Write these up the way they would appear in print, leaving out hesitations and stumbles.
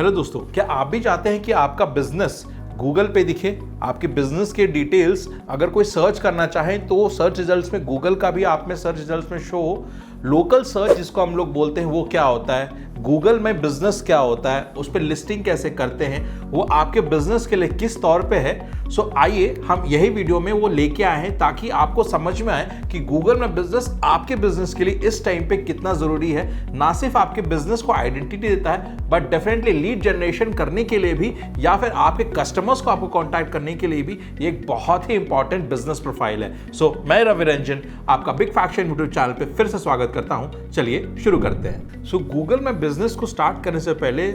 Hello दोस्तों, क्या आप भी चाहते हैं कि आपका बिजनेस गूगल पे दिखे? आपके बिजनेस के डिटेल्स अगर कोई सर्च करना चाहे तो सर्च रिजल्ट्स में गूगल का भी आप में सर्च रिजल्ट्स में शो हो। लोकल सर्च जिसको हम लोग बोलते हैं वो क्या होता है, गूगल में बिजनेस क्या होता है, उस पर लिस्टिंग कैसे करते हैं, वो आपके बिजनेस के लिए किस तौर पे है। सो आइए हम यही वीडियो में वो लेके आए हैं ताकि आपको समझ में आए कि गूगल में बिजनेस आपके बिजनेस के लिए इस टाइम पे कितना जरूरी है। ना सिर्फ आपके बिजनेस को आइडेंटिटी देता है बट डेफिनेटली लीड जनरेशन करने के लिए भी या फिर आपके कस्टमर्स को आपको कॉन्टैक्ट करने के लिए भी ये एक बहुत ही इंपॉर्टेंट बिजनेस प्रोफाइल है। सो मैं रवि रंजन आपका बिग फैक्शन यूट्यूब चैनल पे फिर से स्वागत करता हूं। चलिए शुरू करते हैं। सो गूगल में बिजनेस को स्टार्ट करने से पहले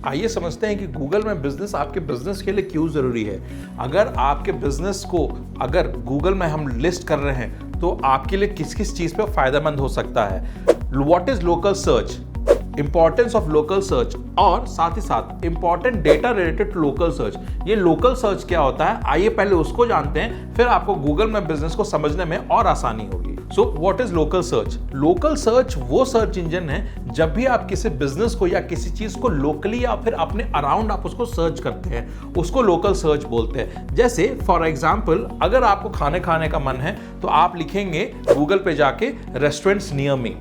आइए समझते हैं कि गूगल में बिजनेस आपके बिजनेस के लिए क्यों जरूरी है। अगर आपके बिजनेस को अगर गूगल में हम लिस्ट कर रहे हैं तो आपके लिए किस किस चीज पे फायदेमंद हो सकता है। What is local search, importance of local search और साथ ही साथ important data related to local search. ये लोकल सर्च क्या होता है, आइए पहले उसको जानते हैं, फिर आपको गूगल में बिजनेस को समझने में और आसानी होगी। So what is local search? Local search वो सर्च इंजन है जब भी आप किसी बिजनेस को या किसी चीज को लोकली या फिर अपने अराउंड आप उसको सर्च करते हैं, उसको लोकल सर्च बोलते हैं। जैसे फॉर एग्जांपल अगर आपको खाने का मन है तो आप लिखेंगे गूगल पे जाके रेस्टोरेंट्स नियर मी।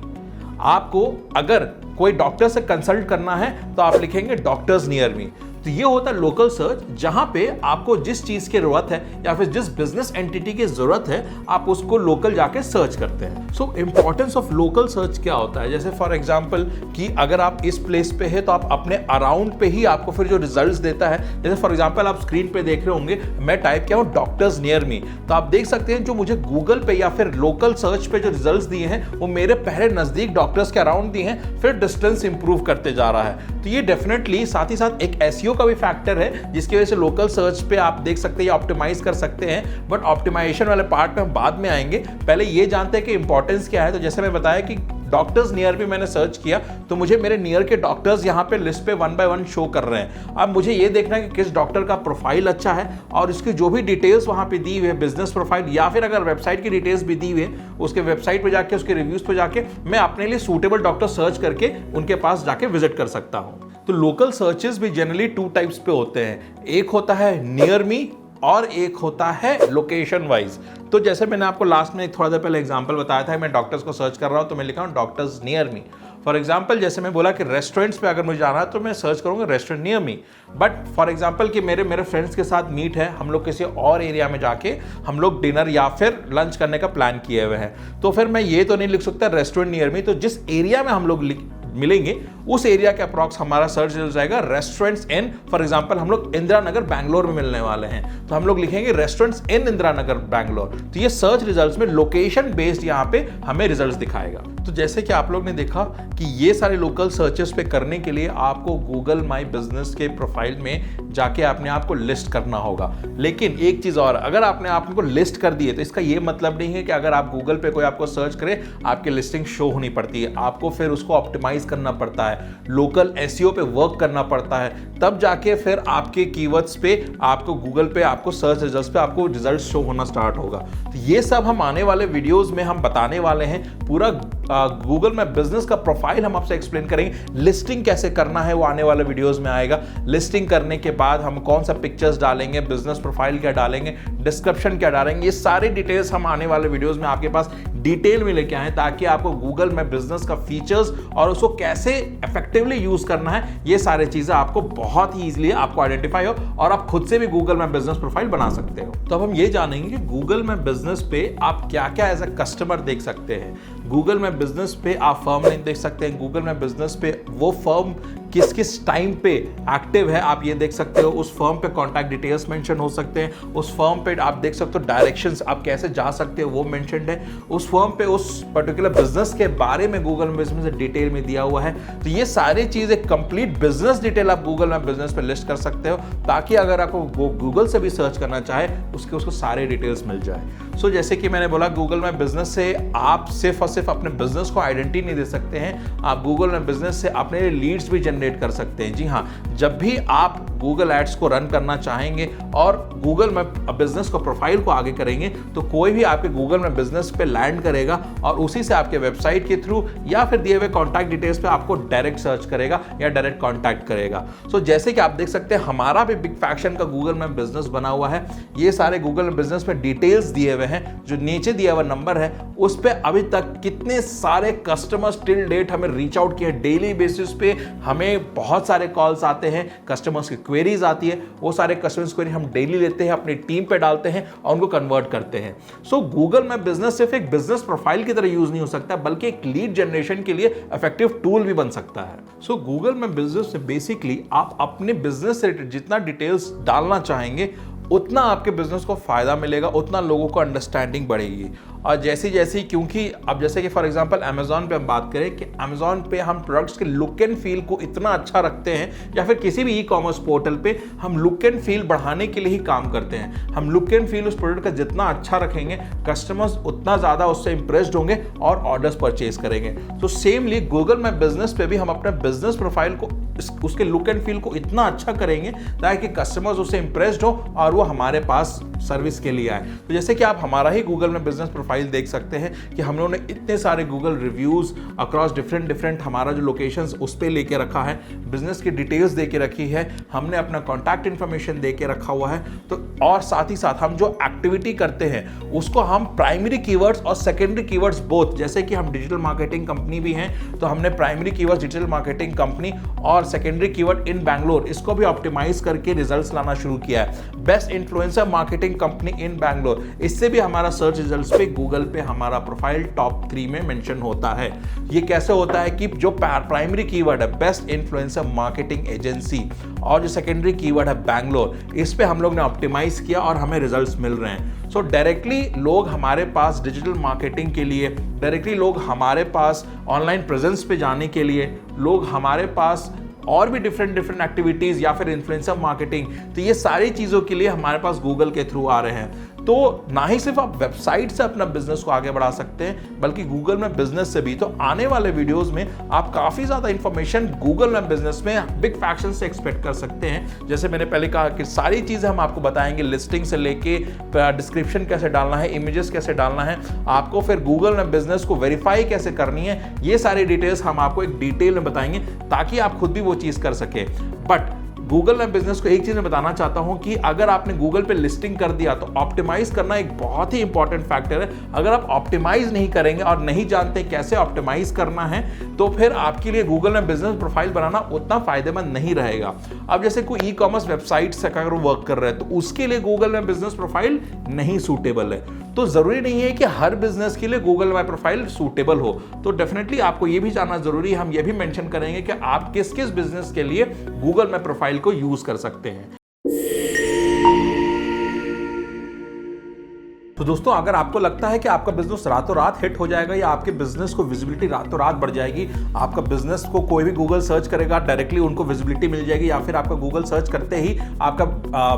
आपको अगर कोई डॉक्टर से कंसल्ट करना है तो आप लिखेंगे डॉक्टर्स नियर मी। तो ये होता है लोकल सर्च, जहां पे आपको जिस चीज की जरूरत है या फिर जिस बिजनेस एंटिटी की जरूरत है आप उसको लोकल जाके सर्च करते हैं। सो इंपॉर्टेंस ऑफ लोकल सर्च क्या होता है, जैसे फॉर एग्जांपल कि अगर आप इस प्लेस पे है तो आप अपने अराउंड पे ही आपको फिर जो रिजल्ट्स देता है। जैसे फॉर एग्जांपल आप स्क्रीन पे देख रहे होंगे मैं टाइप किया हूं डॉक्टर्स नियर मी, तो आप देख सकते हैं जो मुझे गूगल पे या फिर लोकल सर्च पे जो रिजल्ट्स दिए हैं वो मेरे पहले नजदीक डॉक्टर्स के अराउंड दिए हैं, फिर डिस्टेंस इंप्रूव करते जा रहा है। तो ये डेफिनेटली साथ ही साथ एक एसईओ का भी फैक्टर है जिसकी वजह से लोकल सर्च पे आप देख सकते हैं ऑप्टिमाइज कर सकते हैं, बट ऑप्टिमाइजेशन वाले पार्ट में हम बाद में आएंगे। पहले ये जानते हैं कि इंपॉर्टेंस क्या है। तो जैसे मैं बताया कि डॉक्टर्स नियर भी मैंने सर्च किया तो मुझे मेरे नियर के डॉक्टर्स यहाँ पे लिस्ट पे 1 बाय 1 शो कर रहे हैं। अब मुझे ये देखना है कि किस डॉक्टर का प्रोफाइल अच्छा है और उसकी जो भी डिटेल्स वहाँ पे दी हुई है, बिजनेस प्रोफाइल या फिर अगर वेबसाइट की डिटेल्स भी दी हुई है, उसके वेबसाइट पे जाके उसके रिव्यूज पे जाके मैं अपने लिए सूटेबल डॉक्टर सर्च करके उनके पास जाके विजिट कर सकता हूँ। तो लोकल सर्चेस भी जनरली 2 टाइप्स पे होते हैं, एक होता है नियर मी और एक होता है लोकेशन वाइज। तो जैसे मैंने आपको लास्ट में थोड़ा देर पहले एग्जांपल बताया था, मैं डॉक्टर्स को सर्च कर रहा हूं तो मैं लिखा हूं doctors near me. For example जैसे मैं बोला कि रेस्टोरेंट्स पे अगर मुझे जाना है तो मैं सर्च करूंगा restaurant near me. But for example कि मेरे फ्रेंड्स के साथ मीट है, हम लोग किसी और एरिया में जाके हम लोग डिनर या फिर लंच करने का प्लान किए हुए हैं, तो फिर मैं ये तो नहीं लिख सकता रेस्टोरेंट नियर मी। तो जिस एरिया में हम लोग मिलेंगे उस एरिया के अप्रॉक्स हमारा सर्च रिजल्ट जाएगा रेस्टोरेंट्स इन, फॉर एग्जांपल हम लोग इंदिरा नगर बैंगलोर में मिलने वाले हैं तो हम लोग लिखेंगे रेस्टोरेंट्स इन इंदिरा नगर बैंगलोर। तो ये सर्च रिजल्ट्स में लोकेशन बेस्ड यहाँ पे हमें रिजल्ट्स दिखाएगा। तो जैसे कि आप लोग ने देखा कि ये सारे लोकल सर्चेस पे करने के लिए आपको गूगल माई बिजनेस के प्रोफाइल में जाके अपने आप को लिस्ट करना होगा। लेकिन एक चीज और, अगर आपने आपको लिस्ट कर दी है तो इसका ये मतलब नहीं है कि अगर आप गूगल पे कोई आपको सर्च करे आपकी लिस्टिंग शो होनी पड़ती है। आपको फिर उसको ऑप्टिमाइज करना पड़ता है, लोकल एसईओ पे वर्क करना पड़ता है, तब जाके फिर आपके कीवर्ड्स पे आपको गूगल पे आपको सर्च रिजल्ट्स पे आपको रिजल्ट शो होना स्टार्ट होगा। तो ये सब हम आने वाले वीडियोस में हम बताने वाले हैं। पूरा गूगल में बिजनेस का प्रोफाइल हम आपसे एक्सप्लेन करेंगे। लिस्टिंग कैसे करना है वो आने वाले वीडियोस में आएगा। लिस्टिंग करने के बाद हम कौन सा पिक्चर्स डालेंगे, बिजनेस प्रोफाइल क्या डालेंगे, डिस्क्रिप्शन क्या डालेंगे, ये सारी डिटेल्स हम आने वाले वीडियोस में आपके पास डिटेल में लेके आए ताकि आपको गूगल में बिजनेस का फीचर्स और उसको कैसे इफेक्टिवली यूज करना है ये सारी चीजें आपको बहुत ही इजीली आपको आइडेंटिफाई हो और आप खुद से भी गूगल में बिजनेस प्रोफाइल बना सकते हो। तो अब हम ये जानेंगे कि गूगल में बिजनेस पे आप क्या क्या एज अ कस्टमर देख सकते हैं। गूगल में बिजनेस पे आप फर्म नेम देख सकते हैं, गूगल में बिजनेस पे वो फर्म किस किस टाइम पे एक्टिव है आप ये देख सकते हो, उस फर्म पे कॉन्टैक्ट डिटेल्स मेंशन हो सकते हैं, उस फर्म पे आप देख सकते हो डायरेक्शंस आप कैसे जा सकते हो वो मेंशन्ड है, उस फर्म पे उस पर्टिकुलर बिजनेस के बारे में गूगल में बिजनेस डिटेल में दिया हुआ है। तो ये सारी चीजें कंप्लीट बिजनेस डिटेल आप गूगल में बिजनेस पे लिस्ट कर सकते हो ताकि अगर आपको गूगल से भी सर्च करना चाहे उसको सारे डिटेल्स मिल जाए। सो जैसे कि मैंने बोला गूगल में बिजनेस से आप सिर्फ और सिर्फ अपने बिजनेस को आइडेंटिटी नहीं दे सकते हैं, आप गूगल में बिजनेस से अपने लीड्स भी जनरेट कर सकते हैं। जी हाँ, जब भी आप गूगल एड्स को रन करना चाहेंगे और गूगल में बिजनेस को प्रोफाइल को आगे करेंगे तो कोई भी आपके गूगल में बिजनेस पे लैंड करेगा और उसी से आपके वेबसाइट के थ्रू या फिर दिए हुए कॉन्टैक्ट डिटेल्स पे आपको डायरेक्ट सर्च करेगा या डायरेक्ट कॉन्टैक्ट करेगा। सो जैसे कि आप देख सकते हैं हमारा भी बिग फैक्शन का गूगल में बिजनेस बना हुआ है। ये सारे गूगल में बिजनेस में डिटेल्स दिए हुए हैं, जो नीचे दिया हुआ नंबर है उस पे अभी तक कितने सारे कस्टमर्स टिल डेट हमें रीच आउट किए। डेली बेसिस पे हमें बहुत सारे कॉल्स आते हैं, कस्टमर्स की क्वेरीज आती है, वो सारे कस्टमर्स क्वेरी हम डेली लेते हैं, अपनी टीम पे डालते हैं और उनको कन्वर्ट करते हैं। सो गूगल में बिजनेस सिर्फ एक बिजनेस प्रोफाइल की तरह यूज नहीं हो सकता बल्कि एक लीड जनरेशन के लिए इफेक्टिव टूल भी बन सकता है। सो गूगल में बिजनेस से बेसिकली आप अपने बिजनेस से रिलेटेड जितना डिटेल्स डालना चाहेंगे उतना आपके बिजनेस को फायदा मिलेगा, उतना लोगों को अंडरस्टैंडिंग बढ़ेगी। और जैसी जैसी, क्योंकि अब जैसे कि फॉर एग्जांपल अमेजॉन पे हम बात करें कि अमेजॉन पे हम प्रोडक्ट्स के लुक एंड फील को इतना अच्छा रखते हैं, या फिर किसी भी ई कॉमर्स पोर्टल पे हम लुक एंड फील बढ़ाने के लिए ही काम करते हैं। हम लुक एंड फील उस प्रोडक्ट का जितना अच्छा रखेंगे कस्टमर्स उतना ज़्यादा उससे इंप्रेस्ड होंगे और ऑर्डर्स परचेज करेंगे। तो सेमली गूगल में बिजनेस पे भी हम अपने बिजनेस प्रोफाइल को उसके लुक एंड फील को इतना अच्छा करेंगे ताकि कस्टमर्स उससे इंप्रेस्ड हो और वो हमारे पास सर्विस के लिए आए। तो जैसे कि आप हमारा ही गूगल में बिजनेस प्रोफाइल देख सकते हैं कि हम लोगों ने इतने सारे गूगल रिव्यूज अक्रॉस डिफरेंट हमारा जो लोकेशंस उस पे लेके रखा है, बिजनेस की डिटेल्स दे के रखी है, हमने अपना कॉन्टैक्ट इन्फॉर्मेशन दे के रखा हुआ है। तो और साथ ही साथ हम जो एक्टिविटी करते हैं उसको हम प्राइमरी कीवर्ड्स और सेकेंडरी कीवर्ड्स बोथ, जैसे कि हम डिजिटल मार्केटिंग कंपनी भी हैं तो हमने primary keywords digital marketing company और सेकेंडरी कीवर्ड इन बैंगलोर, इसको भी ऑप्टिमाइज करके रिजल्ट्स लाना शुरू किया है। बेस्ट इन्फ्लुएंसर मार्केटिंग कंपनी इन बैंगलोर, इससे भी हमारा सर्च रिजल्ट्स पे गूगल पे हमारा प्रोफाइल टॉप 3 में मेंशन होता है। ये कैसे होता है कि जो प्राइमरी कीवर्ड है बेस्ट इन्फ्लुएंसर मार्केटिंग एजेंसी और जो सेकेंडरी कीवर्ड है बैंगलोर, इस पे हम लोग ने ऑप्टिमाइज किया और हमें रिजल्ट्स मिल रहे हैं। सो डायरेक्टली लोग हमारे पास डिजिटल मार्केटिंग के लिए, डायरेक्टली लोग हमारे पास ऑनलाइन प्रेजेंस पे जाने के लिए, लोग हमारे पास और भी डिफरेंट एक्टिविटीज या फिर इन्फ्लुएंसर मार्केटिंग, तो ये सारी चीजों के लिए हमारे पास गूगल के थ्रू आ रहे हैं। तो ना ही सिर्फ आप वेबसाइट से अपना बिजनेस को आगे बढ़ा सकते हैं बल्कि गूगल में बिजनेस से भी। तो आने वाले वीडियोस में आप काफी ज्यादा इंफॉर्मेशन गूगल में बिजनेस में बिग फैक्शन से एक्सपेक्ट कर सकते हैं। जैसे मैंने पहले कहा कि सारी चीजें हम आपको बताएंगे, लिस्टिंग से लेके डिस्क्रिप्शन कैसे डालना है, इमेजेस कैसे डालना है, आपको फिर गूगल में बिजनेस को वेरीफाई कैसे करनी है, ये सारी डिटेल्स हम आपको एक डिटेल में बताएंगे ताकि आप खुद भी वो चीज कर सके। बट गूगल में बिजनेस को एक चीज मैं बताना चाहता हूं कि अगर आपने गूगल पे लिस्टिंग कर दिया तो ऑप्टिमाइज करना एक बहुत ही इंपॉर्टेंट फैक्टर है। अगर आप ऑप्टिमाइज नहीं करेंगे और नहीं जानते कैसे ऑप्टिमाइज करना है तो फिर आपके लिए गूगल में बिजनेस प्रोफाइल बनाना उतना फायदेमंद नहीं रहेगा। अब जैसे कोई ई कॉमर्स वेबसाइट से अगर वर्क कर रहे हैं तो उसके लिए गूगल में बिजनेस प्रोफाइल नहीं सूटेबल है। तो जरूरी नहीं है कि हर बिजनेस के लिए गूगल माई प्रोफाइल सूटेबल हो। तो डेफिनेटली आपको यह भी जानना जरूरी है, हम यह भी मेंशन करेंगे कि आप किस किस बिजनेस के लिए गूगल माई प्रोफाइल को यूज कर सकते हैं। तो दोस्तों, अगर आपको लगता है कि आपका बिजनेस रातों रात हिट हो जाएगा या आपके बिजनेस को विजिबिलिटी रातों रात बढ़ जाएगी, आपका बिजनेस को कोई भी गूगल सर्च करेगा डायरेक्टली उनको विजिबिलिटी मिल जाएगी, या फिर आपका गूगल सर्च करते ही आपका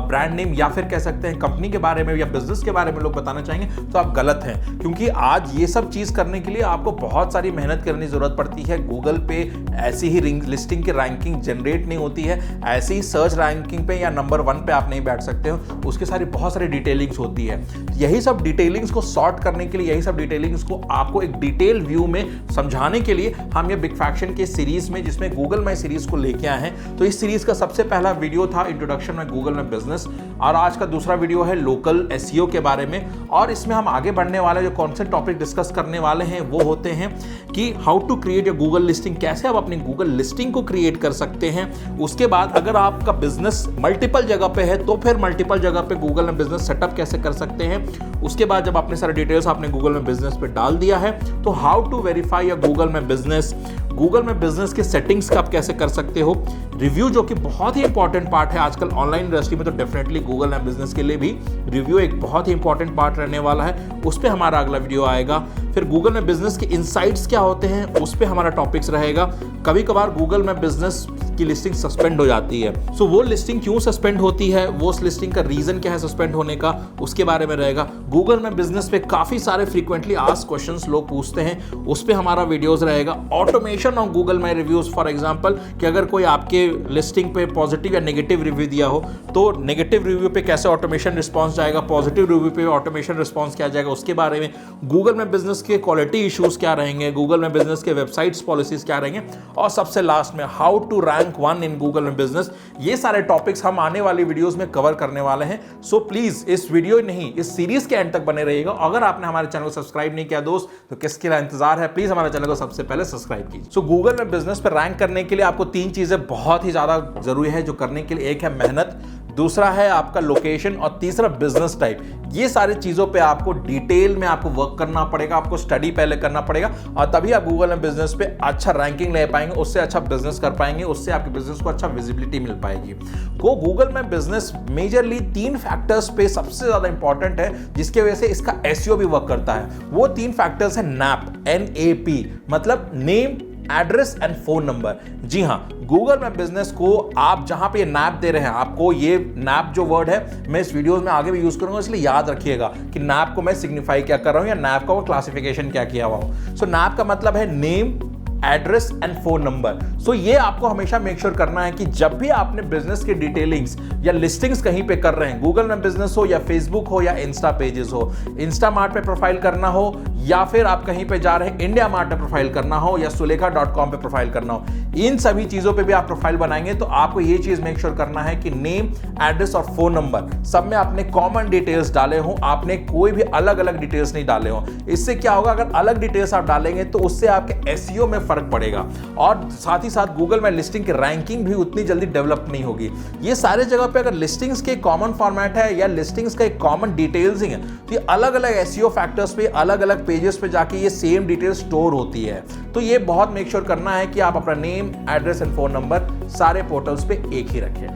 ब्रांड नेम या फिर कह सकते हैं कंपनी के बारे में या बिजनेस के बारे में लोग बताना चाहेंगे, तो आप गलत हैं। क्योंकि आज ये सब चीज करने के लिए आपको बहुत सारी मेहनत करने की जरूरत पड़ती है। गूगल पे ऐसी ही लिस्टिंग की रैंकिंग जनरेट नहीं होती है, ऐसी ही सर्च रैंकिंग पे या नंबर 1 पे आप नहीं बैठ सकते हो, उसके सारी बहुत सारी डिटेलिंग्स होती है। यही सब डिटेलिंग्स को सॉर्ट करने के लिए, यही सब डिटेलिंग्स को आपको एक डिटेल व्यू में समझाने के लिए हम ये बिग फैक्शन के सीरीज में, जिसमें गूगल माई सीरीज को लेके आए हैं। तो इस सीरीज का सबसे पहला वीडियो था इंट्रोडक्शन में गूगल में बिजनेस, और आज का दूसरा वीडियो है लोकल एसईओ के बारे में। और इसमें हम आगे बढ़ने वाले जो कौन से टॉपिक डिस्कस करने वाले हैं वो होते हैं कि how to create a Google listing, कैसे आप अपनी गूगल लिस्टिंग को क्रिएट कर सकते हैं। उसके बाद अगर आपका बिजनेस मल्टीपल जगह पे है तो फिर मल्टीपल जगह पे गूगल में बिजनेस सेटअप कैसे कर सकते हैं। उसके बाद जब अपने सारे डिटेल्स आपने गूगल में बिजनेस पे डाल दिया है तो how to verify a Google my business, Google my business के सेटिंग्स का आप कैसे कर सकते हो, रिव्यू जो कि बहुत ही इंपॉर्टेंट पार्ट है आजकल ऑनलाइन इंडस्ट्री में, तो डेफिनेटली गूगल में बिजनेस के लिए भी रिव्यू एक बहुत ही इंपॉर्टेंट पार्ट रहने वाला है, उस पर हमारा अगला वीडियो आएगा। फिर गूगल में बिजनेस के इनसाइट्स क्या होते हैं उस पर हमारा टॉपिक्स रहेगा। कभी कभार गूगल में बिजनेस की लिस्टिंग सस्पेंड हो जाती है, सो वो लिस्टिंग क्यों सस्पेंड होती है, वो उस लिस्टिंग का रीजन क्या है सस्पेंड होने का, उसके बारे में रहेगा। गूगल में बिजनेस पे काफी सारे फ्रीक्वेंटली आस्क्ड क्वेश्चंस लोग पूछते हैं, उस पे हमारा वीडियोस रहेगा। Automation automation on Google my reviews. For example कि अगर कोई आपके लिस्टिंग पे पॉजिटिव या नेगेटिव रिव्यू दिया हो तो नेगेटिव रिव्यू पे कैसे ऑटोमेशन रिस्पॉन्स जाएगा, पॉजिटिव रिव्यू पे ऑटोमेशन रिस्पॉन्स क्या जाएगा, उसके बारे में। गूगल में बिजनेस के क्वालिटी इश्यूज क्या रहेंगे, गूगल में बिजनेस के वेबसाइट्स पॉलिसीज क्या रहेंगे, और सबसे लास्ट में how to rank 1 in Google my business. ये सारे टॉपिक्स हम आने वाली वीडियोस में कवर करने वाले हैं। सो प्लीज इस वीडियो नहीं, इस सीरीज के एंड तक बने रहिएगा। अगर आपने हमारे चैनल को सब्सक्राइब नहीं किया दोस्त तो किसके लिए इंतजार है, प्लीज हमारे चैनल को सबसे पहले सब्सक्राइब कीजिए। सो गूगल में बिजनेस पर रैंक करने के लिए आपको 3 चीजें बहुत ही ज्यादा जरूरी है जो करने के लिए। एक है मेहनत, दूसरा है आपका लोकेशन, और तीसरा बिजनेस टाइप। ये सारी चीजों पे आपको डिटेल में आपको वर्क करना पड़ेगा, आपको स्टडी पहले करना पड़ेगा, और तभी आप गूगल में बिजनेस पे अच्छा रैंकिंग ले पाएंगे, उससे अच्छा बिजनेस कर पाएंगे, उससे आपके बिजनेस को अच्छा विजिबिलिटी मिल पाएगी। Google my business majorly 3 factors पे सबसे ज्यादा इंपॉर्टेंट है जिसकी वजह से इसका एसईओ भी वर्क करता है। वो 3 फैक्टर्स है NAP, NAP मतलब name, address and phone number. जी हाँ, गूगल में बिजनेस को आप जहां पे NAP दे रहे हैं, आपको ये NAP जो वर्ड है मैं इस वीडियोस में आगे भी यूज करूंगा, इसलिए याद रखिएगा कि NAP को मैं सिग्निफाई क्या कर रहा हूं या NAP का वो क्लासिफिकेशन क्या किया हुआ हो। सो NAP का मतलब है name, address and phone number. So ये आपको हमेशा मेक श्योर करना है कि जब भी आपने बिजनेस की डिटेलिंग्स या लिस्टिंग्स कहीं पे कर रहे हैं, गूगल में बिजनेस हो या फेसबुक हो या इंस्टा पेजेस हो, इंस्टा मार्ट पे प्रोफाइल करना हो या फिर आप कहीं पे जा रहे हैं इंडिया मार्ट पे प्रोफाइल करना हो या सुलेखा.com पे प्रोफाइल करना हो, इन सभी चीजों पे भी आप प्रोफाइल बनाएंगे तो आपको ये चीज मेक श्योर करना है कि नेम, एड्रेस और फोन नंबर सब में आपने कॉमन डिटेल्स डाले हो, आपने कोई भी अलग अलग डिटेल्स नहीं डाले हो। इससे क्या होगा, अगर अलग डिटेल्स आप डालेंगे तो उससे आपके एसईओ में फर्क पड़ेगा और साथ ही साथ गूगल में लिस्टिंग की रैंकिंग भी उतनी जल्दी डेवलप नहीं होगी। ये सारे जगह पे अगर लिस्टिंग्स के कॉमन फॉर्मेट है या लिस्टिंग्स का एक कॉमन डिटेल्सिंग है तो ये अलग अलग एसईओ फैक्टर्स पे अलग अलग पेजेस पे जाके ये सेम डिटेल स्टोर होती है। तो ये बहुत मेक श्योर करना है कि आप अपना name, address and phone number सारे पोर्टल्स पे एक ही रखें।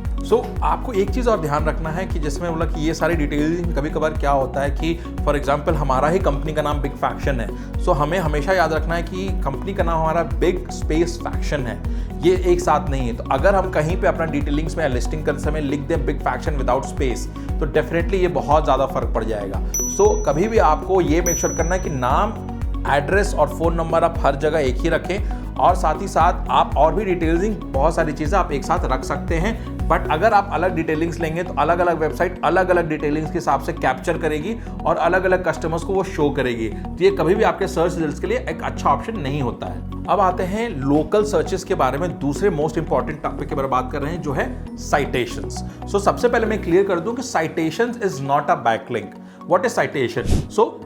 आपको एक चीज और ध्यान रखना है कि जिसमें मतलब कि ये सारी डिटेल्स कभी कभार क्या होता है कि फॉर एग्जांपल हमारा ही कंपनी का नाम बिग फैक्शन है। हमें हमेशा याद रखना है कि कंपनी का नाम हमारा बिग स्पेस फैक्शन है, ये एक साथ नहीं है। तो अगर हम कहीं पे अपना डिटेलिंग्स में लिस्टिंग करते समय लिख दें बिग फैक्शन विदाउट स्पेस तो डेफिनेटली ये बहुत ज़्यादा फर्क पड़ जाएगा। कभी भी आपको ये मेक श्योर करना है कि नाम, एड्रेस और फोन नंबर आप हर जगह एक ही रखें और साथ ही साथ आप और भी डिटेलिंग बहुत सारी चीज़ें आप एक साथ रख सकते हैं। बट अगर आप अलग डिटेलिंग्स लेंगे तो अलग अलग वेबसाइट अलग अलग डिटेलिंग्स के हिसाब से कैप्चर करेगी और अलग अलग कस्टमर्स को वो शो करेगी। तो ये कभी भी आपके सर्च रिजल्ट्स के लिए एक अच्छा ऑप्शन नहीं होता है। अब आते हैं लोकल सर्चेस के बारे में, दूसरे मोस्ट इंपॉर्टेंट टॉपिक के बारे में बात कर रहे हैं जो है साइटेशंस। सबसे पहले मैं क्लियर कर दूं कि citations is not a backlink. What is citation?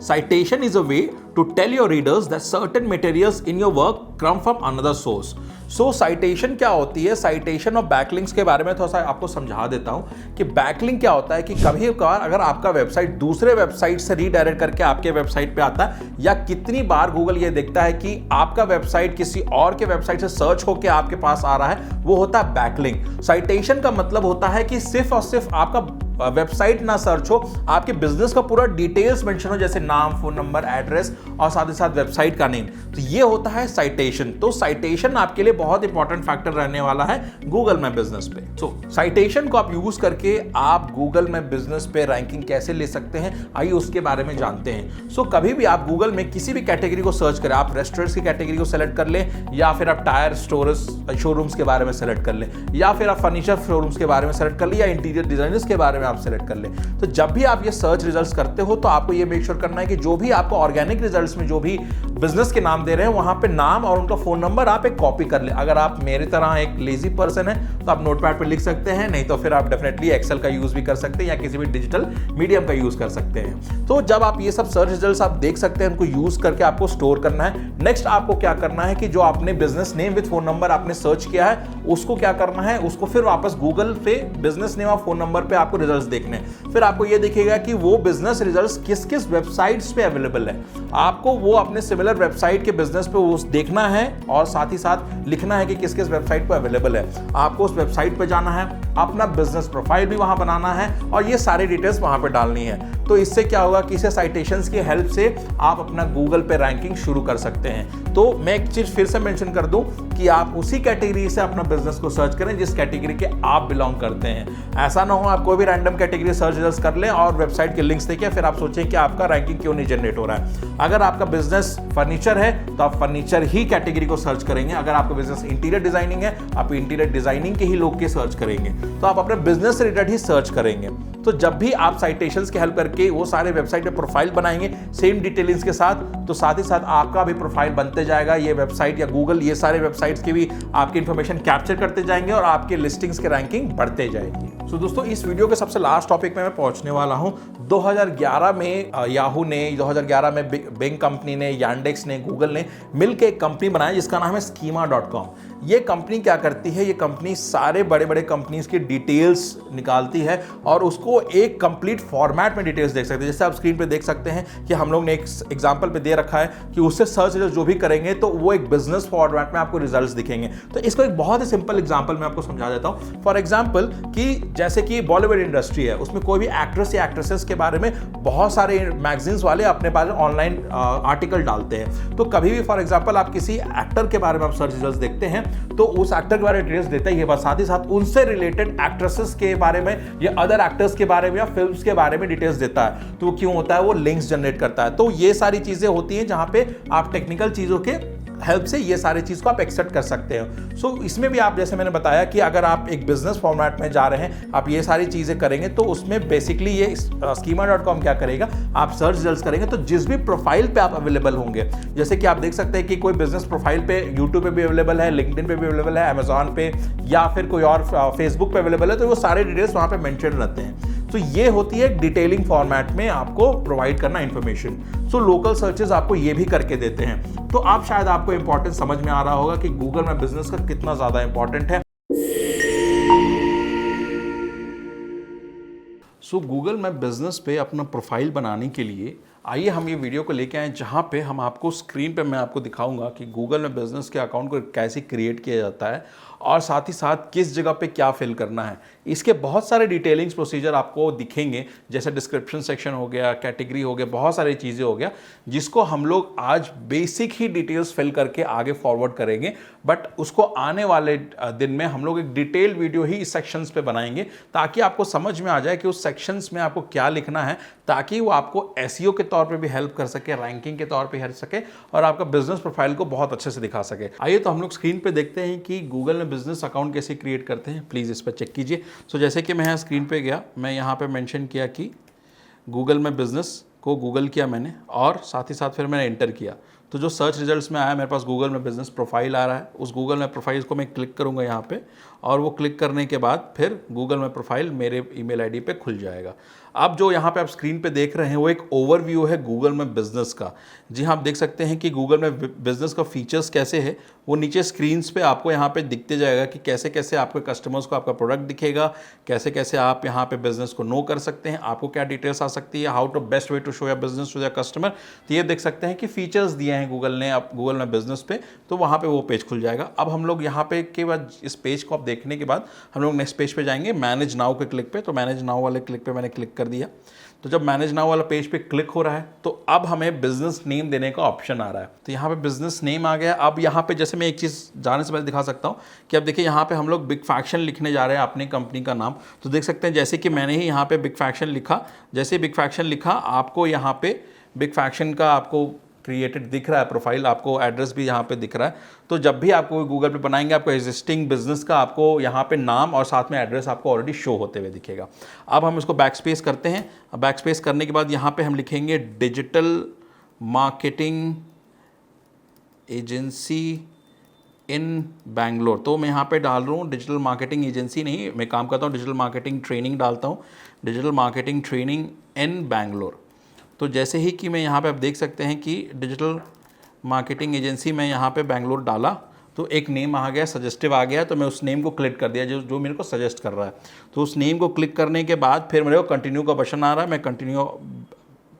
Citation is a way to tell your readers that certain materials in your work come from another source. Citation क्या होती है? साइटेशन और बैकलिंक्स के बारे में थोड़ा सा आपको समझा देता हूं कि बैकलिंक क्या होता है कि कभी कभार अगर आपका वेबसाइट दूसरे वेबसाइट से रीडायरेक्ट करके आपके वेबसाइट पे आता है या कितनी बार गूगल ये देखता है कि आपका वेबसाइट किसी और के वेबसाइट से सर्च होकर आपके पास आ रहा है, वो होता है बैकलिंक। साइटेशन का मतलब होता है कि सिर्फ और सिर्फ आपका वेबसाइट ना सर्च हो, आपके बिजनेस का पूरा डिटेल्स मेंशन हो, जैसे नाम, फोन नंबर, एड्रेस और साथ ही साथ वेबसाइट का नेम। तो ये होता है साइटेशन। तो साइटेशन आपके लिए बहुत इंपॉर्टेंट फैक्टर रहने वाला है गूगल में बिजनेस पे। साइटेशन को आप यूज करके आप गूगल में बिजनेस पे रैंकिंग कैसे ले सकते हैं, आइए उसके बारे में जानते हैं। कभी भी आप गूगल में किसी भी कैटेगरी को सर्च करें, आप रेस्टोरेंट्स की कैटेगरी को सेलेक्ट कर लें या फिर आप टायर स्टोर्स शोरूम्स के बारे में सेलेक्ट कर लें या फिर आप फर्नीचर शोरूम्स के बारे में सेलेक्ट कर लें या इंटीरियर डिजाइनर्स के बारे में आप सेलेक्ट कर लें। तो जब भी आप ये सर्च रिजल्ट्स करते हो तो आपको ये मेक श्योर करना है कि जो भी आपको ऑर्गेनिक रिजल्ट्स में जो भी बिजनेस के नाम दे रहे हैं वहां पे नाम और उनका फोन नंबर आप एक कॉपी कर ले। अगर आप मेरी तरह एक लेजी पर्सन है तो आप नोटपैड पे लिख सकते हैं, नहीं तो फिर आप डेफिनेटली एक्सेल का यूज भी कर सकते हैं या किसी भी डिजिटल मीडियम का यूज कर सकते हैं। तो जब आप ये सब सर्च रिजल्ट्स आप देख सकते हैं, उनको यूज करके आपको स्टोर करना है। नेक्स्ट आपको क्या करना है कि जो आपने business name with phone number आपने सर्च किया है उसको क्या करना है, उसको फिर वापस गूगल पे बिजनेस नेम और फोन नंबर पे आपको रिजल्ट्स देखने हैं। फिर आपको ये दिखेगा कि वो बिजनेस रिजल्ट्स किस किस वेबसाइट्स पे अवेलेबल है। आपको वो अपने सिमिलर वेबसाइट के बिजनेस पे वो देखना है और साथ ही साथ लिखना है कि किस किस वेबसाइट पे अवेलेबल है। आपको उस वेबसाइट पे जाना है, अपना बिजनेस प्रोफाइल भी वहां बनाना है और ये सारी डिटेल्स वहां पे डालनी है। तो इससे क्या होगा कि इसे साइटेशंस की हेल्प से आप अपना गूगल पे रैंकिंग शुरू कर सकते हैं। तो मैं एक चीज फिर से मेंशन कर दूं कि आप उसी कैटेगरी से अपना बिजनेस को सर्च करें जिस कैटेगरी के आप बिलोंग करते हैं। ऐसा ना हो आप कोई भी रैंडम कैटेगरी सर्च रिजल्ट कर लें और वेबसाइट के लिंक्स देखें, फिर आप सोचें कि आपका रैंकिंग क्यों नहीं जनरेट हो रहा है। अगर आपका बिजनेस फर्नीचर है तो आप फर्नीचर ही कैटेगरी को सर्च करेंगे। अगर आपका बिजनेस इंटीरियर डिजाइनिंग है, आप इंटीरियर डिजाइनिंग के ही लोग के सर्च करेंगे। तो आप अपने बिजनेस से रिलेटेड ही सर्च करेंगे। तो जब भी आप साइटेशंस की हेल्प करके वो सारे वेबसाइट पे प्रोफाइल बनाएंगे सेम डिटेलिंग्स के साथ, तो साथ ही साथ आपका भी प्रोफाइल बनते जाएगा। ये वेबसाइट या गूगल ये सारे वेबसाइट्स की भी आपकी इंफॉर्मेशन कैप्चर करते जाएंगे और आपके लिस्टिंग्स के रैंकिंग बढ़ते जाएगी। सो दोस्तों, इस वीडियो के सबसे लास्ट टॉपिक में मैं पहुंचने वाला हूं। 2011 में याहू ने, 2011 में बिंग कंपनी ने, यांडेक्स ने, गूगल ने मिलकर एक कंपनी बनाई जिसका नाम है schema.com। ये कंपनी क्या करती है? ये कंपनी सारे बड़े बड़े कंपनीज की डिटेल्स निकालती है और उसको एक कंप्लीट फॉर्मेट में डिटेल्स देख सकते हैं। जैसे आप स्क्रीन पे देख सकते हैं कि हम लोग ने एक एग्जांपल पे दे रखा है कि उससे सर्च जो भी करेंगे तो वो एक बिजनेस फॉर्मेट में आपको रिजल्ट्स दिखेंगे। तो इसको एक बहुत ही सिंपल एग्जांपल मैं आपको समझा देता हूं। फॉर एग्जांपल कि जैसे कि बॉलीवुड इंडस्ट्री है, उसमें कोई भी एक्ट्रेस या एक्ट्रेसेस के बारे में बहुत सारे मैगजीन्स वाले अपने बारे में ऑनलाइन आर्टिकल डालते हैं। तो कभी भी फॉर एग्जांपल आप किसी एक्टर के बारे में आप सर्च रिजल्ट्स देखते हैं तो उस एक्टर के बारे में डिटेल्स देता ही है, बस साथ ही साथ उनसे रिलेटेड एक्ट्रेसेस के बारे में या अदर एक्टर्स के बारे में या फिल्म्स के बारे में डिटेल्स देता है। तो क्यों होता है? वो लिंक्स जनरेट करता है। तो ये सारी चीजें होती हैं जहां पे आप टेक्निकल चीजों के हेल्प से ये सारी चीज को आप एक्सेप्ट कर सकते हो। सो इसमें भी आप, जैसे मैंने बताया कि अगर आप एक बिजनेस फॉर्मेट में जा रहे हैं, आप ये सारी चीजें करेंगे तो उसमें बेसिकली ये schema.com क्या करेगा, आप सर्च रिजल्ट्स करेंगे तो जिस भी प्रोफाइल पे आप अवेलेबल होंगे, जैसे कि आप देख सकते हैं कि कोई बिजनेस प्रोफाइल पे यूट्यूब पे भी अवेलेबल है, लिंक्डइन पे भी अवेलेबल है, अमेजॉन पे या फिर कोई और फेसबुक पे अवेलेबल है, तो वो सारे डिटेल्स वहां पे मेंशन रहते हैं। तो ये होती है डिटेलिंग फॉर्मेट में आपको प्रोवाइड करना इंफॉर्मेशन। सो लोकल सर्चेस आपको ये भी करके देते हैं। तो आप शायद आपको इंपॉर्टेंस समझ में आ रहा होगा कि गूगल में बिजनेस का कितना ज्यादा इंपॉर्टेंट है। सो गूगल में बिजनेस पे अपना प्रोफाइल बनाने के लिए आइए हम ये वीडियो को लेके आए जहाँ पे हम आपको स्क्रीन पे मैं आपको दिखाऊंगा कि गूगल में बिजनेस के अकाउंट को कैसे क्रिएट किया जाता है और साथ ही साथ किस जगह पे क्या फिल करना है। इसके बहुत सारे डिटेलिंग्स प्रोसीजर आपको दिखेंगे, जैसे डिस्क्रिप्शन सेक्शन हो गया, कैटेगरी हो गया, बहुत सारी चीज़ें हो गया, जिसको हम लोग आज बेसिक ही डिटेल्स फिल करके आगे फॉरवर्ड करेंगे। बट उसको आने वाले दिन में हम लोग एक डिटेल वीडियो ही इस सेक्शंस पे बनाएंगे ताकि आपको समझ में आ जाए कि उस सेक्शंस में आपको क्या लिखना है, ताकि वो आपको एसईओ के तौर पे भी हेल्प कर सके, रैंकिंग के तौर पे हेल्प सके और आपका बिजनेस प्रोफाइल को बहुत अच्छे से दिखा सके। आइए तो हम लोग स्क्रीन पे देखते हैं कि गूगल में बिजनेस अकाउंट कैसे क्रिएट करते हैं। प्लीज़ इस पर चेक कीजिए। सो जैसे कि मैं यहाँ स्क्रीन पे गया, मैं यहाँ पे मेंशन किया कि गूगल में बिजनेस को गूगल किया मैंने और साथ ही साथ फिर मैंने एंटर किया। तो जो सर्च रिजल्ट्स में आया मेरे पास गूगल में बिजनेस प्रोफाइल आ रहा है। उस गूगल में प्रोफाइल को मैं क्लिक करूँगा यहाँ पे और वो क्लिक करने के बाद फिर गूगल में प्रोफाइल मेरे ईमेल आईडी पे खुल जाएगा। अब जो यहाँ पे आप स्क्रीन पे देख रहे हैं वो एक ओवरव्यू है गूगल में बिजनेस का। जी हाँ, आप देख सकते हैं कि गूगल में बिजनेस का फीचर्स कैसे है वो नीचे स्क्रीन्स पे आपको यहाँ पे दिखते जाएगा कि कैसे कैसे आपके कस्टमर्स को आपका प्रोडक्ट दिखेगा, कैसे कैसे आप यहाँ पे बिजनेस को नो कर सकते हैं, आपको क्या डिटेल्स आ सकती है, how to best way to show your business to your customer. तो ये देख सकते हैं कि फीचर्स दिए हैं गूगल ने आप गूगल में बिजनेस पे, तो वहाँ पे वो पेज खुल जाएगा। अब हम लोग यहाँ पे के बाद इस पेज को आप देखने के बाद हम लोग नेक्स्ट पेज पे जाएंगे, मैनेज नाउ के क्लिक पे। तो मैनेज नाउ वाले क्लिक पे मैंने क्लिक कर दिया। तो जब मैनेज नाउ वाला पेज पे क्लिक हो रहा है तो अब हमें बिजनेस नेम देने का ऑप्शन आ रहा है। तो यहाँ पे बिजनेस नेम आ गया। अब यहाँ पे जैसे मैं एक चीज़ जाने से पहले दिखा सकता हूँ कि अब देखिए यहाँ पे हम लोग बिग फैक्शन लिखने जा रहे हैं अपनी कंपनी का नाम। तो देख सकते हैं जैसे कि मैंने ही यहाँ पे बिग फैक्शन लिखा, जैसे बिग फैक्शन लिखा आपको यहाँ पे बिग फैक्शन का आपको क्रिएटेड दिख रहा है प्रोफाइल, आपको एड्रेस भी यहाँ पे दिख रहा है। तो जब भी आपको गूगल पे बनाएंगे आपको एग्जिस्टिंग बिजनेस का आपको यहाँ पे नाम और साथ में एड्रेस आपको ऑलरेडी शो होते हुए दिखेगा। अब हम इसको बैक स्पेस करते हैं। बैक स्पेस करने के बाद यहाँ पे हम लिखेंगे digital marketing agency in Bangalore. तो मैं यहाँ पे डाल रहा हूँ डिजिटल मार्केटिंग एजेंसी नहीं, मैं काम करता हूँ डिजिटल मार्केटिंग ट्रेनिंग डालता हूँ, digital marketing training in Bangalore. तो जैसे ही कि मैं यहाँ पे आप देख सकते हैं कि डिजिटल मार्केटिंग एजेंसी मैं यहाँ पे बैंगलोर डाला तो एक नेम आ गया, सजेस्टिव आ गया। तो मैं उस नेम को क्लिक कर दिया जो मेरे को सजेस्ट कर रहा है। तो उस नेम को क्लिक करने के बाद फिर मेरे को कंटिन्यू का बटन आ रहा है, मैं कंटिन्यू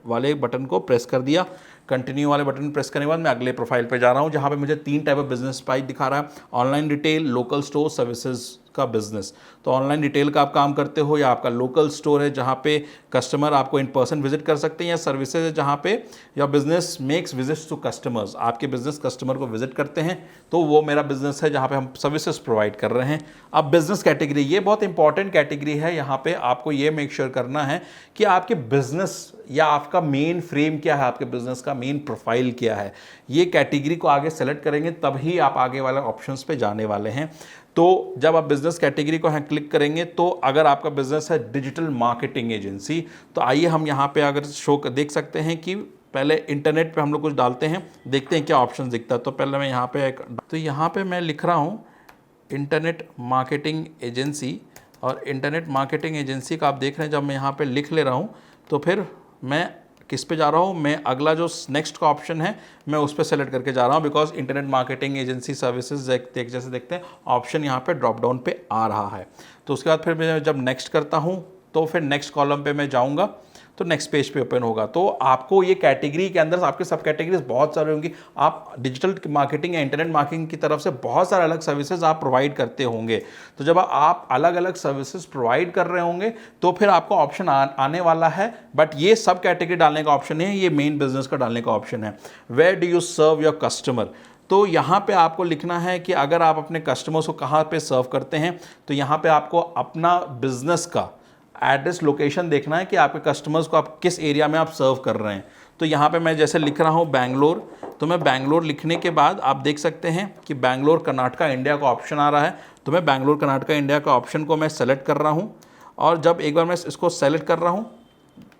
वाले बटन को प्रेस कर दिया। कंटिन्यू वाले बटन प्रेस करने के बाद मैं अगले प्रोफाइल पे जा रहा हूँ, जहाँ पे मुझे 3 टाइप ऑफ बिजनेस टाइप दिखा रहा है, online retail, local store, services का बिजनेस। तो ऑनलाइन रिटेल का आप काम करते हो, या आपका लोकल स्टोर है जहाँ पे कस्टमर आपको इन पर्सन विजिट कर सकते हैं, या सर्विसेज है जहाँ पे या business makes visits to customers, आपके बिजनेस कस्टमर को विजिट करते हैं, तो वो मेरा बिजनेस है जहाँ पे हम सर्विसेज प्रोवाइड कर रहे हैं। अब बिजनेस कैटेगरी, ये बहुत इंपॉर्टेंट कैटेगरी है। यहाँ पे आपको ये मेक श्योर करना है कि आपके बिजनेस या आपका मेन फ्रेम क्या है, आपके बिजनेस का मेन प्रोफाइल क्या है। ये कैटेगरी को आगे सेलेक्ट करेंगे तभी आप आगे वाले ऑप्शंस पे जाने वाले हैं। तो जब आप बिजनेस कैटेगरी को यहाँ क्लिक करेंगे, तो अगर आपका बिजनेस है डिजिटल मार्केटिंग एजेंसी, तो आइए हम यहाँ पे अगर शो देख सकते हैं कि पहले इंटरनेट पे हम लोग कुछ डालते हैं, देखते हैं क्या ऑप्शन दिखता है। तो पहले मैं यहाँ पे तो यहाँ पे मैं लिख रहा हूँ इंटरनेट मार्केटिंग एजेंसी, और इंटरनेट मार्केटिंग एजेंसी का आप देख रहे हैं जब मैं यहाँ पे लिख ले रहा हूँ तो फिर मैं किस पे जा रहा हूँ, मैं अगला जो नेक्स्ट का ऑप्शन है मैं उस पर सेलेक्ट करके जा रहा हूँ, because internet marketing agency services जैसे देखते हैं ऑप्शन यहाँ पे ड्रॉप डाउन पे आ रहा है। तो उसके बाद फिर मैं जब नेक्स्ट करता हूँ तो फिर नेक्स्ट कॉलम पे मैं जाऊँगा तो नेक्स्ट पेज पे ओपन होगा। तो आपको ये कैटेगरी के अंदर आपके सब कैटेगरीज बहुत सारे होंगी। आप डिजिटल मार्केटिंग या इंटरनेट मार्केटिंग की तरफ से बहुत सारे अलग सर्विसेज आप प्रोवाइड करते होंगे। तो जब आप अलग अलग सर्विसेज प्रोवाइड कर रहे होंगे तो फिर आपको ऑप्शन आने वाला है, बट ये सब कैटेगरी डालने का ऑप्शन है, ये मेन बिजनेस का डालने का ऑप्शन है। Where do you serve your customer, तो यहाँ पे आपको लिखना है कि अगर आप अपने कस्टमर्स को कहाँ पे सर्व करते हैं, तो यहाँ पे आपको अपना बिजनेस का एड्रेस लोकेशन देखना है कि आपके कस्टमर्स को आप किस एरिया में आप सर्व कर रहे हैं। तो यहाँ पे मैं जैसे लिख रहा हूँ बैंगलोर, तो मैं बैंगलोर लिखने के बाद आप देख सकते हैं कि बैंगलोर कर्नाटका इंडिया का ऑप्शन आ रहा है। तो मैं बैंगलोर कर्नाटका इंडिया का ऑप्शन को मैं सेलेक्ट कर रहा हूँ, और जब एक बार मैं इसको सेलेक्ट कर रहा हूँ,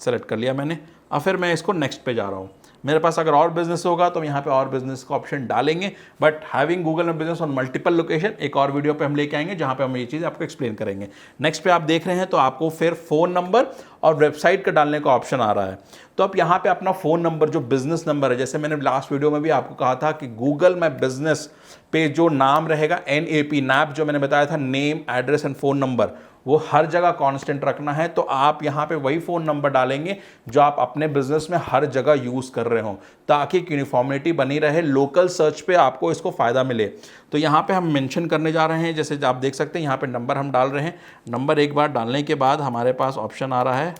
सेलेक्ट कर लिया मैंने, अब फिर मैं इसको नेक्स्ट पे जा रहा हूँ। मेरे पास अगर और बिजनेस होगा तो हम यहाँ पे और बिजनेस का ऑप्शन डालेंगे, but having Google my business on multiple location एक और वीडियो पे हम लेके आएंगे जहाँ पे हम ये चीज़ आपको एक्सप्लेन करेंगे। नेक्स्ट पे आप देख रहे हैं तो आपको फिर फ़ोन नंबर और वेबसाइट का डालने का ऑप्शन आ रहा है। तो आप यहाँ पे अपना फ़ोन नंबर जो बिजनेस नंबर है, जैसे मैंने लास्ट वीडियो में भी आपको कहा था कि गूगल माई बिजनेस पे जो नाम रहेगा NAP जो मैंने बताया था, name address and phone number, वो हर जगह कांस्टेंट रखना है। तो आप यहाँ पे वही फ़ोन नंबर डालेंगे जो आप अपने बिजनेस में हर जगह यूज़ कर रहे हो, ताकि यूनिफॉर्मिटी बनी रहे, लोकल सर्च पे आपको इसको फ़ायदा मिले। तो यहाँ पे हम मेंशन करने जा रहे हैं, जैसे आप देख सकते हैं यहाँ पे नंबर हम डाल रहे हैं। नंबर एक बार डालने के बाद हमारे पास ऑप्शन आ रहा है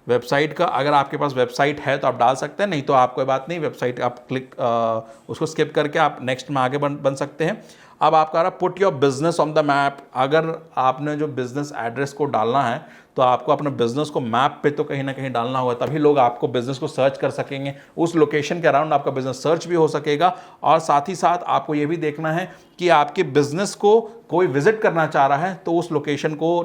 वेबसाइट का। अगर आपके पास वेबसाइट है तो आप डाल सकते हैं, नहीं तो आप कोई बात नहीं, वेबसाइट आप उसको स्किप करके आप नेक्स्ट में आगे बन सकते हैं। अब आपका आ रहा put your business on the map. अगर आपने जो बिजनेस एड्रेस को डालना है तो आपको अपने बिजनेस को मैप पे तो कहीं ना कहीं डालना होगा, तभी लोग आपको बिजनेस को सर्च कर सकेंगे। उस लोकेशन के अराउंड आपका बिजनेस सर्च भी हो सकेगा, और साथ ही साथ आपको ये भी देखना है कि आपके बिजनेस को कोई विजिट करना चाह रहा है तो उस लोकेशन को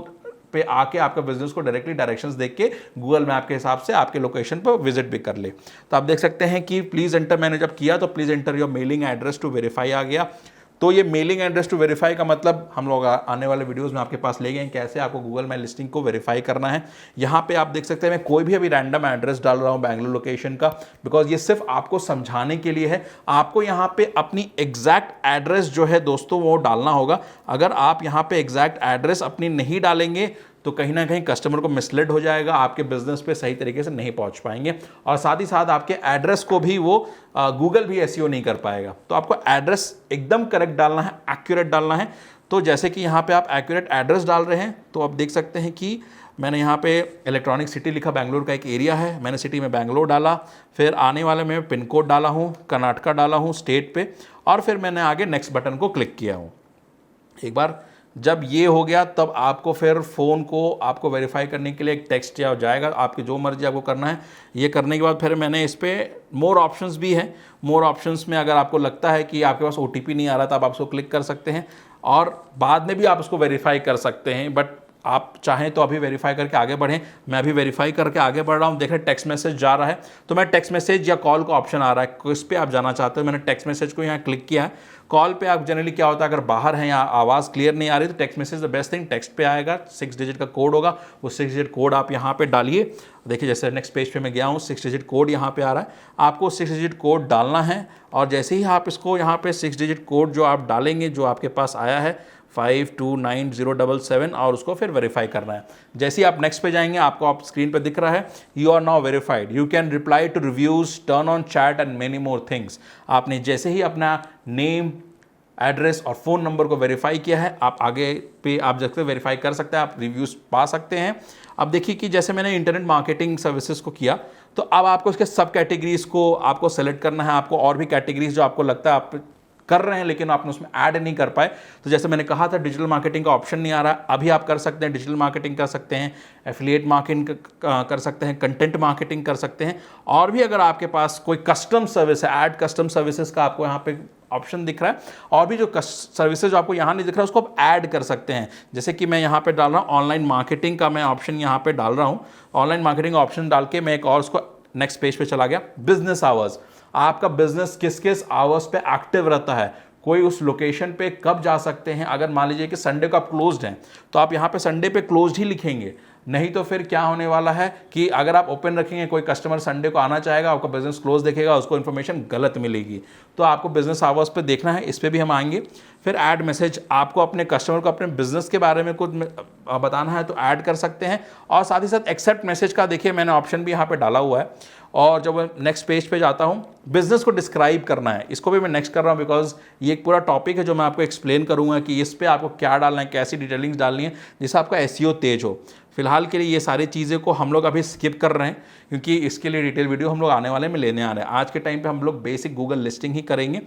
पे आके आपका बिजनेस को डायरेक्टली डायरेक्शंस देख के गूगल मैप के हिसाब से आपके लोकेशन पर विजिट भी कर ले। तो आप देख सकते हैं कि प्लीज़ एंटर, मैंने जब किया तो please enter your mailing address to verify आ गया। तो ये मेलिंग एड्रेस टू वेरीफाई का मतलब हम लोग आने वाले वीडियोस में आपके पास ले गए हैं कैसे आपको गूगल माई लिस्टिंग को वेरीफाई करना है। यहाँ पे आप देख सकते हैं मैं कोई भी अभी रैंडम एड्रेस डाल रहा हूँ बैंगलोर लोकेशन का, बिकॉज ये सिर्फ आपको समझाने के लिए है। आपको यहाँ पे अपनी एग्जैक्ट एड्रेस जो है दोस्तों वो डालना होगा। अगर आप यहाँ पे एग्जैक्ट एड्रेस अपनी नहीं डालेंगे तो कहीं ना कहीं कस्टमर को मिसलीड हो जाएगा, आपके बिजनेस पे सही तरीके से नहीं पहुंच पाएंगे, और साथ ही साथ आपके एड्रेस को भी वो गूगल भी एसईओ नहीं कर पाएगा। तो आपको एड्रेस एकदम करेक्ट डालना है, एक्यूरेट डालना है। तो जैसे कि यहाँ पे आप एक्यूरेट एड्रेस डाल रहे हैं तो आप देख सकते हैं कि मैंने यहाँ पे इलेक्ट्रॉनिक सिटी लिखा, बैंगलोर का एक एरिया है, मैंने सिटी में बैंगलोर डाला, फिर आने वाले में पिन कोड डाला हूँ, कर्नाटका डाला हूँ स्टेट पे, और फिर मैंने आगे नेक्स्ट बटन को क्लिक किया हूँ। एक बार जब ये हो गया तब आपको फिर फ़ोन को आपको वेरीफाई करने के लिए एक टेक्स्ट या जाएगा, आपकी जो मर्जी आपको करना है। ये करने के बाद फिर मैंने इस पर मोर ऑप्शंस भी हैं। मोर ऑप्शंस में अगर आपको लगता है कि आपके पास OTP नहीं आ रहा, तब आप उसको क्लिक कर सकते हैं, और बाद में भी आप उसको वेरीफाई कर सकते हैं। बट आप चाहें तो अभी वेरीफाई करके आगे बढ़ें। मैं अभी वेरीफाई करके आगे बढ़ रहा हूं। देख रहे टेक्स्ट मैसेज जा रहा है, तो मैं टेक्स्ट मैसेज या कॉल का ऑप्शन आ रहा है, किस पे आप जाना चाहते हो। मैंने टेक्स्ट मैसेज को यहाँ क्लिक किया है। कॉल पे आप जनरली क्या होता है, अगर बाहर हैं या आवाज़ क्लियर नहीं आ रही तो text message the best thing, text पे आएगा, 6 डिजिट का कोड होगा, वो 6 डिजिट कोड आप यहाँ पे डालिए। देखिए जैसे नेक्स्ट पेज पे मैं गया हूँ, 6 डिजिट कोड यहाँ पे आ रहा है, आपको 6 डिजिट कोड डालना है। और जैसे ही आप इसको यहाँ पे 6 डिजिट कोड जो आप डालेंगे, जो आपके पास आया है 529077 और उसको फिर वेरीफाई करना है। जैसे ही आप नेक्स्ट पे जाएंगे आपको आप स्क्रीन पे दिख रहा है you are now verified, you can reply to reviews, turn on chat and many more things. आपने जैसे ही अपना नेम, एड्रेस और फ़ोन नंबर को वेरीफाई किया है, आप आगे पे आप जैसे वेरीफाई कर सकते हैं, आप रिव्यूज़ पा सकते हैं। अब देखिए कि जैसे मैंने इंटरनेट मार्केटिंग सर्विसेज को किया तो अब आपको इसके सब कैटेगरीज को आपको सेलेक्ट करना है। आपको और भी कैटेगरीज जो आपको लगता है आप कर रहे हैं लेकिन आपने उसमें ऐड नहीं कर पाए, तो जैसे मैंने कहा था डिजिटल मार्केटिंग का ऑप्शन नहीं आ रहा, अभी आप कर सकते हैं, डिजिटल मार्केटिंग कर सकते हैं, एफिलिएट मार्केटिंग कर सकते हैं, कंटेंट मार्केटिंग कर सकते हैं। और भी अगर आपके पास कोई कस्टम सर्विस है, ऐड कस्टम सर्विसेज का आपको यहाँ पे ऑप्शन दिख रहा है, और भी जो सर्विसेज आपको यहाँ नहीं दिख रहा है उसको आप ऐड कर सकते हैं। जैसे कि मैं यहाँ पे डाल रहा हूँ ऑनलाइन मार्केटिंग का, मैं ऑप्शन यहाँ पे डाल रहा हूँ, ऑनलाइन मार्केटिंग ऑप्शन डाल के मैं एक और उसको नेक्स्ट पेज पे चला गया। बिजनेस आवर्स, आपका बिजनेस किस किस आवर्स पे एक्टिव रहता है, कोई उस लोकेशन पे कब जा सकते हैं। अगर मान लीजिए कि संडे को आप क्लोज्ड हैं तो आप यहाँ पे संडे पे क्लोज्ड ही लिखेंगे, नहीं तो फिर क्या होने वाला है कि अगर आप ओपन रखेंगे, कोई कस्टमर संडे को आना चाहेगा, आपका बिजनेस क्लोज देखेगा, उसको इन्फॉर्मेशन गलत मिलेगी। तो आपको बिजनेस आवर्स पे देखना है, इस पर भी हम आएंगे। फिर ऐड मैसेज, आपको अपने कस्टमर को अपने बिजनेस के बारे में कुछ बताना है तो ऐड कर सकते हैं। और साथ ही साथ एक्सेप्ट मैसेज का देखिए मैंने ऑप्शन भी यहाँ पे डाला हुआ है। और जब मैं नेक्स्ट पेज पे जाता हूँ, बिजनेस को डिस्क्राइब करना है, इसको भी मैं नेक्स्ट कर रहा हूँ बिकॉज ये एक पूरा टॉपिक है जो मैं आपको एक्सप्लेन करूँगा कि इस पर आपको क्या डालना है, कैसी डिटेलिंग्स डालनी है जिससे आपका एसईओ तेज हो। फिलहाल के लिए ये सारी चीज़ें को हम लोग अभी स्किप कर रहे हैं क्योंकि इसके लिए डिटेल वीडियो हम लोग आने वाले में लेने आ रहे हैं। आज के टाइम पे हम लोग बेसिक गूगल लिस्टिंग ही करेंगे।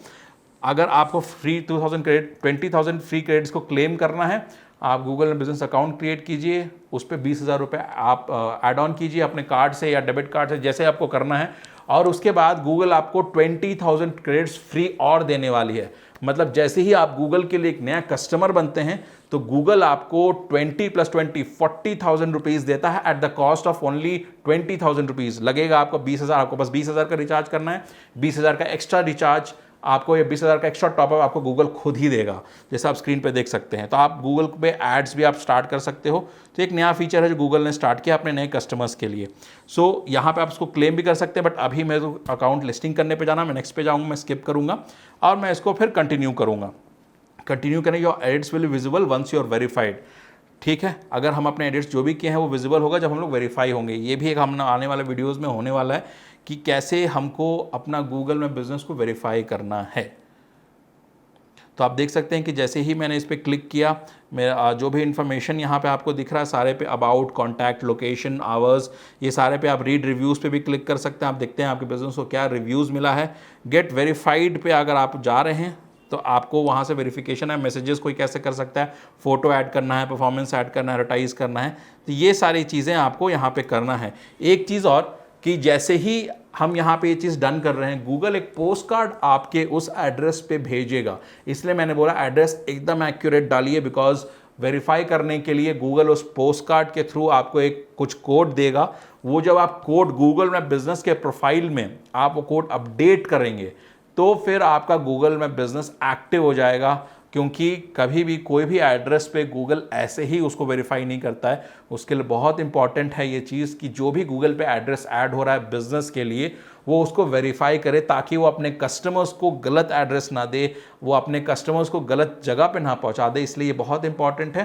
अगर आपको फ्री 20,000 फ्री क्रेडिट्स को क्लेम करना है, आप Google my business account create कीजिए, उस पर 20,000 रुपये आप ऐड ऑन कीजिए अपने कार्ड से या डेबिट कार्ड से, जैसे आपको करना है। और उसके बाद गूगल आपको 20,000 क्रेडिट्स फ्री और देने वाली है। मतलब जैसे ही आप गूगल के लिए एक नया कस्टमर बनते हैं तो गूगल आपको 20 + 20 40,000 रुपीज़ देता है at the cost of only 20,000 rupees. लगेगा आपको 20,000, आपको बस 20,000 का रिचार्ज करना है, 20,000 का एक्स्ट्रा रिचार्ज आपको, या 20,000 का एक्स्ट्रा टॉपअप आपको गूगल खुद ही देगा, जैसे आप स्क्रीन पे देख सकते हैं। तो आप गूगल पे एड्स भी आप स्टार्ट कर सकते हो। तो एक नया फीचर है जो गूगल ने स्टार्ट किया अपने नए कस्टमर्स के लिए। सो यहाँ पे आप इसको क्लेम भी कर सकते हैं, बट अभी मैं तो अकाउंट लिस्टिंग करने पे जाना, मैं नेक्स्ट पे जाऊँगा, मैं स्किप करूँगा और मैं इसको फिर कंटिन्यू करूँगा। कंटिन्यू करें, your edits will be visible once you are verified. ठीक है, अगर हम अपने एडिट्स जो भी किए हैं वो विजिबल होगा जब हम लोग वेरीफाई होंगे। ये भी एक हम आने वाले वीडियोस में होने वाला है कि कैसे हमको अपना गूगल में बिजनेस को वेरीफाई करना है। तो आप देख सकते हैं कि जैसे ही मैंने इस पर क्लिक किया, मेरा जो भी इन्फॉर्मेशन यहाँ पे आपको दिख रहा है सारे पे, अबाउट, कॉन्टैक्ट, लोकेशन, आवर्स, ये सारे पे आप रीड रिव्यूज़ पे भी क्लिक कर सकते हैं। आप देखते हैं आपके बिजनेस को क्या रिव्यूज़ मिला है। गेट वेरीफाइड पे अगर आप जा रहे हैं तो आपको वहाँ से वेरिफिकेशन है, मैसेजेस कोई कैसे कर सकता है, फ़ोटो ऐड करना है, परफॉर्मेंस ऐड करना है, एडवर्टाइज़ करना है, तो ये सारी चीज़ें आपको यहाँ पे करना है। एक चीज़ और कि जैसे ही हम यहाँ पे ये चीज़ डन कर रहे हैं, गूगल एक पोस्ट कार्ड आपके उस एड्रेस पे भेजेगा। इसलिए मैंने बोला एड्रेस एकदम एक्यूरेट डालिए, बिकॉज वेरीफाई करने के लिए गूगल उस पोस्ट कार्ड के थ्रू आपको एक कुछ कोड देगा। वो जब आप कोड गूगल में बिजनेस के प्रोफाइल में आप वो कोड अपडेट करेंगे तो फिर आपका गूगल में बिजनेस एक्टिव हो जाएगा, क्योंकि कभी भी कोई भी एड्रेस पे गूगल ऐसे ही उसको वेरीफाई नहीं करता है। उसके लिए बहुत इंपॉर्टेंट है ये चीज़ कि जो भी गूगल पे एड्रेस ऐड हो रहा है बिजनेस के लिए, वो उसको वेरीफाई करे ताकि वो अपने कस्टमर्स को गलत एड्रेस ना दे, वो अपने कस्टमर्स को गलत जगह पे ना पहुंचा दे। इसलिए ये बहुत इंपॉर्टेंट है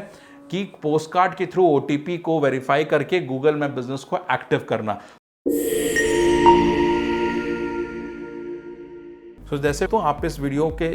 कि पोस्ट कार्ड के थ्रू OTP को वेरीफाई करके गूगल में बिजनेस को एक्टिव करना। तो जैसे तो आप इस वीडियो के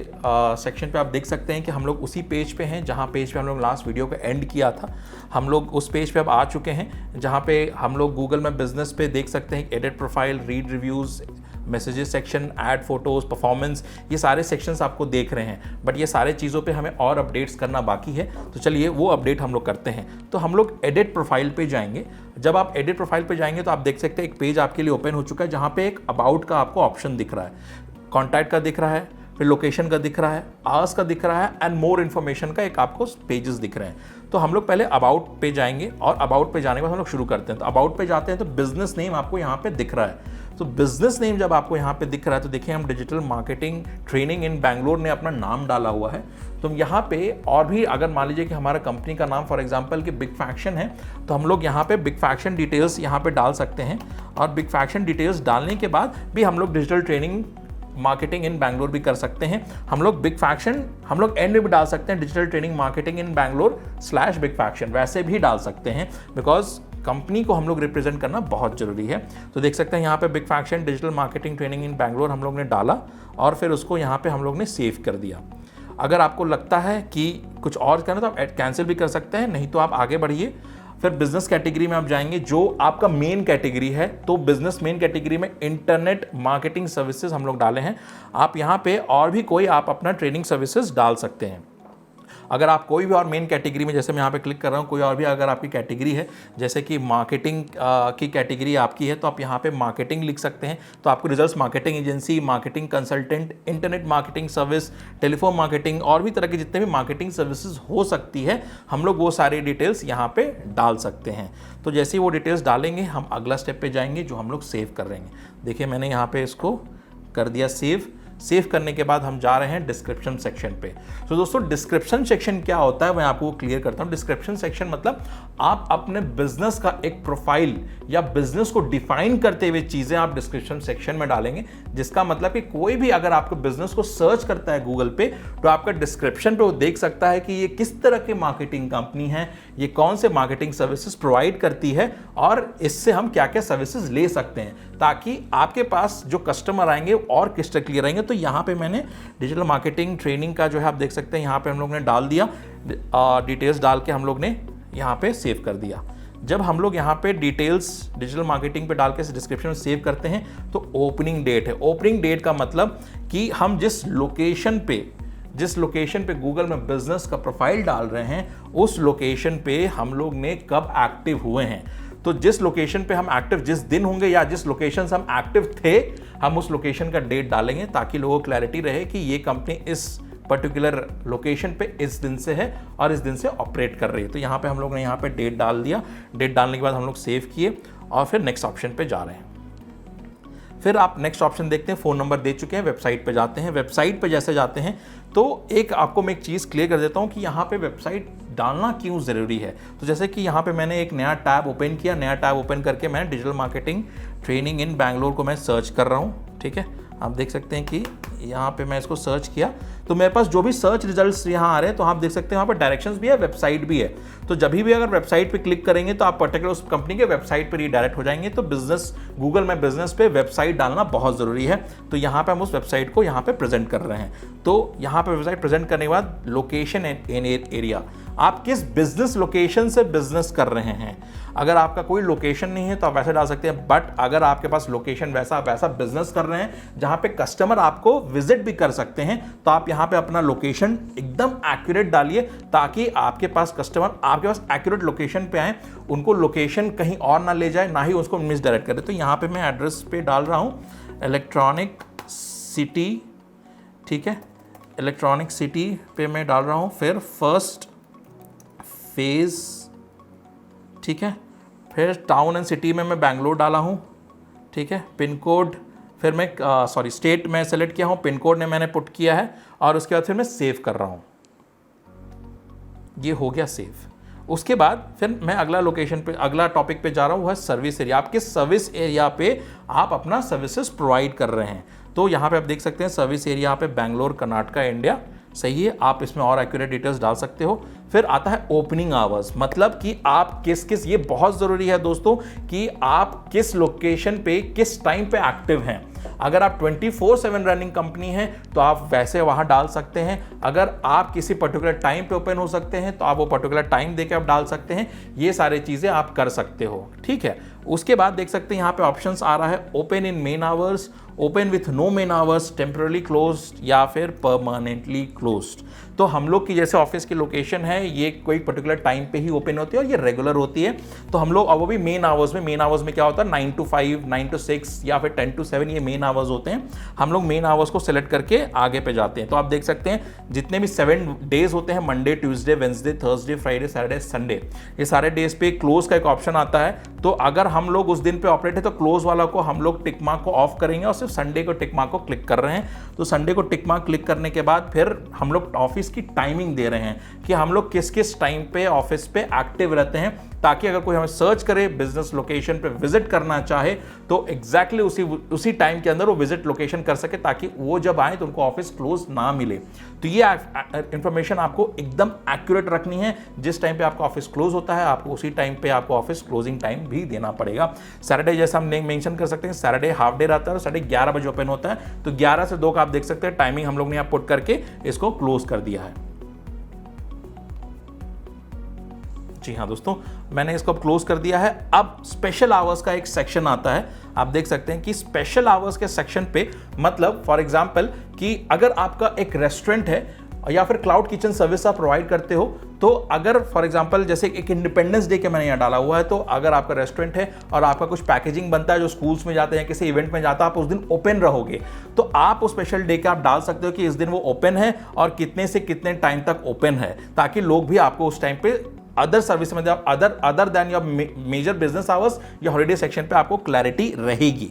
सेक्शन पे आप देख सकते हैं कि हम लोग उसी पेज पे हैं जहाँ पेज पे हम लोग लास्ट वीडियो को एंड किया था। हम लोग उस पेज पे अब आ चुके हैं जहाँ पे हम लोग गूगल में बिजनेस पे देख सकते हैं edit profile, read reviews, messages section, add photos, performance, ये सारे सेक्शंस आपको देख रहे हैं। बट ये सारे चीज़ों पे हमें और अपडेट्स करना बाकी है, तो चलिए वो अपडेट हम लोग करते हैं। तो हम लोग एडिट प्रोफाइल पे जाएंगे। जब आप एडिट प्रोफाइल पे जाएंगे तो आप देख सकते हैं एक पेज आपके लिए ओपन हो चुका है जहाँ पे एक अबाउट का आपको ऑप्शन दिख रहा है, कॉन्टैक्ट का दिख रहा है, फिर लोकेशन का दिख रहा है, आवर्स का दिख रहा है एंड मोर इन्फॉर्मेशन का एक आपको पेजेस दिख रहे हैं। तो हम लोग पहले अबाउट पे जाएंगे और अबाउट पे जाने के बाद हम लोग शुरू करते हैं। तो अबाउट पे जाते हैं तो बिजनेस नेम आपको यहाँ पे दिख रहा है। तो बिजनेस नेम जब आपको यहाँ पे दिख रहा है तो देखिए हम digital marketing training in Bangalore ने अपना नाम डाला हुआ है। तो यहाँ पे और भी अगर मान लीजिए कि हमारा कंपनी का नाम फॉर एग्जांपल कि बिग फैक्शन है, तो हम लोग यहाँ पे बिग फैक्शन डिटेल्स यहाँ पे डाल सकते हैं। और बिग फैक्शन डिटेल्स डालने के बाद भी हम लोग digital training marketing in Bangalore भी कर सकते हैं हम लोग। बिग फैक्शन हम लोग एंड में भी डाल सकते हैं, digital training marketing in Bangalore / big faction, वैसे भी डाल सकते हैं, बिकॉज कंपनी को हम लोग रिप्रेजेंट करना बहुत जरूरी है। तो देख सकते हैं यहाँ पे big faction digital marketing training in Bangalore हम लोग ने डाला और फिर उसको यहाँ पे हम लोग ने सेव कर दिया। अगर आपको लगता है कि कुछ और करना तो आप कैंसिल भी कर सकते हैं, नहीं तो आप आगे बढ़िए। फिर बिजनेस कैटेगरी में आप जाएंगे, जो आपका मेन कैटेगरी है, तो बिजनेस मेन कैटेगरी में इंटरनेट मार्केटिंग सर्विसेज हम लोग डाले हैं। आप यहाँ पे और भी कोई आप अपना ट्रेनिंग सर्विसेज डाल सकते हैं। अगर आप कोई भी और मेन कैटेगरी में, जैसे मैं यहाँ पे क्लिक कर रहा हूँ, कोई और भी अगर आपकी कैटेगरी है, जैसे कि मार्केटिंग की कैटेगरी आपकी है, तो आप यहाँ पे मार्केटिंग लिख सकते हैं। तो आपको results marketing agency, marketing consultant, internet marketing service, telephone marketing और भी तरह के जितने भी मार्केटिंग सर्विसेज हो सकती है, हम लोग वो सारी डिटेल्स यहाँ पे डाल सकते हैं। तो जैसे ही वो डिटेल्स डालेंगे, हम अगला स्टेप पे जाएंगे जो हम लोग सेव कर रहेंगे। देखिए मैंने यहाँ पे इसको कर दिया सेव करने के बाद हम जा रहे हैं डिस्क्रिप्शन सेक्शन पे। तो दोस्तों डिस्क्रिप्शन सेक्शन क्या होता है मैं आपको क्लियर करता हूं। डिस्क्रिप्शन सेक्शन मतलब आप अपने बिजनेस का एक प्रोफाइल या बिजनेस को डिफाइन करते हुए चीजें आप डिस्क्रिप्शन सेक्शन में डालेंगे, जिसका मतलब कि कोई भी अगर आपके बिजनेस को सर्च करता है गूगल पे, तो आपका डिस्क्रिप्शन पे वो देख सकता है कि ये किस तरह की मार्केटिंग कंपनी है, ये कौन से मार्केटिंग सर्विसेज प्रोवाइड करती है और इससे हम क्या क्या सर्विसेज ले सकते हैं, ताकि आपके पास जो कस्टमर आएंगे और क्लिस्टर क्लियर आएंगे। तो यहाँ पे मैंने डिजिटल मार्केटिंग ट्रेनिंग का जो है आप देख सकते हैं, यहाँ पे हम लोग ने डाल दिया, डिटेल्स डाल के हम लोग ने यहाँ पे सेव कर दिया। जब हम लोग यहाँ पे डिटेल्स डिजिटल मार्केटिंग पे डाल के डिस्क्रिप्शन में सेव करते हैं, तो ओपनिंग डेट है। ओपनिंग डेट का मतलब कि हम जिस लोकेशन पे गूगल में बिजनेस का प्रोफाइल डाल रहे हैं, उस लोकेशन पे हम लोग ने कब एक्टिव हुए हैं। तो जिस लोकेशन पे हम एक्टिव जिस दिन होंगे या जिस लोकेशन से हम एक्टिव थे, हम उस लोकेशन का डेट डालेंगे, ताकि लोगों को क्लैरिटी रहे कि ये कंपनी इस पर्टिकुलर लोकेशन पे इस दिन से है और इस दिन से ऑपरेट कर रही है। तो यहाँ पे हम लोग ने यहाँ पे डेट डाल दिया। डेट डालने के बाद हम लोग सेव किए और फिर नेक्स्ट ऑप्शन पे जा रहे हैं। फिर आप नेक्स्ट ऑप्शन देखते हैं, फ़ोन नंबर दे चुके हैं, वेबसाइट पे जाते हैं। वेबसाइट पे जैसे जाते हैं तो एक आपको मैं एक चीज़ क्लियर कर देता हूँ कि यहाँ पे वेबसाइट डालना क्यों ज़रूरी है। तो जैसे कि यहाँ पे मैंने एक नया टैब ओपन किया, नया टैब ओपन करके मैं digital marketing training in Bangalore को मैं सर्च कर रहा हूँ। ठीक है, आप देख सकते हैं कि यहाँ पे मैं इसको सर्च किया तो मेरे पास जो भी सर्च रिजल्ट्स यहाँ आ रहे हैं, तो आप देख सकते हैं वहाँ पर डायरेक्शंस भी है, वेबसाइट भी है। तो जब भी अगर वेबसाइट पे क्लिक करेंगे तो आप पर्टिकुलर उस कंपनी के वेबसाइट पर रीडायरेक्ट हो जाएंगे। तो बिजनेस गूगल में बिजनेस पे वेबसाइट डालना बहुत ज़रूरी है। तो यहाँ पे हम उस वेबसाइट को यहाँ पे प्रेजेंट कर रहे हैं। तो यहाँ पे वेबसाइट प्रेजेंट करने के बाद लोकेशन एंड एरिया, आप किस बिजनेस लोकेशन से बिजनेस कर रहे हैं। अगर आपका कोई लोकेशन नहीं है तो आप वैसे डाल सकते हैं, बट अगर आपके पास लोकेशन वैसा बिजनेस कर रहे हैं जहां पे कस्टमर आपको विजिट भी कर सकते हैं, तो आप यहां पे अपना लोकेशन एकदम एक्यूरेट डालिए, ताकि आपके पास कस्टमर आपके पास एक्यूरेट लोकेशन पे आए, उनको लोकेशन कहीं और ना ले जाए, ना ही उसको मिसडायरेक्ट करे। तो यहां पे मैं एड्रेस पे डाल रहा हूं इलेक्ट्रॉनिक सिटी। ठीक है, इलेक्ट्रॉनिक सिटी पे मैं डाल रहा हूं, फिर फर्स्ट फेज। ठीक है, फिर टाउन एंड सिटी में मैं बैंगलोर डाला हूँ। ठीक है, पिन कोड फिर मैं स्टेट में सेलेक्ट किया हूँ, पिन कोड ने मैंने पुट किया है और उसके बाद फिर मैं सेव कर रहा हूँ। ये हो गया सेव। उसके बाद फिर मैं अगला लोकेशन पे अगला टॉपिक पे जा रहा हूँ, वह सर्विस एरिया। आप किस सर्विस एरिया पे आप अपना सर्विसेज प्रोवाइड कर रहे हैं। तो यहाँ पे आप देख सकते हैं सर्विस एरिया पे बैंगलोर कर्नाटका इंडिया, सही है। आप इसमें और एक्यूरेट डिटेल्स डाल सकते हो। फिर आता है ओपनिंग आवर्स, मतलब कि आप किस ये बहुत ज़रूरी है दोस्तों कि आप किस लोकेशन पे किस टाइम पे एक्टिव हैं। अगर आप 24/7 रनिंग कंपनी है तो आप वैसे वहाँ डाल सकते हैं। अगर आप किसी पर्टिकुलर टाइम पे ओपन हो सकते हैं तो आप वो पर्टिकुलर टाइम देके आप डाल सकते हैं। ये सारी चीज़ें आप कर सकते हो। ठीक है, उसके बाद देख सकते हैं यहाँ पे ऑप्शंस आ रहा है, open in main hours, open with no main hours, temporary closed या फिर परमानेंटली क्लोज्ड। तो हम लोग की जैसे ऑफिस की लोकेशन है, ये कोई पर्टिकुलर टाइम पे ही ओपन होती है और ये रेगुलर होती है। तो हम लोग वो भी मेन आवर्स में क्या होता है 9 to 5, 9 to 6 या फिर 10 to 7 ये मेन आवर्स होते हैं। हम लोग मेन आवर्स को सिलेक्ट करके आगे पे जाते हैं। तो आप देख सकते हैं जितने भी 7 डेज होते हैं, Monday, Tuesday, Wednesday, Thursday, Friday, Saturday, Sunday, ये सारे डेज पे क्लोज का एक ऑप्शन आता है। तो अगर हम लोग उस दिन पे ऑपरेट है तो क्लोज वाला को हम लोग टिक मार्क को ऑफ करेंगे और सिर्फ संडे को टिक मार्क को क्लिक कर रहे हैं। तो संडे को टिक मार्क क्लिक करने के बाद फिर हम लोग ऑफिस की टाइमिंग दे रहे हैं कि हम लोग किस किस टाइम पे ऑफिस पे एक्टिव रहते हैं, ताकि अगर कोई हमें सर्च करे, बिजनेस लोकेशन पे विजिट करना चाहे तो एग्जैक्टली उसी टाइम के अंदर वो विजिट लोकेशन कर सके, ताकि वो जब आए तो उनको ऑफिस क्लोज ना मिले। तो ये इंफॉर्मेशन आपको एकदम एक्यूरेट रखनी है। जिस टाइम पे आपका ऑफिस क्लोज होता है आपको उसी टाइम पे आपको ऑफिस क्लोजिंग टाइम भी देना पड़ेगा। सैटरडे जैसा हम मेंशन कर सकते हैं, सैटरडे हाफ डे रहता है और सैटरडे 11 बजे ओपन होता है, तो 11 से 2 का आप देख सकते हैं टाइमिंग हम लोग ने यहाँ पुट करके इसको क्लोज कर दिया है। जी हाँ दोस्तों, मैंने इसको क्लोज कर दिया है। अब स्पेशल आवर्स का एक सेक्शन आता है, आप देख सकते हैं कि स्पेशल आवर्स के सेक्शन पे मतलब फॉर एग्जांपल कि अगर आपका एक रेस्टोरेंट है या फिर क्लाउड किचन सर्विस आप प्रोवाइड करते हो, तो अगर फॉर एग्जांपल जैसे एक इंडिपेंडेंस डे के मैंने यहाँ डाला हुआ है, तो अगर आपका रेस्टोरेंट है और आपका कुछ पैकेजिंग बनता है जो स्कूल्स में जाते हैं, किसी इवेंट में जाता है, आप उस दिन ओपन रहोगे, तो आप उस स्पेशल डे का आप डाल सकते हो कि इस दिन वो ओपन है और कितने से कितने टाइम तक ओपन है, ताकि लोग भी आपको उस टाइम पे अदर सर्विस में other than your major business hours या हॉलिडे सेक्शन पे आपको क्लैरिटी रहेगी।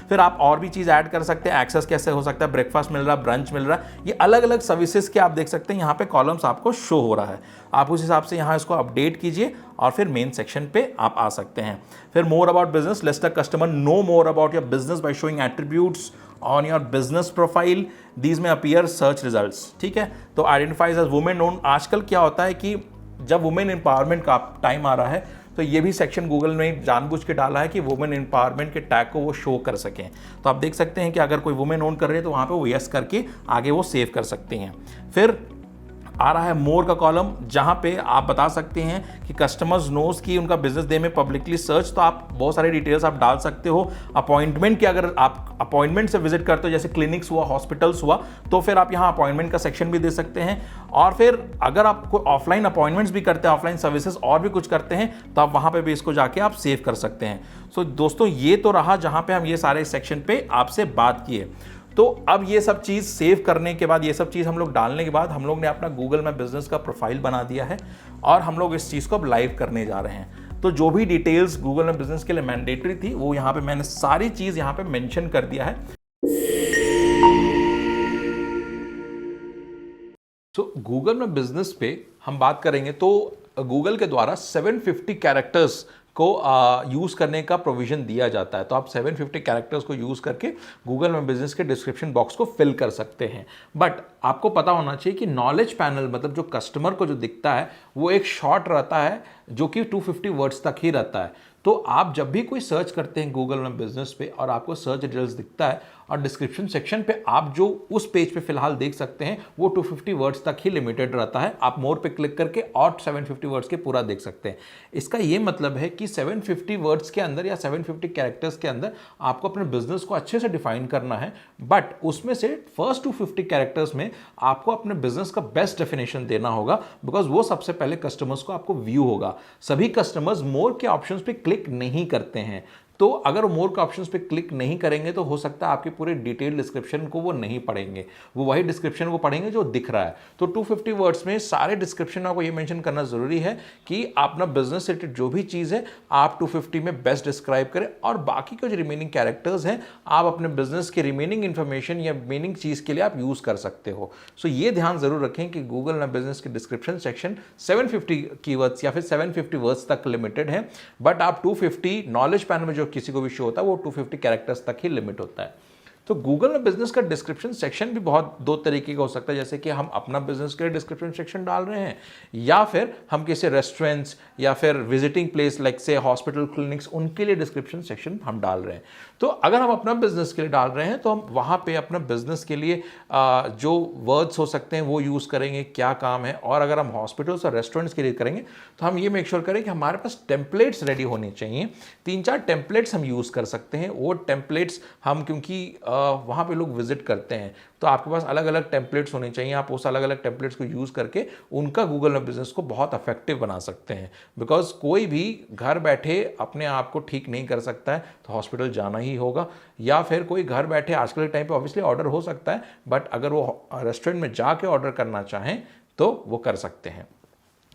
फिर आप और भी चीज़ ऐड कर सकते हैं, एक्सेस कैसे हो सकता है, ब्रेकफास्ट मिल रहा है, ब्रंच मिल रहा है, ये अलग अलग सर्विसेज के आप देख सकते हैं यहाँ पे कॉलम्स आपको शो हो रहा है। आप उस हिसाब से यहाँ इसको अपडेट कीजिए और फिर मेन सेक्शन पे आप आ सकते हैं। फिर more about business, lets the customer know more about your business by showing attributes on your business profile, these में अपीयर सर्च रिजल्ट्स। ठीक है, तो आइडेंटिफाइज एज वुमेन ओन। आजकल क्या होता है कि जब वुमेन एम्पावरमेंट का टाइम आ रहा है, तो ये भी सेक्शन गूगल ने जानबूझ के डाला है कि वुमेन एम्पावरमेंट के टैग को वो शो कर सकें। तो आप देख सकते हैं कि अगर कोई वुमेन ओन कर रही है तो वहाँ पे वो यस करके आगे वो सेव कर सकते हैं। फिर आ रहा है मोर का कॉलम, जहां पे आप बता सकते हैं कि कस्टमर्स नोज की उनका बिजनेस डे में पब्लिकली सर्च, तो आप बहुत सारी डिटेल्स आप डाल सकते हो। अपॉइंटमेंट की अगर आप अपॉइंटमेंट से विजिट करते हो, जैसे क्लिनिक्स हुआ, हॉस्पिटल्स हुआ, तो फिर आप यहाँ अपॉइंटमेंट का सेक्शन भी दे सकते हैं। और फिर अगर आप कोई ऑफलाइन अपॉइंटमेंट्स भी करते हैं, ऑफलाइन सर्विसेज और भी कुछ करते हैं, तो आप वहाँ पर भी इसको जाके आप सेव कर सकते हैं। सो दोस्तों, ये तो रहा जहाँ पे हम ये सारे सेक्शन पे आपसे बात किए। तो अब ये सब चीज़ सेव करने के बाद, ये सब चीज़ हम लोग डालने के बाद, हम लोग ने अपना गूगल में बिजनेस का प्रोफाइल बना दिया है और हम लोग इस चीज़ को अब लाइव करने जा रहे हैं। तो जो भी डिटेल्स गूगल में बिजनेस के लिए मैंडेटरी थी, वो यहाँ पे मैंने सारी चीज़ यहाँ पे मेंशन कर दिया है। तो गूगल में बिजनेस पे हम बात करेंगे तो गूगल के द्वारा 750 कैरेक्टर्स को यूज़ करने का प्रोविज़न दिया जाता है। तो आप 750 कैरेक्टर्स को यूज़ करके गूगल में बिजनेस के डिस्क्रिप्शन बॉक्स को फिल कर सकते हैं। बट आपको पता होना चाहिए कि नॉलेज पैनल मतलब जो कस्टमर को जो दिखता है वो एक शॉर्ट रहता है जो कि 250 वर्ड्स तक ही रहता है। तो आप जब भी कोई सर्च करते हैं गूगल में बिजनेस पे और आपको सर्च रिजल्ट्स दिखता है और डिस्क्रिप्शन सेक्शन पे आप जो उस पेज पे फिलहाल देख सकते हैं वो 250 वर्ड्स तक ही लिमिटेड रहता है। आप मोर पे क्लिक करके और 750 वर्ड्स के पूरा देख सकते हैं। इसका ये मतलब है कि 750 वर्ड्स के अंदर या 750 कैरेक्टर्स के अंदर आपको अपने बिजनेस को अच्छे से डिफाइन करना है, बट उसमें से फर्स्ट 250 कैरेक्टर्स में आपको अपने बिजनेस का बेस्ट डेफिनेशन देना होगा, बिकॉज वो सबसे पहले कस्टमर्स को आपको व्यू होगा। सभी कस्टमर्स मोर के ऑप्शंस पे क्लिक नहीं करते हैं, तो अगर मोर के ऑप्शंस पे क्लिक नहीं करेंगे तो हो सकता है आपके पूरे डिटेल डिस्क्रिप्शन को वो नहीं पढ़ेंगे, वो वही डिस्क्रिप्शन को पढ़ेंगे जो दिख रहा है। तो 250 वर्ड्स में सारे डिस्क्रिप्शन आपको ये मेंशन करना जरूरी है कि अपना बिजनेस से रिलेटेड जो भी चीज़ है आप 250 में बेस्ट डिस्क्राइब करें, और बाकी के जो रिमेनिंग कैरेक्टर्स हैं आप अपने बिजनेस के रिमेनिंग इन्फॉर्मेशन या रिमेनिंग चीज़ के लिए आप यूज़ कर सकते हो। सो ये ध्यान जरूर रखें कि गूगल में बिजनेस के डिस्क्रिप्शन सेक्शन 750 कीवर्ड्स या फिर 750 वर्ड्स तक लिमिटेड है, बट आप 250 नॉलेज पैनल में जो किसी को भी शो होता है वो 250 कैरेक्टर्स तक ही लिमिट होता है। तो गूगल में बिजनेस का डिस्क्रिप्शन सेक्शन भी बहुत दो तरीके का हो सकता है, जैसे कि हम अपना बिजनेस के लिए डिस्क्रिप्शन सेक्शन डाल रहे हैं या फिर हम किसी रेस्टोरेंट्स या फिर विजिटिंग प्लेस लाइक से हॉस्पिटल, क्लिनिक्स, उनके लिए डिस्क्रिप्शन सेक्शन हम डाल रहे हैं। तो अगर हम अपना बिजनेस के लिए डाल रहे हैं तो हम वहाँ पे अपना बिजनेस के लिए जो वर्ड्स हो सकते हैं वो यूज़ करेंगे, क्या काम है। और अगर हम हॉस्पिटल्स और रेस्टोरेंट्स के लिए करेंगे तो हम ये मेक श्योर करें कि हमारे पास टेम्पलेट्स रेडी होने चाहिए। 3-4 टेम्पलेट्स हम यूज़ कर सकते हैं। वो टेम्पलेट्स हम क्योंकि वहाँ पे लोग विजिट करते हैं तो आपके पास अलग अलग टेम्पलेट्स होने चाहिए। आप उस अलग अलग टेम्पलेट्स को यूज़ करके उनका गूगल में बिजनेस को बहुत इफेक्टिव बना सकते हैं। बिकॉज कोई भी घर बैठे अपने आप को ठीक नहीं कर सकता है तो हॉस्पिटल जाना ही होगा, या फिर कोई घर बैठे आजकल के टाइम पे ऑब्वियसली ऑर्डर हो सकता है, बट अगर वो रेस्टोरेंट में जाके ऑर्डर करना चाहें तो वो कर सकते हैं।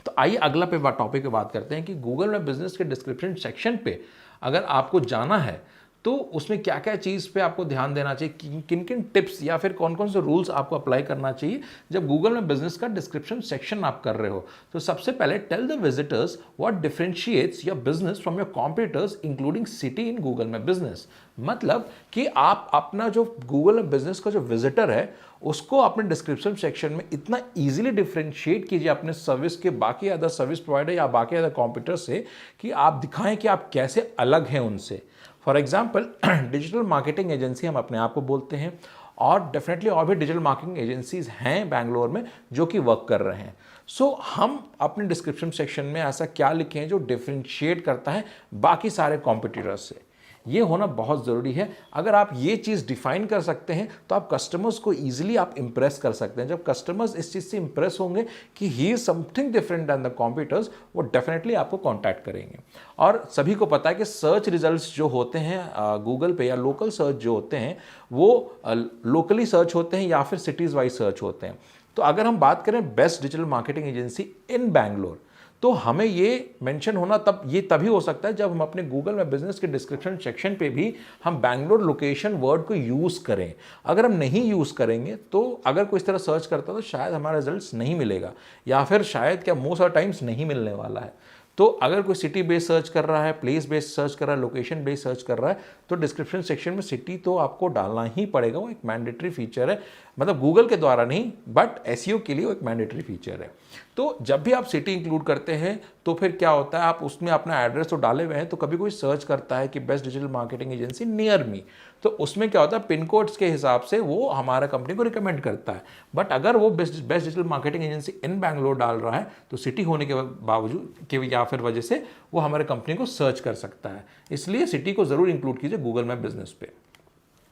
तो आइए अगला टॉपिक पे बात करते हैं कि गूगल में बिजनेस के डिस्क्रिप्शन सेक्शन पे अगर आपको जाना है तो उसमें क्या क्या चीज़ पे आपको ध्यान देना चाहिए, किन किन टिप्स या फिर कौन कौन से रूल्स आपको अप्लाई करना चाहिए जब गूगल में बिजनेस का डिस्क्रिप्शन सेक्शन आप कर रहे हो। तो सबसे पहले tell the visitors what differentiates your business from your competitors including city in Google my business. मतलब कि आप अपना जो गूगल में बिजनेस का जो विजिटर है उसको अपने डिस्क्रिप्शन सेक्शन में इतना इजीली डिफरेंशिएट कीजिए अपने सर्विस के बाकी अदर सर्विस प्रोवाइडर या बाकी अदर कॉम्पिटिटर से कि आप दिखाएं कि आप कैसे अलग हैं उनसे। For example digital marketing agency हम अपने आप को बोलते हैं, और डेफिनेटली और भी डिजिटल मार्केटिंग एजेंसीज हैं बैंगलोर में जो कि वर्क कर रहे हैं। सो हम अपने डिस्क्रिप्शन सेक्शन में ऐसा क्या लिखे हैं जो डिफरेंशिएट करता है बाकी सारे कॉम्पिटिटर्स से, ये होना बहुत ज़रूरी है। अगर आप ये चीज़ डिफाइन कर सकते हैं तो आप कस्टमर्स को ईजिली आप इंप्रेस कर सकते हैं। जब कस्टमर्स इस चीज़ से इंप्रेस होंगे कि he is something different than the competitors, वो डेफिनेटली आपको कॉन्टैक्ट करेंगे। और सभी को पता है कि सर्च रिजल्ट्स जो होते हैं गूगल पे या लोकल सर्च जो होते हैं वो लोकली सर्च होते हैं या फिर सिटीज़ वाइज सर्च होते हैं। तो अगर हम बात करें best digital marketing agency in Bangalore, तो हमें ये मेंशन होना तभी हो सकता है जब हम अपने गूगल में बिजनेस के डिस्क्रिप्शन सेक्शन पे भी हम बैंगलोर लोकेशन वर्ड को यूज़ करें। अगर हम नहीं यूज़ करेंगे तो अगर कोई इस तरह सर्च करता तो शायद हमारा रिजल्ट्स नहीं मिलेगा, या फिर शायद क्या मोस्ट ऑफ टाइम्स नहीं मिलने वाला है। तो अगर कोई सिटी बेस्ड सर्च कर रहा है, प्लेस बेस्ड सर्च कर रहा है, लोकेशन बेस्ड सर्च कर रहा है, तो डिस्क्रिप्शन सेक्शन में सिटी तो आपको डालना ही पड़ेगा। वो एक मैंडेटरी फीचर है, मतलब गूगल के द्वारा नहीं बट एसईओ के लिए वो एक मैंडेटरी फीचर है। तो जब भी आप सिटी इंक्लूड करते हैं तो फिर क्या होता है, आप उसमें अपना एड्रेस तो डाले हुए हैं, तो कभी कोई सर्च करता है कि best digital marketing agency near me, तो उसमें क्या होता है पिन कोड्स के हिसाब से वो हमारा कंपनी को रिकमेंड करता है। बट अगर वो best digital marketing agency in Bangalore डाल रहा है तो सिटी होने के बावजूद के या फिर वजह से वो हमारे कंपनी को सर्च कर सकता है। इसलिए सिटी को ज़रूर इंक्लूड कीजिए गूगल मैप बिजनेस पे।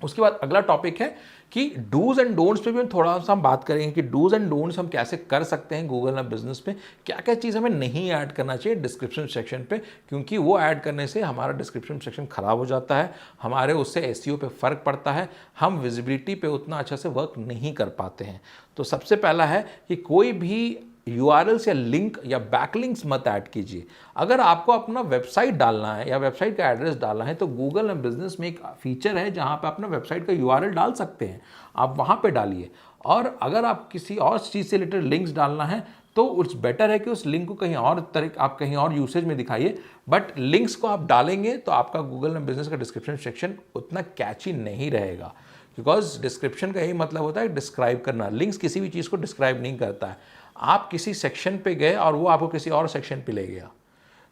उसके बाद अगला टॉपिक है कि डूज एंड डोंट्स पे भी थोड़ा सा हम बात करेंगे कि डूज एंड डोंट्स हम कैसे कर सकते हैं गूगल मैप बिजनेस पे, क्या क्या चीज़ हमें नहीं ऐड करना चाहिए डिस्क्रिप्शन सेक्शन पे, क्योंकि वो ऐड करने से हमारा डिस्क्रिप्शन सेक्शन खराब हो जाता है, हमारे उससे एसईओ पे फ़र्क पड़ता है, हम विजिबिलिटी पे उतना अच्छा से वर्क नहीं कर पाते हैं। तो सबसे पहला है कि कोई भी URLs या लिंक या बैकलिंक्स मत ऐड कीजिए। अगर आपको अपना वेबसाइट डालना है या वेबसाइट का एड्रेस डालना है तो गूगल में बिजनेस में एक फीचर है जहां पे अपना वेबसाइट का URL डाल सकते हैं, आप वहां पे डालिए। और अगर आप किसी और चीज़ से रिलेटेड लिंक्स डालना है तो इट्स बेटर है कि उस लिंक को कहीं और आप कहीं और यूसेज में दिखाइए, बट लिंक्स को आप डालेंगे तो आपका गूगल में बिजनेस का डिस्क्रिप्शन सेक्शन उतना कैची नहीं रहेगा, बिकॉज डिस्क्रिप्शन का यही मतलब होता है डिस्क्राइब करना। लिंक्स किसी भी चीज़ को डिस्क्राइब नहीं करता है। आप किसी सेक्शन पे गए और वो आपको किसी और सेक्शन पे ले गया,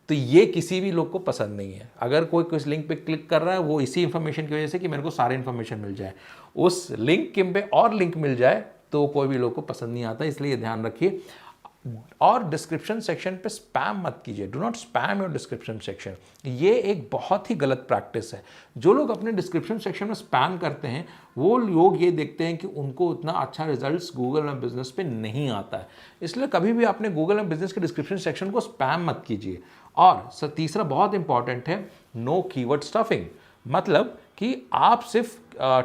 तो ये किसी भी लोग को पसंद नहीं है। अगर कोई किस लिंक पे क्लिक कर रहा है वो इसी इन्फॉर्मेशन की वजह से कि मेरे को सारी इन्फॉर्मेशन मिल जाए, उस लिंक के पे और लिंक मिल जाए तो कोई भी लोग को पसंद नहीं आता, इसलिए ध्यान रखिए। और डिस्क्रिप्शन सेक्शन पे स्पैम मत कीजिए, do not spam your description section. ये एक बहुत ही गलत प्रैक्टिस है। जो लोग अपने डिस्क्रिप्शन सेक्शन में स्पैम करते हैं वो लोग ये देखते हैं कि उनको उतना अच्छा रिजल्ट्स गूगल में बिजनेस पे नहीं आता है, इसलिए कभी भी अपने गूगल में बिजनेस के डिस्क्रिप्शन सेक्शन को स्पैम मत कीजिए। और तीसरा बहुत इंपॉर्टेंट है, नो कीवर्ड स्टफिंग। मतलब कि आप सिर्फ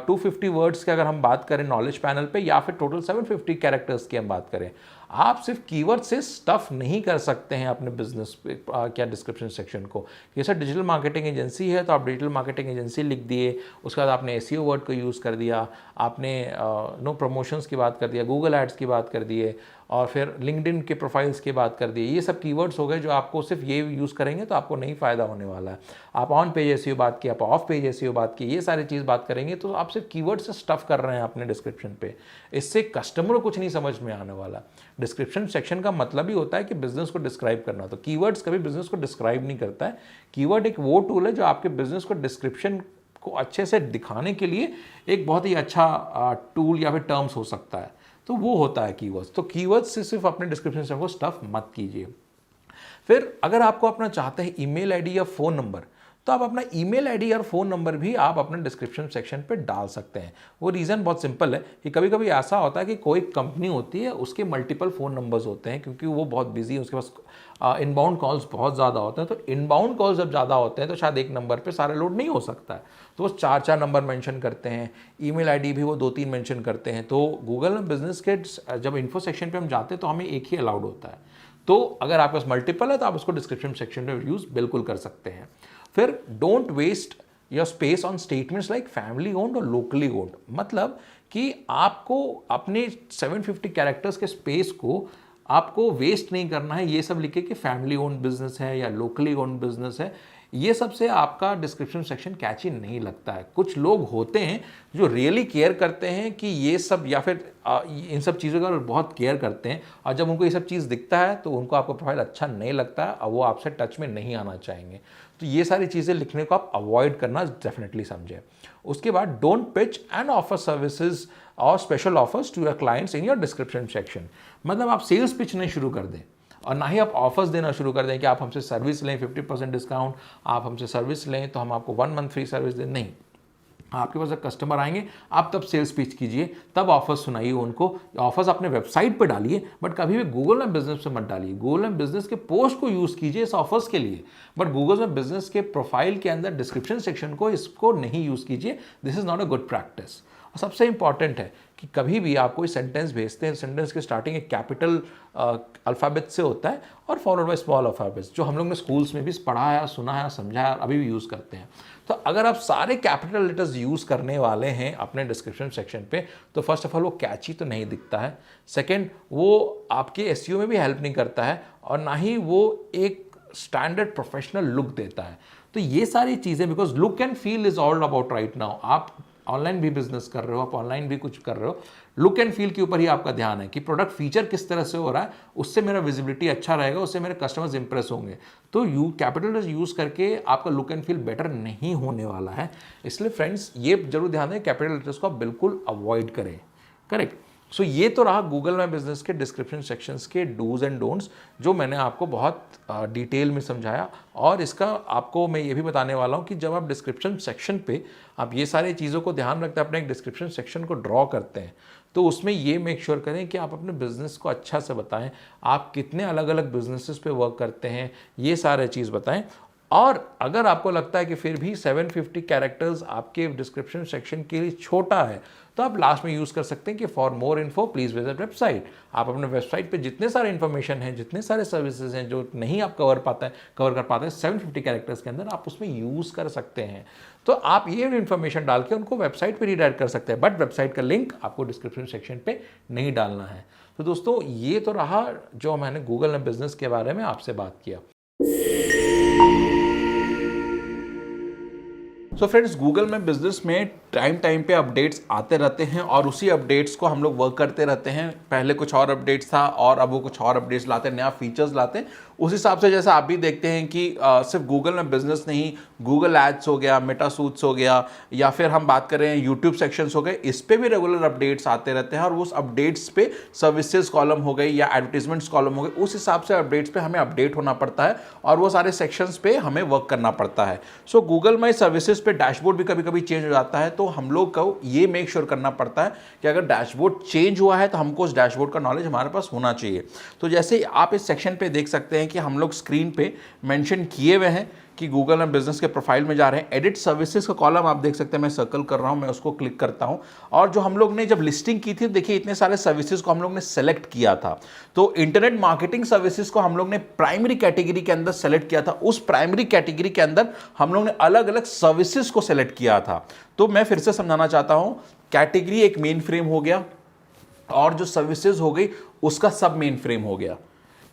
250 वर्ड्स की अगर हम बात करें नॉलेज पैनल पे या फिर टोटल 750 कैरेक्टर्स की हम बात करें, आप सिर्फ कीवर्ड से स्टफ नहीं कर सकते हैं अपने बिजनेस पे क्या डिस्क्रिप्शन सेक्शन को। जैसे डिजिटल मार्केटिंग एजेंसी है तो आप डिजिटल मार्केटिंग एजेंसी लिख दिए, उसके बाद आपने एसईओ वर्ड को यूज़ कर दिया, आपने नो प्रमोशंस की बात कर दिया, गूगल एड्स की बात कर दिए, और फिर लिंक्डइन के प्रोफाइल्स की बात कर दिए। ये सब कीवर्ड्स हो गए जो आपको सिर्फ ये यूज़ करेंगे तो आपको नहीं फ़ायदा होने वाला है। आप ऑन पेज एसईओ बात की, आप ऑफ पेज एसईओ बात की, ये सारी चीज़ बात करेंगे तो आप सिर्फ कीवर्ड से स्टफ़ कर रहे हैं अपने डिस्क्रिप्शन पे, इससे कस्टमर को कुछ नहीं समझ में आने वाला। डिस्क्रिप्शन सेक्शन का मतलब ही होता है कि बिजनेस को डिस्क्राइब करना, तो कीवर्ड्स कभी बिजनेस को डिस्क्राइब नहीं करता है। कीवर्ड एक वो टूल है जो आपके बिजनेस को डिस्क्रिप्शन को अच्छे से दिखाने के लिए एक बहुत ही अच्छा टूल या फिर टर्म्स हो सकता है, तो वो होता है कीवर्ड्स। तो कीवर्ड्स से सिर्फ अपने डिस्क्रिप्शन से को स्टफ मत कीजिए। फिर अगर आपको अपना चाहते हैं ईमेल आईडी या फ़ोन नंबर, तो आप अपना ईमेल आईडी और फ़ोन नंबर भी आप अपने डिस्क्रिप्शन सेक्शन पे डाल सकते हैं। वो रीज़न बहुत सिंपल है कि कभी कभी ऐसा होता है कि कोई कंपनी होती है उसके मल्टीपल फ़ोन नंबर्स होते हैं, क्योंकि वो बहुत बिजी है, उसके पास इनबाउंड कॉल्स बहुत ज़्यादा होते हैं। तो इनबाउंड कॉल्स जब ज़्यादा होते हैं तो शायद एक नंबर पे सारे लोड नहीं हो सकता है, तो वो 4 नंबर मेंशन करते हैं, ईमेल आईडी भी वो 2-3 मेंशन करते हैं। तो गूगल में बिजनेस के जब इन्फो सेक्शन पे हम जाते हैं तो हमें एक ही अलाउड होता है। तो अगर आपके पास मल्टीपल है तो आप उसको डिस्क्रिप्शन सेक्शन में यूज़ बिल्कुल कर सकते हैं। फिर don't waste your space on statements like family owned और लोकली ओन्ड। मतलब कि आपको अपने 750 कैरेक्टर्स के स्पेस को आपको वेस्ट नहीं करना है। ये सब लिखे कि फैमिली ओन्ड बिजनेस है या लोकली ओन्ड बिजनेस है, ये सबसे आपका डिस्क्रिप्शन सेक्शन कैची नहीं लगता है। कुछ लोग होते हैं जो रियली केयर करते हैं कि ये सब, या फिर इन सब चीज़ों का बहुत केयर करते हैं, और जब उनको ये सब चीज़ दिखता है तो उनको आपका प्रोफाइल अच्छा नहीं लगता है और वो आपसे टच में नहीं आना चाहेंगे। तो ये सारी चीज़ें लिखने को आप अवॉइड करना डेफिनेटली समझें। उसके बाद don't pitch and offer services और special offers to your clients in your description section. मतलब आप सेल्स पिच नहीं शुरू कर दें और ना ही आप ऑफर्स देना शुरू कर दें कि आप हमसे सर्विस लें 50% डिस्काउंट, आप हमसे सर्विस लें तो हम आपको 1 मंथ फ्री सर्विस दें। नहीं, आपके पास जब कस्टमर आएंगे आप तब सेल्स पिच कीजिए, तब ऑफर्स सुनाइए उनको। ऑफर्स अपने वेबसाइट पे डालिए, बट कभी भी गूगल में बिजनेस पे मत डालिए। गूगल में बिजनेस के पोस्ट को यूज़ कीजिए इस ऑफर्स के लिए, बट गूगल में बिजनेस के प्रोफाइल के अंदर डिस्क्रिप्शन सेक्शन को इसको नहीं यूज़ कीजिए। This is not a good practice. और सबसे इंपॉर्टेंट है कि कभी भी आप कोई सेंटेंस भेजते हैं, सेंटेंस के स्टार्टिंग एक कैपिटल अल्फ़ाबेट से होता है और फॉलोड बाय स्मॉल अल्फ़ाबेट्स, जो हम लोग ने स्कूल्स में भी पढ़ा है, सुना है, समझा है, अभी भी यूज़ करते हैं। तो अगर आप सारे कैपिटल लेटर्स यूज़ करने वाले हैं अपने डिस्क्रिप्शन सेक्शन पे, तो फर्स्ट ऑफ ऑल वो कैची तो नहीं दिखता है, सेकेंड वो आपके एसईओ में भी हेल्प नहीं करता है, और ना ही वो एक स्टैंडर्ड प्रोफेशनल लुक देता है। तो ये सारी चीज़ें, because look and feel is all about right now. आप ऑनलाइन भी बिजनेस कर रहे हो, आप ऑनलाइन भी कुछ कर रहे हो, लुक एंड फील के ऊपर ही आपका ध्यान है कि प्रोडक्ट फीचर किस तरह से हो रहा है, उससे मेरा विजिबिलिटी अच्छा रहेगा, उससे मेरे कस्टमर्स इंप्रेस होंगे। तो कैपिटल लेटर्स यूज़ करके आपका लुक एंड फील बेटर नहीं होने वाला है। इसलिए फ्रेंड्स ये जरूर ध्यान दें, कैपिटल लेटर्स को आप बिल्कुल अवॉइड करें। करेक्ट। सो ये तो रहा गूगल माई बिजनेस के डिस्क्रिप्शन सेक्शंस के डूज एंड डोंट्स, जो मैंने आपको बहुत डिटेल में समझाया। और इसका आपको मैं ये भी बताने वाला हूँ कि जब आप डिस्क्रिप्शन सेक्शन पे आप ये सारी चीज़ों को ध्यान रखते हैं, अपने एक डिस्क्रिप्शन सेक्शन को ड्रॉ करते हैं, तो उसमें ये मेक श्योर करें कि आप अपने बिजनेस को अच्छा से बताएं, आप कितने अलग अलग बिजनेसेस पे वर्क करते हैं, ये सारे चीज़ बताएं। और अगर आपको लगता है कि फिर भी 750 कैरेक्टर्स आपके डिस्क्रिप्शन सेक्शन के लिए छोटा है, तो आप लास्ट में यूज़ कर सकते हैं कि for more info please visit website. आप अपने वेबसाइट पे जितने सारे इन्फॉर्मेशन हैं, जितने सारे सर्विसेज हैं जो नहीं आप कवर कर पाते हैं 750 कैरेक्टर्स के अंदर, आप उसमें यूज़ कर सकते हैं। तो आप ये इन्फॉर्मेशन डाल के उनको वेबसाइट पर रीडायरेक्ट कर सकते हैं, बट वेबसाइट का लिंक आपको डिस्क्रिप्शन सेक्शन पर नहीं डालना है। तो दोस्तों ये तो रहा जो मैंने गूगल में बिजनेस के बारे में आपसे बात किया। So friends, Google my business में टाइम पे अपडेट्स आते रहते हैं और उसी अपडेट्स को हम लोग वर्क करते रहते हैं। पहले कुछ और अपडेट्स था और अब वो कुछ और अपडेट्स लाते हैं, नया फीचर्स लाते हैं। उस हिसाब से जैसा आप भी देखते हैं कि सिर्फ गूगल में बिजनेस नहीं, गूगल एड्स हो गया, मेटा सूट्स हो गया, या फिर हम बात करें यूट्यूब सेक्शंस हो गए, इस पे भी रेगुलर अपडेट्स आते रहते हैं। और उस अपडेट्स पे सर्विसेज कॉलम हो गई या एडवर्टीजमेंट्स कॉलम हो गए, उस हिसाब से अपडेट्स पे हमें अपडेट होना पड़ता है और वो सारे सेक्शंस पे हमें वर्क करना पड़ता है। सो गूगल माई सर्विसेज पे डैशबोर्ड भी कभी कभी चेंज हो जाता है, तो हम लोग को ये मेक श्योर करना पड़ता है कि अगर डैशबोर्ड चेंज हुआ है तो हमको उस डैशबोर्ड का नॉलेज हमारे पास होना चाहिए। तो जैसे आप इस सेक्शन पे देख सकते हैं कि हम लोग स्क्रीन पे मेंशन किए हुए हैं कि गूगल में बिजनेस के प्रोफाइल में जा रहे हैं। एडिट सर्विसेज का कॉलम आप देख सकते हैं, मैं सर्कल कर रहा हूं, मैं उसको क्लिक करता हूं। और जो हम लोग ने जब लिस्टिंग की थी, देखिए इतने सारे सर्विसेज को हम लोग ने सेलेक्ट किया था। तो इंटरनेट मार्केटिंग सर्विसेज को हम लोग ने प्राइमरी कैटेगरी के अंदर सेलेक्ट किया था। उस प्राइमरी कैटेगरी के अंदर हम लोग ने अलग अलग सर्विसेज को सेलेक्ट किया था। तो मैं फिर से समझाना चाहता हूं, कैटेगरी एक मेन फ्रेम हो गया और जो सर्विसेज हो गई उसका सब मेन फ्रेम हो गया।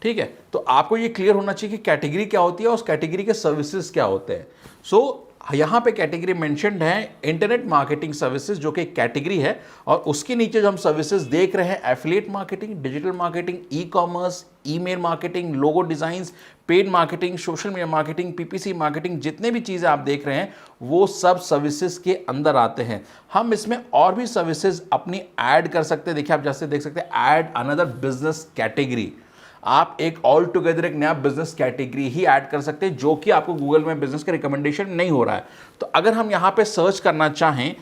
ठीक है, तो आपको ये क्लियर होना चाहिए कि कैटेगरी क्या होती है और उस कैटेगरी के सर्विसेज क्या होते हैं। सो यहाँ पे कैटेगरी मेंशन्ड है इंटरनेट मार्केटिंग सर्विसेज, जो कि एक कैटेगरी है, और उसके नीचे जो हम सर्विसेज देख रहे हैं, affiliate marketing, digital marketing, e commerce, email marketing, logo designs, paid marketing, social media marketing, PPC marketing, जितने भी चीज़ें आप देख रहे हैं वो सब सर्विसेज के अंदर आते हैं। हम इसमें और भी सर्विसेज अपनी ऐड कर सकते हैं। देखिए आप जैसे देख सकते हैं, ऐड अनदर बिजनेस कैटेगरी, आप एक ऑल टुगेदर एक नया बिजनेस कैटेगरी ही ऐड कर सकते हैं, जो कि आपको गूगल में बिजनेस का रिकमेंडेशन नहीं हो रहा है। तो अगर हम यहां पे सर्च करना चाहें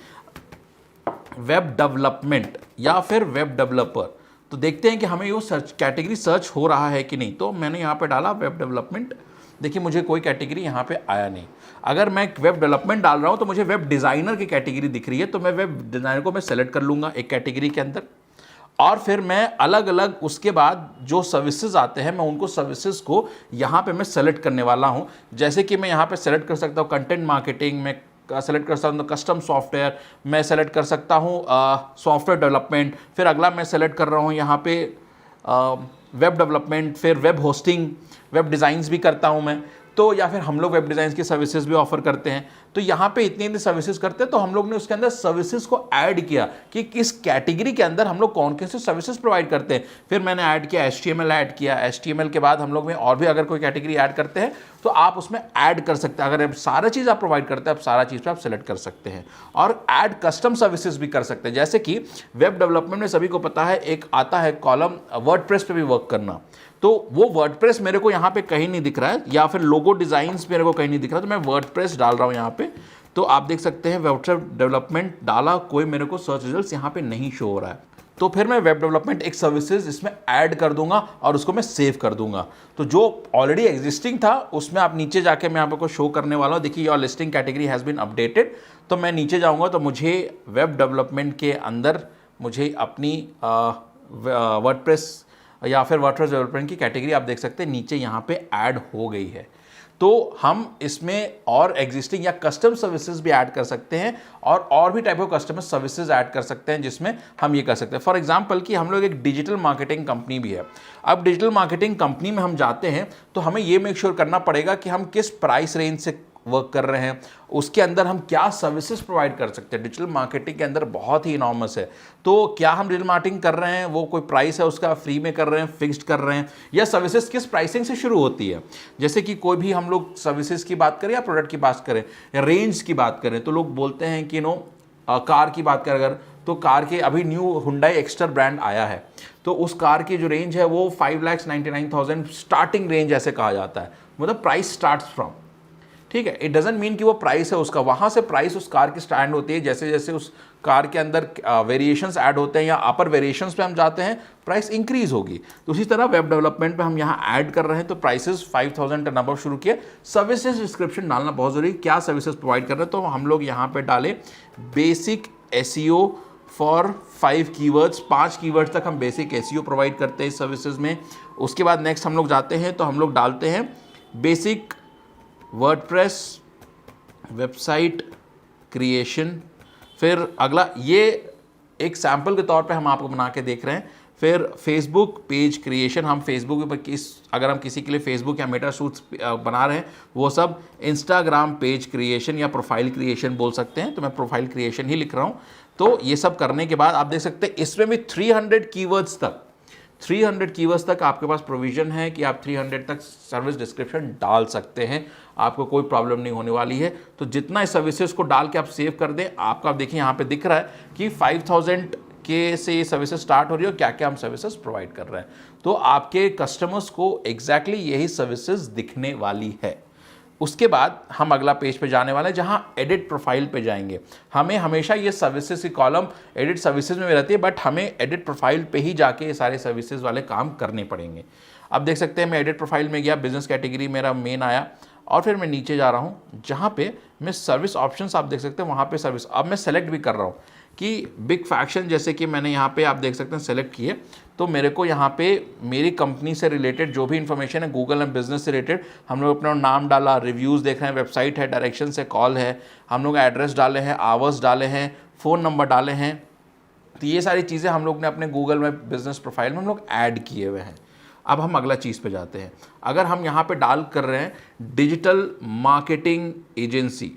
वेब डेवलपमेंट या फिर वेब डेवलपर, तो देखते हैं कि हमें वो सर्च कैटेगरी सर्च हो रहा है कि नहीं। तो मैंने यहां पे डाला वेब डेवलपमेंट, देखिए मुझे कोई कैटेगरी यहाँ पे आया नहीं। अगर मैं वेब डेवलपमेंट डाल रहा हूँ तो मुझे वेब डिज़ाइनर की कैटेगरी दिख रही है, तो मैं वेब डिज़ाइनर को मैं सेलेक्ट कर लूँगा एक कैटेगरी के अंदर, और फिर मैं अलग अलग उसके बाद जो सर्विसेज आते हैं मैं उनको सर्विसेज को यहाँ पे मैं सेलेक्ट करने वाला हूँ। जैसे कि मैं यहाँ पे सेलेक्ट कर सकता हूँ कंटेंट मार्केटिंग, मैं सेलेक्ट कर सकता हूँ कस्टम सॉफ्टवेयर, मैं सेलेक्ट कर सकता हूँ सॉफ्टवेयर डेवलपमेंट, फिर अगला मैं सेलेक्ट कर रहा हूँ यहाँ पे वेब डेवलपमेंट, फिर वेब होस्टिंग, वेब डिज़ाइंस भी करता हूँ मैं। तो या फिर हम लोग वेब डिज़ाइन की सर्विसेज भी ऑफर करते हैं। तो यहाँ पे इतनी सर्विसेज करते हैं, तो हम लोग ने उसके अंदर सर्विसेज को ऐड किया कि किस कैटेगरी के अंदर हम लोग कौन कौन सी सर्विसेज प्रोवाइड करते हैं। फिर मैंने ऐड किया HTML, ऐड किया HTML के बाद हम लोग में और भी अगर कोई कैटेगरी ऐड करते हैं तो आप उसमें ऐड कर सकते हैं। अगर सारा चीज़ आप प्रोवाइड करते हैं, आप सारा चीज़ पे आप सेलेक्ट कर सकते हैं और ऐड कस्टम सर्विसेज भी कर सकते हैं। जैसे कि वेब डेवलपमेंट में सभी को पता है एक आता है कॉलम वर्डप्रेस पे भी वर्क करना, तो वो वर्डप्रेस मेरे को यहाँ पे कहीं नहीं दिख रहा है, या फिर लोगो डिजाइन्स मेरे को कहीं नहीं दिख रहा, तो मैं वर्डप्रेस डाल रहा हूँ यहाँ पे। तो आप देख सकते हैं वेब डेवलपमेंट डाला, कोई मेरे को सर्च रिजल्ट्स यहाँ पे नहीं शो हो रहा है। तो फिर मैं वेब डेवलपमेंट एक सर्विसेज इसमें ऐड कर दूंगा और उसको मैं सेव कर दूंगा। तो जो ऑलरेडी एग्जिस्टिंग था उसमें आप नीचे जाके मैं आपको शो करने वाला हूँ। देखिए your listing category has been updated. तो मैं नीचे जाऊँगा तो मुझे वेब डेवलपमेंट के अंदर मुझे अपनी वर्डप्रेस या फिर वर्डप्रेस डेवलपमेंट की कैटेगरी आप देख सकते हैं नीचे यहाँ पे ऐड हो गई है। तो हम इसमें और एग्जिस्टिंग या कस्टम सर्विसेज भी ऐड कर सकते हैं और भी type of customer services add कर सकते हैं, जिसमें हम ये कर सकते हैं। फॉर एग्जांपल कि हम लोग एक डिजिटल मार्केटिंग कंपनी भी है। अब डिजिटल मार्केटिंग कंपनी में हम जाते हैं तो हमें ये मेक श्योर करना पड़ेगा कि हम किस प्राइस रेंज से वर्क कर रहे हैं, उसके अंदर हम क्या सर्विसेज प्रोवाइड कर सकते हैं। डिजिटल मार्केटिंग के अंदर बहुत ही इनॉर्मस है। तो क्या हम डिजिटल मार्केटिंग कर रहे हैं, वो कोई प्राइस है उसका फ्री में कर रहे हैं, फिक्स्ड कर रहे हैं, या सर्विसेज किस प्राइसिंग से शुरू होती है। जैसे कि कोई भी हम लोग सर्विसेज की बात करें या प्रोडक्ट की बात करें या रेंज की बात करें, तो लोग बोलते हैं कि कार की बात करें अगर, तो कार के अभी न्यू हुंडई एक्स्टर ब्रांड आया है, तो उस कार की जो रेंज है वो 5,99,000 स्टार्टिंग रेंज ऐसे कहा जाता है, मतलब प्राइस स्टार्ट्स फ्रॉम, ठीक है। इट डजंट मीन कि वो प्राइस है उसका, वहाँ से प्राइस उस कार की स्टैंड होती है। जैसे जैसे उस कार के अंदर वेरिएशंस ऐड होते हैं या अपर वेरिएशंस पे हम जाते हैं, प्राइस इंक्रीज होगी। तो उसी तरह वेब डेवलपमेंट पे हम यहाँ ऐड कर रहे हैं, तो प्राइसेस 5,000 टर्न अबव शुरू किए। सर्विसेज डिस्क्रिप्शन डालना बहुत जरूरी, क्या सर्विसेज प्रोवाइड कर रहे हैं। तो हम लोग यहाँ पे डाले basic SEO for 5 keywords, 5 keywords तक हम बेसिक SEO प्रोवाइड करते हैं इस सर्विसेज में। उसके बाद नेक्स्ट हम लोग जाते हैं तो हम लोग डालते हैं बेसिक वर्डप्रेस वेबसाइट क्रिएशन। फिर अगला ये एक सैम्पल के तौर पे हम आपको बना के देख रहे हैं। फिर फेसबुक पेज क्रिएशन, हम फेसबुक पर अगर हम किसी के लिए फेसबुक या मेटा शूट्स बना रहे हैं वो सब। इंस्टाग्राम पेज क्रिएशन या प्रोफाइल क्रिएशन बोल सकते हैं, तो मैं प्रोफाइल क्रिएशन ही लिख रहा हूँ। तो ये सब करने के बाद आप देख सकते हैं इसमें भी 300 कीवर्ड्स तक आपके पास प्रोविजन है कि आप 300 तक सर्विस डिस्क्रिप्शन डाल सकते हैं, आपको कोई प्रॉब्लम नहीं होने वाली है। तो जितना इस सर्विसेज को डाल के आप सेव कर दें, आपका आप देखिए यहाँ पे दिख रहा है कि 5,000 के से ये सर्विसेज स्टार्ट हो रही है और क्या क्या हम सर्विसेज प्रोवाइड कर रहे हैं। तो आपके कस्टमर्स को एग्जैक्टली यही सर्विसेज दिखने वाली है। उसके बाद हम अगला पेज पे जाने वाले हैं जहां एडिट प्रोफाइल पे जाएंगे। हमें हमेशा ये सर्विसेज की कॉलम एडिट सर्विसेज में रहती है, बट हमें एडिट प्रोफाइल पे ही जाके ये सारे सर्विसेज वाले काम करने पड़ेंगे। अब देख सकते हैं मैं एडिट प्रोफाइल में गया, बिजनेस कैटेगरी मेरा मेन आया और फिर मैं नीचे जा रहा हूँ जहाँ पे मैं सर्विस ऑप्शंस आप देख सकते हैं वहाँ पे सर्विस अब मैं सेलेक्ट भी कर रहा हूँ कि बिग फैक्शन, जैसे कि मैंने यहाँ पे आप देख सकते हैं सेलेक्ट किए, तो मेरे को यहाँ पे मेरी कंपनी से रिलेटेड जो भी इन्फॉर्मेशन है गूगल एंड बिजनेस से रिलेटेड, हम लोग अपना नाम डाला, रिव्यूज़ देख रहे हैं, वेबसाइट है, डायरेक्शन से कॉल है, हम लोग एड्रेस डाले हैं, आवर्स डाले हैं, फ़ोन नंबर डाले हैं। तो ये सारी चीज़ें हम लोग ने अपने गूगल में बिजनेस प्रोफाइल में हम लोग ऐड किए हुए हैं। अब हम अगला चीज़ पे जाते हैं। अगर हम यहाँ पे डाल कर रहे हैं डिजिटल मार्केटिंग एजेंसी,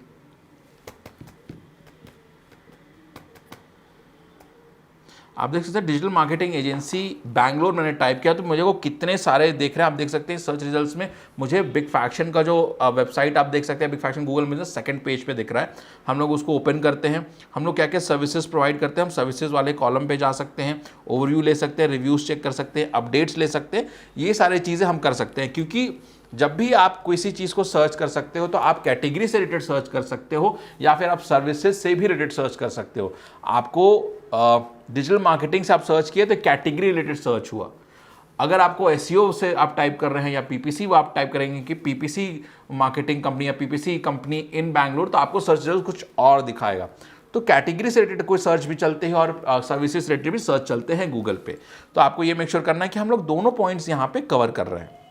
आप देख सकते हैं डिजिटल मार्केटिंग एजेंसी बैंगलोर मैंने टाइप किया तो मुझे वो कितने सारे देख रहे हैं। आप देख सकते हैं सर्च रिजल्ट्स में मुझे बिग फैक्शन का जो वेबसाइट आप देख सकते हैं, big faction Google business second page पे दिख रहा है। हम लोग उसको ओपन करते हैं, हम लोग क्या क्या सर्विसेज प्रोवाइड करते हैं, हम सर्विसेज वाले कॉलम पे जा सकते हैं, ओवरव्यू ले सकते हैं, रिव्यूज़ चेक कर सकते हैं, अपडेट्स ले सकते हैं, ये सारी चीज़ें हम कर सकते हैं। क्योंकि जब भी आप किसी चीज़ को सर्च कर सकते हो तो आप कैटेगरी से रिलेटेड सर्च कर सकते हो या फिर आप सर्विसेज से भी रिलेटेड सर्च कर सकते हो। आपको डिजिटल मार्केटिंग से आप सर्च किए तो कैटेगरी रिलेटेड सर्च हुआ। अगर आपको एसईओ से आप टाइप कर रहे हैं या पीपीसी वो आप टाइप करेंगे कि पीपीसी मार्केटिंग कंपनी या पीपीसी कंपनी इन बैंगलोर, तो आपको सर्च रिजल्ट कुछ और दिखाएगा। तो कैटेगरी से रिलेटेड कोई सर्च भी चलते हैं और सर्विसेज रिलेटेड भी सर्च चलते हैं गूगल पे। तो आपको ये मेक श्योर करना है कि हम लोग दोनों पॉइंट्स यहाँ पे कवर कर रहे हैं।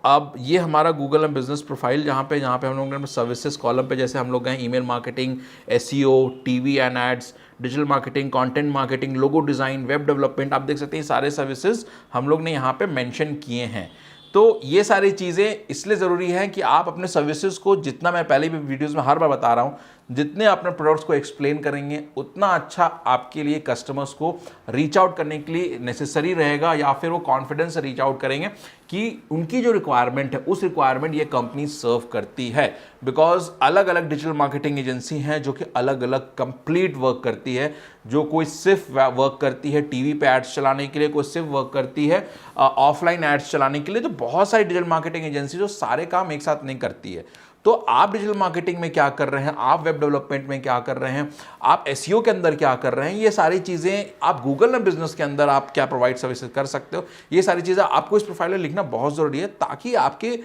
अब ये हमारा गूगल में बिजनेस प्रोफाइल जहाँ पे हम लोगों ने सर्विसेज कॉलम पे जैसे हम लोग गए email marketing, SEO, TV and ads, digital marketing, content marketing, logo design, web development, आप देख सकते हैं सारे सर्विसेज हम लोग ने यहाँ पे मेंशन किए हैं। तो ये सारी चीज़ें इसलिए ज़रूरी है कि आप अपने सर्विसेज को, जितना मैं पहले भी वीडियोस में हर बार बता रहा हूँ, जितने अपने प्रोडक्ट्स को एक्सप्लेन करेंगे उतना अच्छा आपके लिए कस्टमर्स को रीच आउट करने के लिए नेसेसरी रहेगा, या फिर वो कॉन्फिडेंस से रीच आउट करेंगे कि उनकी जो रिक्वायरमेंट है उस रिक्वायरमेंट ये कंपनी सर्व करती है। बिकॉज अलग अलग डिजिटल मार्केटिंग एजेंसी हैं जो कि अलग अलग कंप्लीट वर्क करती है। जो कोई सिर्फ वर्क करती है टीवी पे एड्स चलाने के लिए, कोई सिर्फ वर्क करती है ऑफलाइन एड्स चलाने के लिए। तो बहुत सारी डिजिटल मार्केटिंग एजेंसी जो सारे काम एक साथ नहीं करती है। तो आप डिजिटल मार्केटिंग में क्या कर रहे हैं, आप वेब डेवलपमेंट में क्या कर रहे हैं, आप एसईओ के अंदर क्या कर रहे हैं, ये सारी चीज़ें आप गूगल में बिजनेस के अंदर आप क्या प्रोवाइड सर्विसेज कर सकते हो, ये सारी चीज़ें आपको इस प्रोफाइल में लिखना बहुत ज़रूरी है, ताकि आपके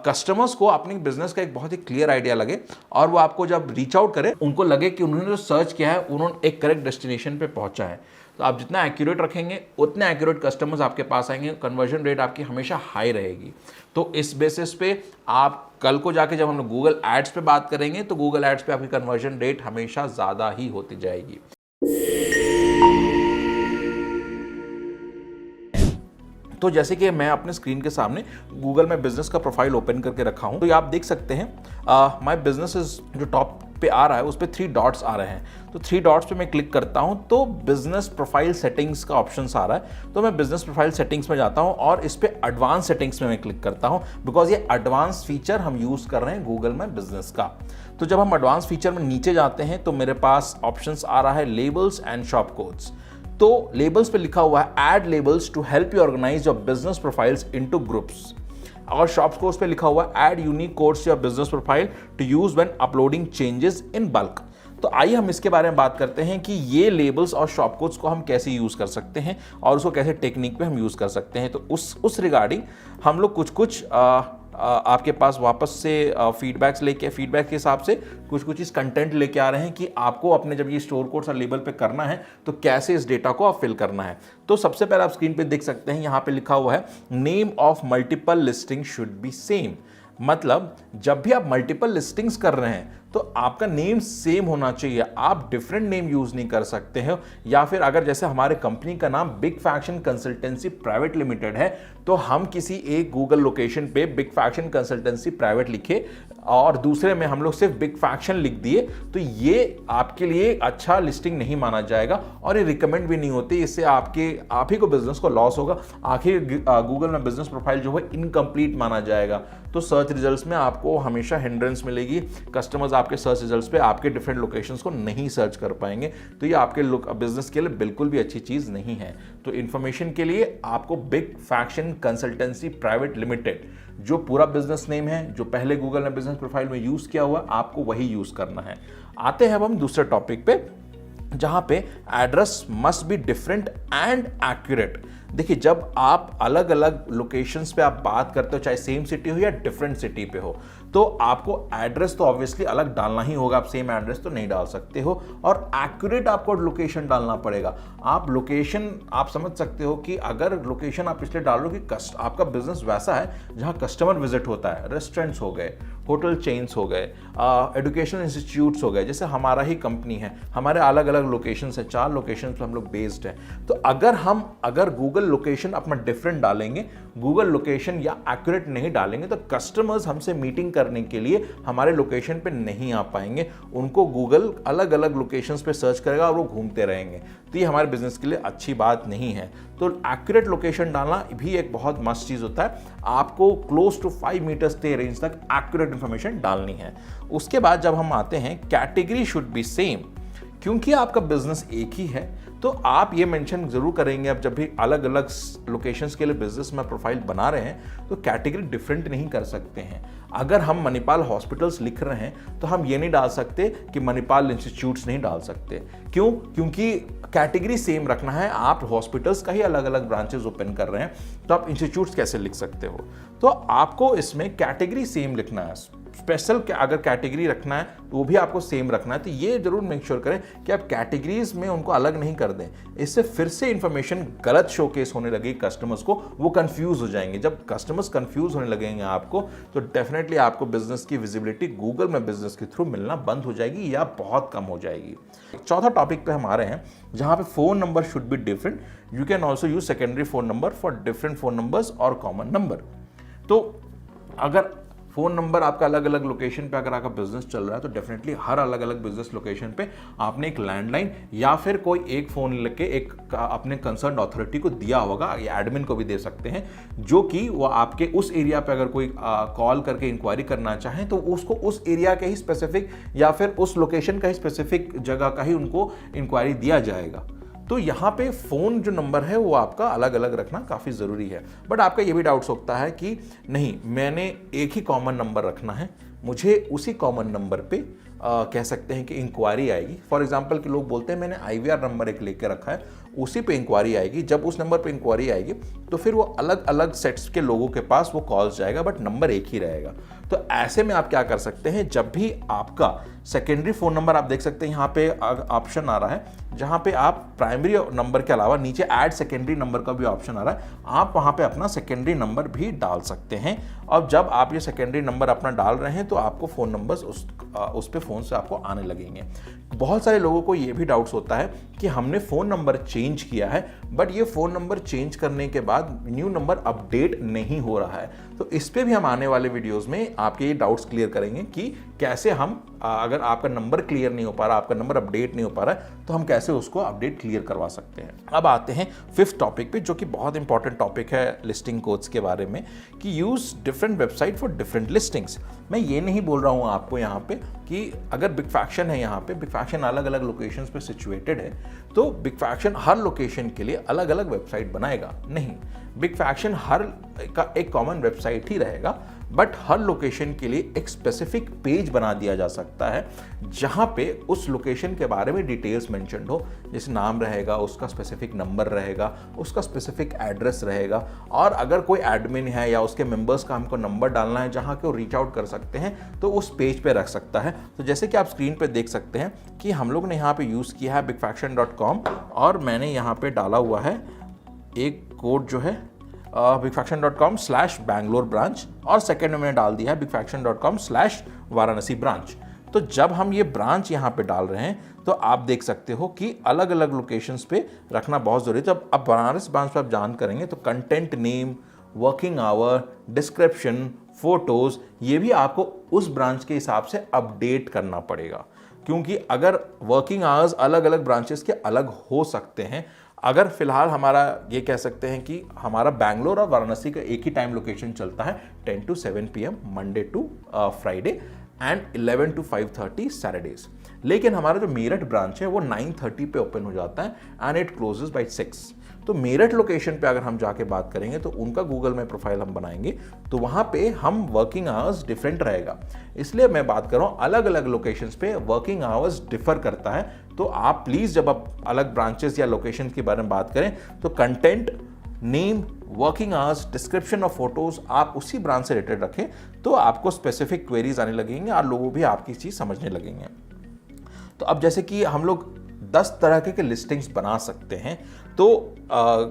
कस्टमर्स को अपने बिजनेस का एक बहुत ही क्लियर आइडिया लगे और वो आपको जब रीच आउट करें उनको लगे कि उन्होंने जो सर्च किया है उन्होंने एक करेक्ट डेस्टिनेशन पे पहुंचा है। तो आप जितना एक्यूरेट रखेंगे उतने एक्यूरेट कस्टमर्स आपके पास आएंगे, कन्वर्जन रेट आपकी हमेशा हाई रहेगी। तो इस बेसिस पे आप कल को जाके जब हम लोग गूगल एड्स पे बात करेंगे तो गूगल एड्स पे आपकी कन्वर्जन रेट हमेशा ज़्यादा ही होती जाएगी। तो जैसे कि मैं अपने स्क्रीन के सामने गूगल में बिजनेस का प्रोफाइल ओपन करके रखा हूं, तो ये आप देख सकते हैं माय बिजनेस इज जो टॉप पे आ रहा है उस पर 3 डॉट्स आ रहे हैं। तो 3 डॉट्स पे मैं क्लिक करता हूं तो बिजनेस प्रोफाइल सेटिंग्स का ऑप्शन आ रहा है। तो मैं बिजनेस प्रोफाइल सेटिंग्स में जाता हूं और इस पे एडवांस सेटिंग्स में मैं क्लिक करता हूं, बिकॉज ये एडवांस फीचर हम यूज कर रहे हैं गूगल में बिजनेस का। तो जब हम एडवांस फीचर में नीचे जाते हैं तो मेरे पास ऑप्शन आ रहा है लेबल्स एंड शॉप कोड्स। तो लेबल्स पे लिखा हुआ है add labels to help you organise your business profiles into groups, और शॉप कोड्स पे लिखा हुआ है add unique codes to your business profile to use when uploading changes in bulk. तो आइए हम इसके बारे में बात करते हैं कि ये लेबल्स और शॉप कोड्स को हम कैसे यूज कर सकते हैं और उसको कैसे टेक्निक पे हम यूज कर सकते हैं। तो उस रिगार्डिंग हम लोग कुछ आपके पास वापस से फीडबैक के हिसाब से कुछ इस कंटेंट लेके आ रहे हैं कि आपको अपने जब ये स्टोर कोड्स और लेबल पे करना है तो कैसे इस डेटा को आप फिल करना है। तो सबसे पहले आप स्क्रीन पे देख सकते हैं यहाँ पे लिखा हुआ है name of multiple listing should be same. मतलब जब भी आप मल्टीपल लिस्टिंग्स कर रहे हैं तो आपका नेम सेम होना चाहिए, आप डिफरेंट नेम यूज नहीं कर सकते हो। या फिर अगर जैसे हमारे कंपनी का नाम big faction consultancy private limited है तो हम किसी एक गूगल लोकेशन पे बिग फैक्शन कंसल्टेंसी प्राइवेट लिखे और दूसरे में हम लोग सिर्फ बिग फैक्शन लिख दिए तो ये आपके लिए अच्छा लिस्टिंग नहीं माना जाएगा और ये रिकमेंड भी नहीं होती। इससे आप ही को बिजनेस को लॉस होगा, आखिर गूगल में बिजनेस प्रोफाइल जो है इनकम्प्लीट माना जाएगा। तो सर्च रिजल्ट्स में आपको हमेशा हिंड्रेंस मिलेगी, कस्टमर्स आपके सर्च रिजल्ट्स पे आपके डिफरेंट लोकेशंस को नहीं सर्च कर पाएंगे। तो ये आपके बिजनेस के लिए बिल्कुल भी अच्छी चीज़ नहीं है। तो इन्फॉर्मेशन के लिए आपको big faction consultancy private limited जो पूरा बिजनेस नेम है, जो पहले गूगल ने बिजनेस प्रोफाइल में यूज़ किया हुआ, आपको वही यूज़ करना है। आते हैं अब हम दूसरे टॉपिक पे जहां पे address must be different and accurate. देखिए जब आप अलग अलग लोकेशंस पे आप बात करते हो, चाहे सेम सिटी हो या डिफरेंट सिटी पे हो, तो आपको एड्रेस तो ऑब्वियसली अलग डालना ही होगा, आप सेम एड्रेस तो नहीं डाल सकते हो और एक्यूरेट आपको लोकेशन डालना पड़ेगा। आप लोकेशन आप समझ सकते हो कि अगर लोकेशन आप इसलिए डाल लो कि आपका बिजनेस वैसा है जहां कस्टमर विजिट होता है, रेस्टोरेंट्स हो गए, होटल चेन्स हो गए, एजुकेशनल इंस्टीट्यूट्स हो गए, जैसे हमारा ही कंपनी है, हमारे अलग अलग लोकेशंस है, 4 लोकेशंस पे हम लोग बेस्ड हैं। तो अगर गूगल लोकेशन अपना डिफरेंट डालेंगे, गूगल लोकेशन या एक्यूरेट नहीं डालेंगे, तो कस्टमर्स हमसे मीटिंग करने के लिए हमारे लोकेशन पे नहीं आ पाएंगे। उनको गूगल अलग अलग लोकेशंस पे सर्च करेगा और वो घूमते रहेंगे। तो ये हमारे बिजनेस के लिए अच्छी बात नहीं है। तो एक्यूरेट लोकेशन डालना भी एक बहुत मस्त चीज़ होता है। आपको close to 5 metre stay range तक एक्यूरेट इंफॉर्मेशन डालनी है। उसके बाद जब हम आते हैं कैटेगरी शुड बी सेम, क्योंकि आपका बिजनेस एक ही है तो आप ये मेंशन जरूर करेंगे। अब जब भी अलग अलग लोकेशंस के लिए बिजनेस में प्रोफाइल बना रहे हैं तो कैटेगरी डिफरेंट नहीं कर सकते हैं। अगर हम मणिपाल हॉस्पिटल्स लिख रहे हैं तो हम ये नहीं डाल सकते कि मणिपाल इंस्टीट्यूट्स नहीं डाल सकते। क्यों? क्योंकि कैटेगरी सेम रखना है। आप हॉस्पिटल्स का ही अलग अलग ब्रांचेस ओपन कर रहे हैं तो आप इंस्टीट्यूट्स कैसे लिख सकते हो? तो आपको इसमें कैटेगरी सेम लिखना है। स्पेशल अगर कैटेगरी रखना है तो वो भी आपको सेम रखना है। तो ये जरूर मेक श्योर करें कि आप कैटेगरीज में उनको अलग नहीं कर दें, इससे फिर से इंफॉर्मेशन गलत शोकेस होने लगेगी कस्टमर्स को, वो कंफ्यूज हो जाएंगे। जब कस्टमर्स कंफ्यूज होने लगेंगे आपको, तो डेफिनेटली आपको बिजनेस की विजिबिलिटी गूगल में बिजनेस के थ्रू मिलना बंद हो जाएगी या बहुत कम हो जाएगी। चौथा टॉपिक पे हम आ रहे हैं जहां पे phone number should be different. You can also use secondary phone number for different phone numbers और कॉमन नंबर। तो अगर फ़ोन नंबर आपका अलग अलग लोकेशन पे अगर आपका बिजनेस चल रहा है, तो डेफिनेटली हर अलग अलग बिजनेस लोकेशन पे आपने एक लैंडलाइन या फिर कोई एक फ़ोन लेके एक अपने कंसर्न अथॉरिटी को दिया होगा, या एडमिन को भी दे सकते हैं, जो कि वो आपके उस एरिया पे अगर कोई कॉल करके इंक्वायरी करना चाहें तो उसको उस एरिया के ही स्पेसिफिक या फिर उस लोकेशन का ही स्पेसिफिक जगह का ही उनको इंक्वायरी दिया जाएगा। तो यहाँ पे फ़ोन जो नंबर है वो आपका अलग अलग रखना काफ़ी ज़रूरी है। बट आपका ये भी डाउट होता है कि नहीं, मैंने एक ही कॉमन नंबर रखना है, मुझे उसी कॉमन नंबर पे कह सकते हैं कि इंक्वायरी आएगी। फॉर एग्जांपल कि लोग बोलते हैं मैंने IVR नंबर एक लेके रखा है, उसी पे इंक्वायरी आएगी। जब उस नंबर पे इंक्वायरी आएगी तो फिर वो अलग अलग सेट्स के लोगों के पास वो कॉल्स जाएगा, बट नंबर एक ही रहेगा। तो ऐसे में आप क्या कर सकते हैं, जब भी आपका सेकेंडरी फ़ोन नंबर, आप देख सकते हैं यहाँ पे ऑप्शन आ रहा है जहाँ पे आप प्राइमरी नंबर के अलावा नीचे ऐड सेकेंडरी नंबर का भी ऑप्शन आ रहा है, आप वहाँ पे अपना सेकेंडरी नंबर भी डाल सकते हैं। और जब आप ये सेकेंडरी नंबर अपना डाल रहे हैं तो आपको फ़ोन नंबर्स उस पे फ़ोन से आपको आने लगेंगे। बहुत सारे लोगों को ये भी डाउट्स होता है कि हमने फ़ोन नंबर चेंज किया है, बट ये फ़ोन नंबर चेंज करने के बाद न्यू नंबर अपडेट नहीं हो रहा है। तो इस पे भी हम आने वाले वीडियोस में आपके ये डाउट्स क्लियर करेंगे कि कैसे हम, अगर आपका नंबर क्लियर नहीं हो पा रहा, आपका नंबर अपडेट नहीं हो पा रहा है, तो हम कैसे उसको अपडेट क्लियर करवा सकते हैं। अब आते हैं 5th टॉपिक पे, जो कि बहुत इंपॉर्टेंट टॉपिक है लिस्टिंग कोड्स के बारे में, कि use different website for different listings. मैं ये नहीं बोल रहा हूँ आपको यहाँ पे कि अगर बिग फैक्शन है, यहाँ पे बिग फैक्शन अलग अलग लोकेशंस पे सिचुएटेड है तो बिग फैक्शन हर लोकेशन के लिए अलग अलग वेबसाइट बनाएगा, नहीं। बिग फैक्शन हर का एक कॉमन वेबसाइट ही रहेगा, बट हर लोकेशन के लिए एक स्पेसिफिक पेज बना दिया जा सकता है जहां पे उस लोकेशन के बारे में डिटेल्स मेंशन्ड हो, जैसे नाम रहेगा, उसका स्पेसिफिक नंबर रहेगा, उसका स्पेसिफिक एड्रेस रहेगा, और अगर कोई एडमिन है या उसके मेंबर्स का हमको नंबर डालना है जहां के वो रीच आउट कर सकते हैं तो उस पेज पे रख सकता है। तो जैसे कि आप स्क्रीन पे देख सकते हैं कि हम लोग ने यहाँ पे यूज़ किया है bigfaction.com, और मैंने यहाँ पे डाला हुआ है एक कोड जो है bigfaction.com/Bangalore ब्रांच, और सेकेंड में मैंने डाल दिया है bigfaction.com/वाराणसी ब्रांच। तो जब हम ये ब्रांच यहाँ पे डाल रहे हैं तो आप देख सकते हो कि अलग अलग लोकेशंस पे रखना बहुत ज़रूरी है। तो अब बनारस ब्रांच पे आप जान करेंगे तो content name, working hour, description, photos, ये भी आपको उस ब्रांच के हिसाब से अपडेट करना पड़ेगा, क्योंकि अगर वर्किंग आवर्स अलग अलग ब्रांचेस के अलग हो सकते हैं। अगर फिलहाल हमारा ये कह सकते हैं कि हमारा बैंगलोर और वाराणसी का एक ही टाइम लोकेशन चलता है 10 to 7 PM Monday to Friday and 11 to 5:30 Saturdays, लेकिन हमारा जो मेरठ ब्रांच है वो 9:30 पे ओपन हो जाता है एंड इट क्लोजेस बाय 6। तो मेरठ लोकेशन पे अगर हम जाके बात करेंगे तो उनका गूगल में प्रोफाइल हम बनाएंगे तो वहाँ पे हम वर्किंग आवर्स डिफरेंट रहेगा। इसलिए मैं बात कर रहा हूँ अलग अलग लोकेशंस पे वर्किंग आवर्स डिफर करता है। तो आप प्लीज़ जब आप अलग ब्रांचेस या लोकेशन के बारे में बात करें तो content, name, working hours, description और फोटोज़ आप उसी ब्रांच से रिलेटेड रखें, तो आपको स्पेसिफिक क्वेरीज आने लगेंगे और लोगों भी आपकी चीज़ समझने लगेंगे। तो अब जैसे कि हम लोग 10 तरह के लिस्टिंग्स बना सकते हैं, तो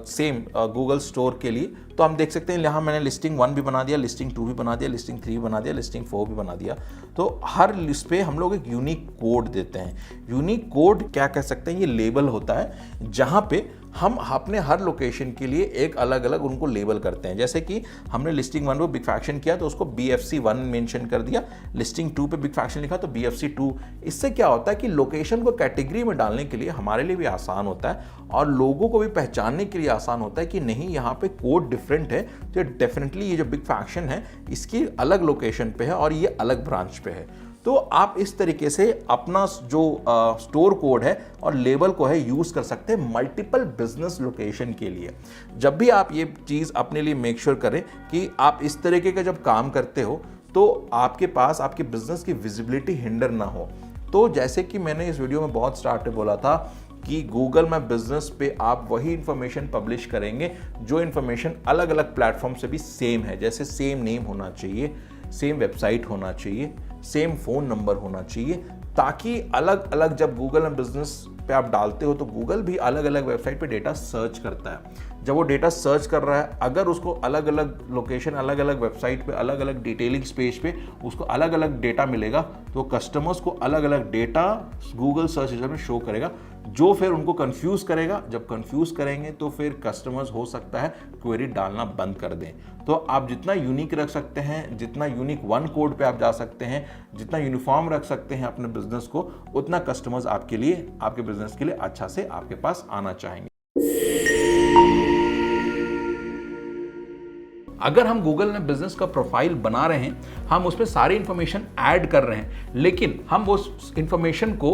सेम गूगल स्टोर के लिए तो हम देख सकते हैं यहाँ मैंने लिस्टिंग 1 भी बना दिया, लिस्टिंग 2 भी बना दिया, लिस्टिंग 3 भी बना दिया, लिस्टिंग 4 भी बना दिया। तो हर लिस्ट पे हम लोग एक यूनिक कोड देते हैं। यूनिक कोड क्या कह सकते हैं, ये लेबल होता है जहाँ पे हम अपने हर लोकेशन के लिए एक अलग अलग उनको लेबल करते हैं। जैसे कि हमने लिस्टिंग 1 पे बिग फैक्शन किया तो उसको BFC1 मेंशन कर दिया, लिस्टिंग 2 पे बिग फैक्शन लिखा तो BFC2। इससे क्या होता है कि लोकेशन को कैटेगरी में डालने के लिए हमारे लिए भी आसान होता है और लोगों को भी पहचानने के लिए आसान होता है कि नहीं यहाँ पे कोड डिफरेंट है, तो डेफिनेटली ये जो बिग फैक्शन है इसकी अलग लोकेशन पे है और ये अलग ब्रांच पे है। तो आप इस तरीके से अपना जो स्टोर कोड है और लेबल को है यूज़ कर सकते हैं मल्टीपल बिजनेस लोकेशन के लिए। जब भी आप ये चीज़ अपने लिए मेक श्योर करें कि आप इस तरीके का जब काम करते हो तो आपके पास आपके बिजनेस की विजिबिलिटी हिंडर ना हो। तो जैसे कि मैंने इस वीडियो में बहुत स्टार्ट में बोला था कि गूगल में बिजनेस पे आप वही इंफॉर्मेशन पब्लिश करेंगे जो इंफॉर्मेशन अलग अलग प्लेटफॉर्म से भी सेम है, जैसे सेम नेम होना चाहिए सेम वेबसाइट होना चाहिए, सेम फ़ोन नंबर होना चाहिए, ताकि अलग अलग जब गूगल में बिजनेस पे आप डालते हो तो गूगल भी अलग अलग वेबसाइट पे डेटा सर्च करता है। जब वो डेटा सर्च कर रहा है, अगर उसको अलग अलग लोकेशन, अलग अलग वेबसाइट पे, अलग अलग डिटेलिंग पेज पे उसको अलग अलग डेटा मिलेगा, तो कस्टमर्स को अलग अलग डेटा गूगल सर्च इंजन में शो करेगा, जो फिर उनको कंफ्यूज करेगा। जब कंफ्यूज करेंगे तो फिर कस्टमर्स हो सकता है क्वेरी डालना बंद कर दें। तो आप जितना यूनिक रख सकते हैं, जितना यूनिक वन कोड पे आप जा सकते हैं, जितना यूनिफॉर्म रख सकते हैं अपने बिजनेस को, उतना कस्टमर्स आपके लिए, आपके बिजनेस के लिए अच्छा से आपके पास आना चाहेंगे। अगर हम गूगल में बिजनेस का प्रोफाइल बना रहे हैं, हम उस पर सारी इंफॉर्मेशन ऐड कर रहे हैं, लेकिन हम उस इंफॉर्मेशन को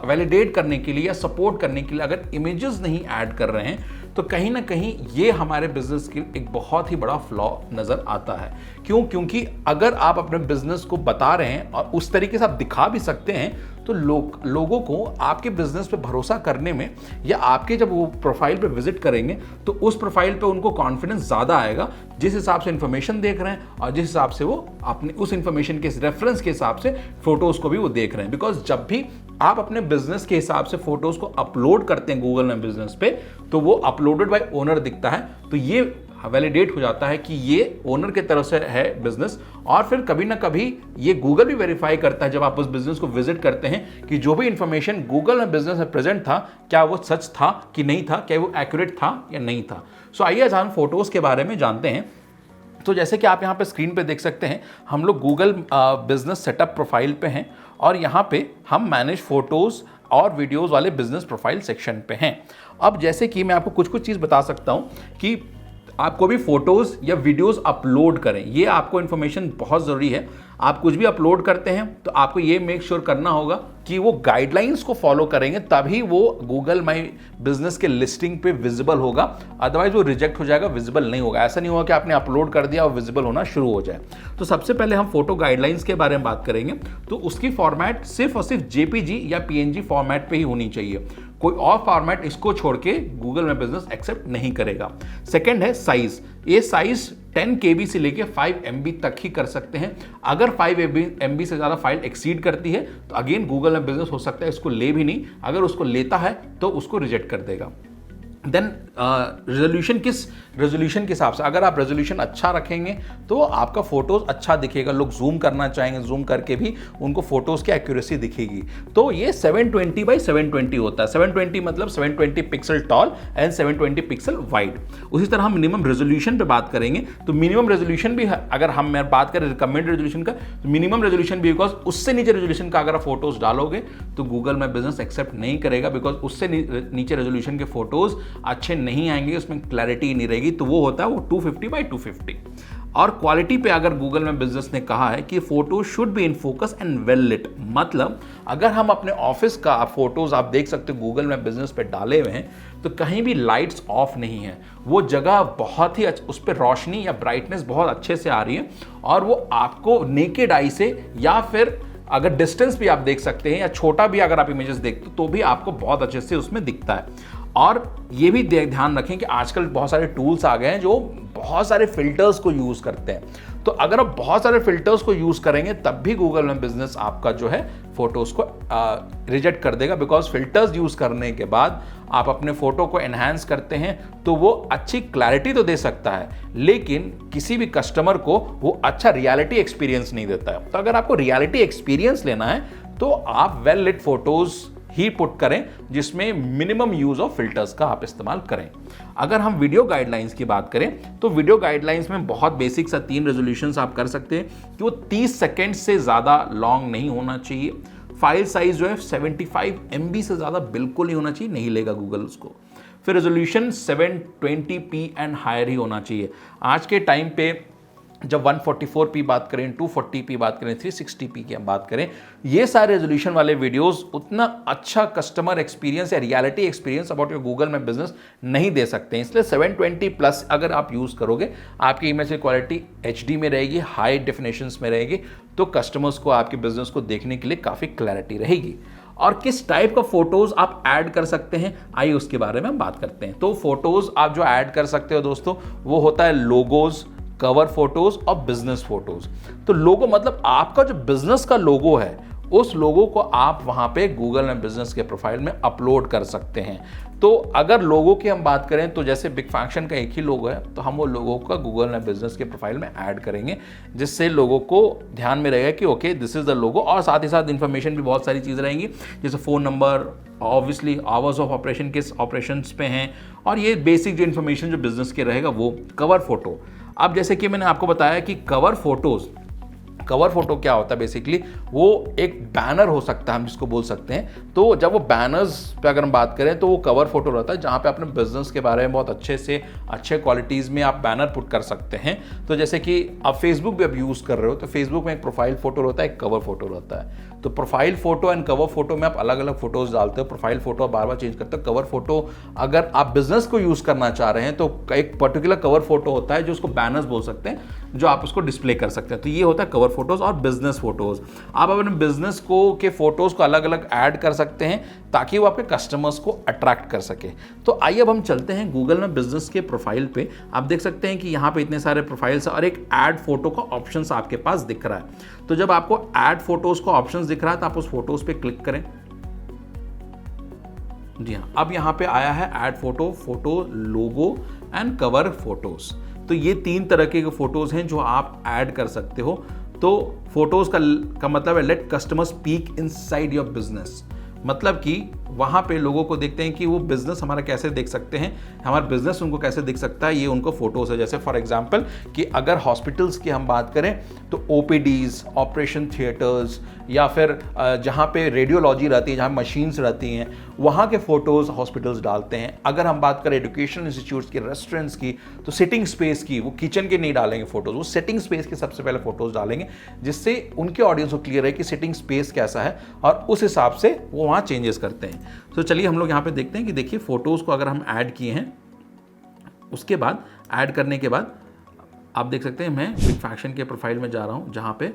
वैलिडेट करने के लिए या सपोर्ट करने के लिए अगर इमेजेस नहीं ऐड कर रहे हैं, तो कहीं ना कहीं ये हमारे बिजनेस के एक बहुत ही बड़ा फ्लॉ नजर आता है। क्यों? क्योंकि अगर आप अपने बिजनेस को बता रहे हैं और उस तरीके से आप दिखा भी सकते हैं, तो लोगों को आपके बिजनेस पे भरोसा करने में, या आपके जब वो प्रोफाइल पे विजिट करेंगे तो उस प्रोफाइल पे उनको कॉन्फिडेंस ज़्यादा आएगा, जिस हिसाब से इंफॉर्मेशन देख रहे हैं और जिस हिसाब से वो अपने उस इंफॉर्मेशन के रेफरेंस के हिसाब से फोटोज़ को भी वो देख रहे हैं। बिकॉज जब भी आप अपने बिजनेस के हिसाब से फोटोज़ को अपलोड करते हैं गूगल में बिजनेस पे, तो वो अपलोडेड बाय ओनर दिखता है, तो ये वैलिडेट हो जाता है कि ये ओनर के तरफ से है बिजनेस। और फिर कभी ना कभी ये गूगल भी वेरीफाई करता है जब आप उस बिजनेस को विजिट करते हैं कि जो भी इंफॉर्मेशन गूगल में बिजनेस में प्रेजेंट था, क्या वो सच था कि नहीं था, क्या वो एक्यूरेट था या नहीं था। सो आइए आज हम फोटोज़ के बारे में जानते हैं। तो जैसे कि आप यहाँ पे स्क्रीन पे देख सकते हैं, हम लोग गूगल बिजनेस सेटअप प्रोफाइल पे हैं और यहाँ पे हम मैनेज फोटोज़ और वीडियोज़ वाले बिजनेस प्रोफाइल सेक्शन पे हैं। अब जैसे कि मैं आपको कुछ चीज़ बता सकता हूँ कि आपको भी फोटोज़ या वीडियोज़ अपलोड करें, ये आपको इन्फॉर्मेशन बहुत ज़रूरी है। आप कुछ भी अपलोड करते हैं तो आपको ये मेक श्योर करना होगा कि वो गाइडलाइंस को फॉलो करेंगे, तभी वो गूगल माई बिजनेस के लिस्टिंग पे विजिबल होगा। अदरवाइज वो रिजेक्ट हो जाएगा, विजिबल नहीं होगा। ऐसा नहीं होगा कि आपने अपलोड कर दिया और विजिबल होना शुरू हो जाए। तो सबसे पहले हम फोटो गाइडलाइंस के बारे में बात करेंगे। तो उसकी फॉर्मेट सिर्फ और सिर्फ JPG या PNG फॉर्मेट पे ही होनी चाहिए, कोई और फॉर्मेट इसको छोड़ के गूगल में बिजनेस एक्सेप्ट नहीं करेगा। सेकंड है साइज। ये साइज 10 KB से लेके 5 MB तक ही कर सकते हैं। अगर 5 MB से ज़्यादा फाइल एक्सीड करती है तो अगेन गूगल में बिजनेस हो सकता है इसको ले भी नहीं, अगर उसको लेता है तो उसको रिजेक्ट कर देगा। देन रेजोल्यूशन, किस रेजोल्यूशन के हिसाब से, अगर आप रेजोल्यूशन अच्छा रखेंगे तो आपका फोटोज़ अच्छा दिखेगा। लोग जूम करना चाहेंगे, जूम करके भी उनको फोटोज़ की एक्यूरेसी दिखेगी। तो ये 720 by 720 होता है। 720 मतलब 720 pixel tall and 720 pixel wide. उसी तरह हम मिनिमम रेजोल्यूशन पे बात करेंगे। तो मिनिमम रेजोल्यूशन भी, अगर हम मैं बात करें रिकमेंडेड रेजोल्यूशन का, तो मिनिमम रेजोल्यूशन भी, बिकॉज उससे नीचे रेजोल्यूशन का अगर आप फोटोज़ डालोगे तो गूगल में बिजनेस एक्सेप्ट नहीं करेगा, बिकॉज उससे नीचे रेजोल्यूशन के फोटोज़ अच्छे नहीं आएंगे, उसमें क्लैरिटी नहीं रहेगी। तो वो होता है वो 250 by 250। और क्वालिटी पे अगर गूगल में बिजनेस ने कहा है कि photo should be in focus and well lit, मतलब अगर हम अपने ऑफिस का फोटोज आप देख सकते हो गूगल में बिजनेस पे डाले हुए हैं, तो कहीं भी लाइट्स ऑफ नहीं है, वो जगह बहुत ही उस पर रोशनी या ब्राइटनेस बहुत अच्छे से आ रही है, और वो आपको नेकेड आई से या फिर अगर डिस्टेंस भी आप देख सकते हैं या छोटा भी अगर आप इमेजेस देखते तो भी आपको बहुत अच्छे से उसमें दिखता है। और ये भी ध्यान रखें कि आजकल बहुत सारे टूल्स आ गए हैं जो बहुत सारे फिल्टर्स को यूज़ करते हैं। तो अगर आप बहुत सारे फिल्टर्स को यूज़ करेंगे तब भी गूगल में बिजनेस आपका जो है फोटोज़ को रिजेक्ट कर देगा, बिकॉज फिल्टर्स यूज़ करने के बाद आप अपने फ़ोटो को एनहांस करते हैं तो वो अच्छी क्लैरिटी तो दे सकता है, लेकिन किसी भी कस्टमर को वो अच्छा रियलिटी एक्सपीरियंस नहीं देता है। तो अगर आपको रियलिटी एक्सपीरियंस लेना है तो आप वेल लिट फोटोज़ ही पुट करें, जिसमें मिनिमम यूज ऑफ फिल्टर्स का आप इस्तेमाल करें। अगर हम वीडियो गाइडलाइंस की बात करें तो वीडियो गाइडलाइंस में बहुत बेसिक सा 3 रेजोल्यूशंस आप कर सकते हैं कि वो 30 सेकेंड से ज़्यादा लॉन्ग नहीं होना चाहिए। फाइल साइज जो है 75 MB से ज़्यादा बिल्कुल नहीं होना चाहिए, नहीं लेगा गूगल उसको। फिर रेजोल्यूशन 720p एंड हायर ही होना चाहिए। आज के टाइम पे जब 144p बात करें, 240p बात करें, 360p की हम बात करें, ये सारे रेजोल्यूशन वाले वीडियोस उतना अच्छा कस्टमर एक्सपीरियंस या reality experience about your Google my business नहीं दे सकते हैं। इसलिए 720+ अगर आप यूज़ करोगे, आपकी इमेज की क्वालिटी HD में रहेगी, हाई डेफिनेशंस में रहेगी, तो कस्टमर्स को आपके बिजनेस को देखने के लिए काफ़ी क्लैरिटी रहेगी। और किस टाइप का फोटोज आप ऐड कर सकते हैं, आइए उसके बारे में हम बात करते हैं। तो फोटोज आप जो ऐड कर सकते हो दोस्तों, वो होता है लोगोज, कवर फोटोज और बिजनेस फोटोज। तो लोगो मतलब आपका जो बिजनेस का लोगो है उस लोगो को आप वहां पे गूगल में बिजनेस के प्रोफाइल में अपलोड कर सकते हैं। तो अगर लोगो की हम बात करें तो जैसे बिग फंक्शन का एक ही लोगो है तो हम वो लोगों का गूगल में बिजनेस के प्रोफाइल में ऐड करेंगे, जिससे लोगों को ध्यान में रहेगा कि okay this is the logo. और साथ ही साथ इन्फॉर्मेशन भी बहुत सारी चीज़ें रहेंगी, जैसे phone number, obviously hours of operation किस ऑपरेशंस पे हैं, और ये बेसिक जो इन्फॉर्मेशन जो बिजनेस के रहेगा वो। कवर फोटो, अब जैसे कि मैंने आपको बताया कि कवर फोटो क्या होता है, बेसिकली वो एक बैनर हो सकता है, हम जिसको बोल सकते हैं। तो जब वो बैनर्स पे अगर हम बात करें तो वो कवर फोटो रहता है, जहाँ पे अपने बिजनेस के बारे में बहुत अच्छे से अच्छे क्वालिटीज़ में आप बैनर पुट कर सकते हैं। तो जैसे कि आप फेसबुक भी अब यूज़ कर रहे हो तो फेसबुक में एक प्रोफाइल फोटो रहता है, एक कवर फोटो रहता है। तो profile photo and cover photo में आप अलग अलग फोटोज डालते हो। प्रोफाइल फोटो आप बार बार चेंज करते हो। कवर फोटो अगर आप बिजनेस को यूज़ करना चाह रहे हैं तो एक पर्टिकुलर कवर फोटो होता है जो उसको बैनर्स बोल सकते हैं, जो आप उसको डिस्प्ले कर सकते हैं। तो ये होता है कवर फोटोज और बिजनेस फोटोज। आप अपने बिजनेस को के फोटोज को अलग अलग ऐड कर सकते हैं ताकि वो आपके कस्टमर्स को अट्रैक्ट कर सके। तो आइए अब हम चलते हैं गूगल में बिजनेस के प्रोफाइल पे। आप देख सकते हैं कि यहाँ पे इतने सारे प्रोफाइल्स और एक ऐड फोटो का ऑप्शन आपके पास दिख रहा है। तो जब आपको ऐड फोटोज का ऑप्शन दिख रहा है तो आप उस फोटोज पे क्लिक करें। जी हाँ, अब यहाँ पे आया है add photo, logo and cover photos. तो ये 3 तरह के फोटोज हैं जो आप ऐड कर सकते हो। तो फोटोज का मतलब है let customer speak inside your business, मतलब कि वहाँ पे लोगों को देखते हैं कि वो बिजनेस हमारा कैसे देख सकते हैं, हमारा बिजनेस उनको कैसे दिख सकता है, ये उनको फोटोज है। जैसे फॉर एग्जांपल कि अगर हॉस्पिटल्स की हम बात करें तो ओपीडीज, ऑपरेशन थिएटर्स, या फिर जहाँ पे रेडियोलॉजी रहती है, जहाँ मशीन्स रहती हैं, वहाँ के फोटोज़ हॉस्पिटल्स डालते हैं। अगर हम बात करें एजुकेशन इंस्टीट्यूट्स की, रेस्टोरेंट्स की, तो सिटिंग स्पेस की, वो किचन के नहीं डालेंगे फोटोज़, वो सिटिंग स्पेस के सबसे पहले फोटोज़ डालेंगे, जिससे उनके ऑडियंस को क्लियर है कि सिटिंग स्पेस कैसा है और उस हिसाब से वो वहाँ चेंजेस करते हैं। तो चलिए हम लोग यहाँ पे देखते हैं कि देखिए फोटोज़ को अगर हम ऐड किए हैं, उसके बाद ऐड करने के बाद आप देख सकते हैं मैं बिग फैक्शन के प्रोफाइल में जा रहा हूँ, जहाँ पे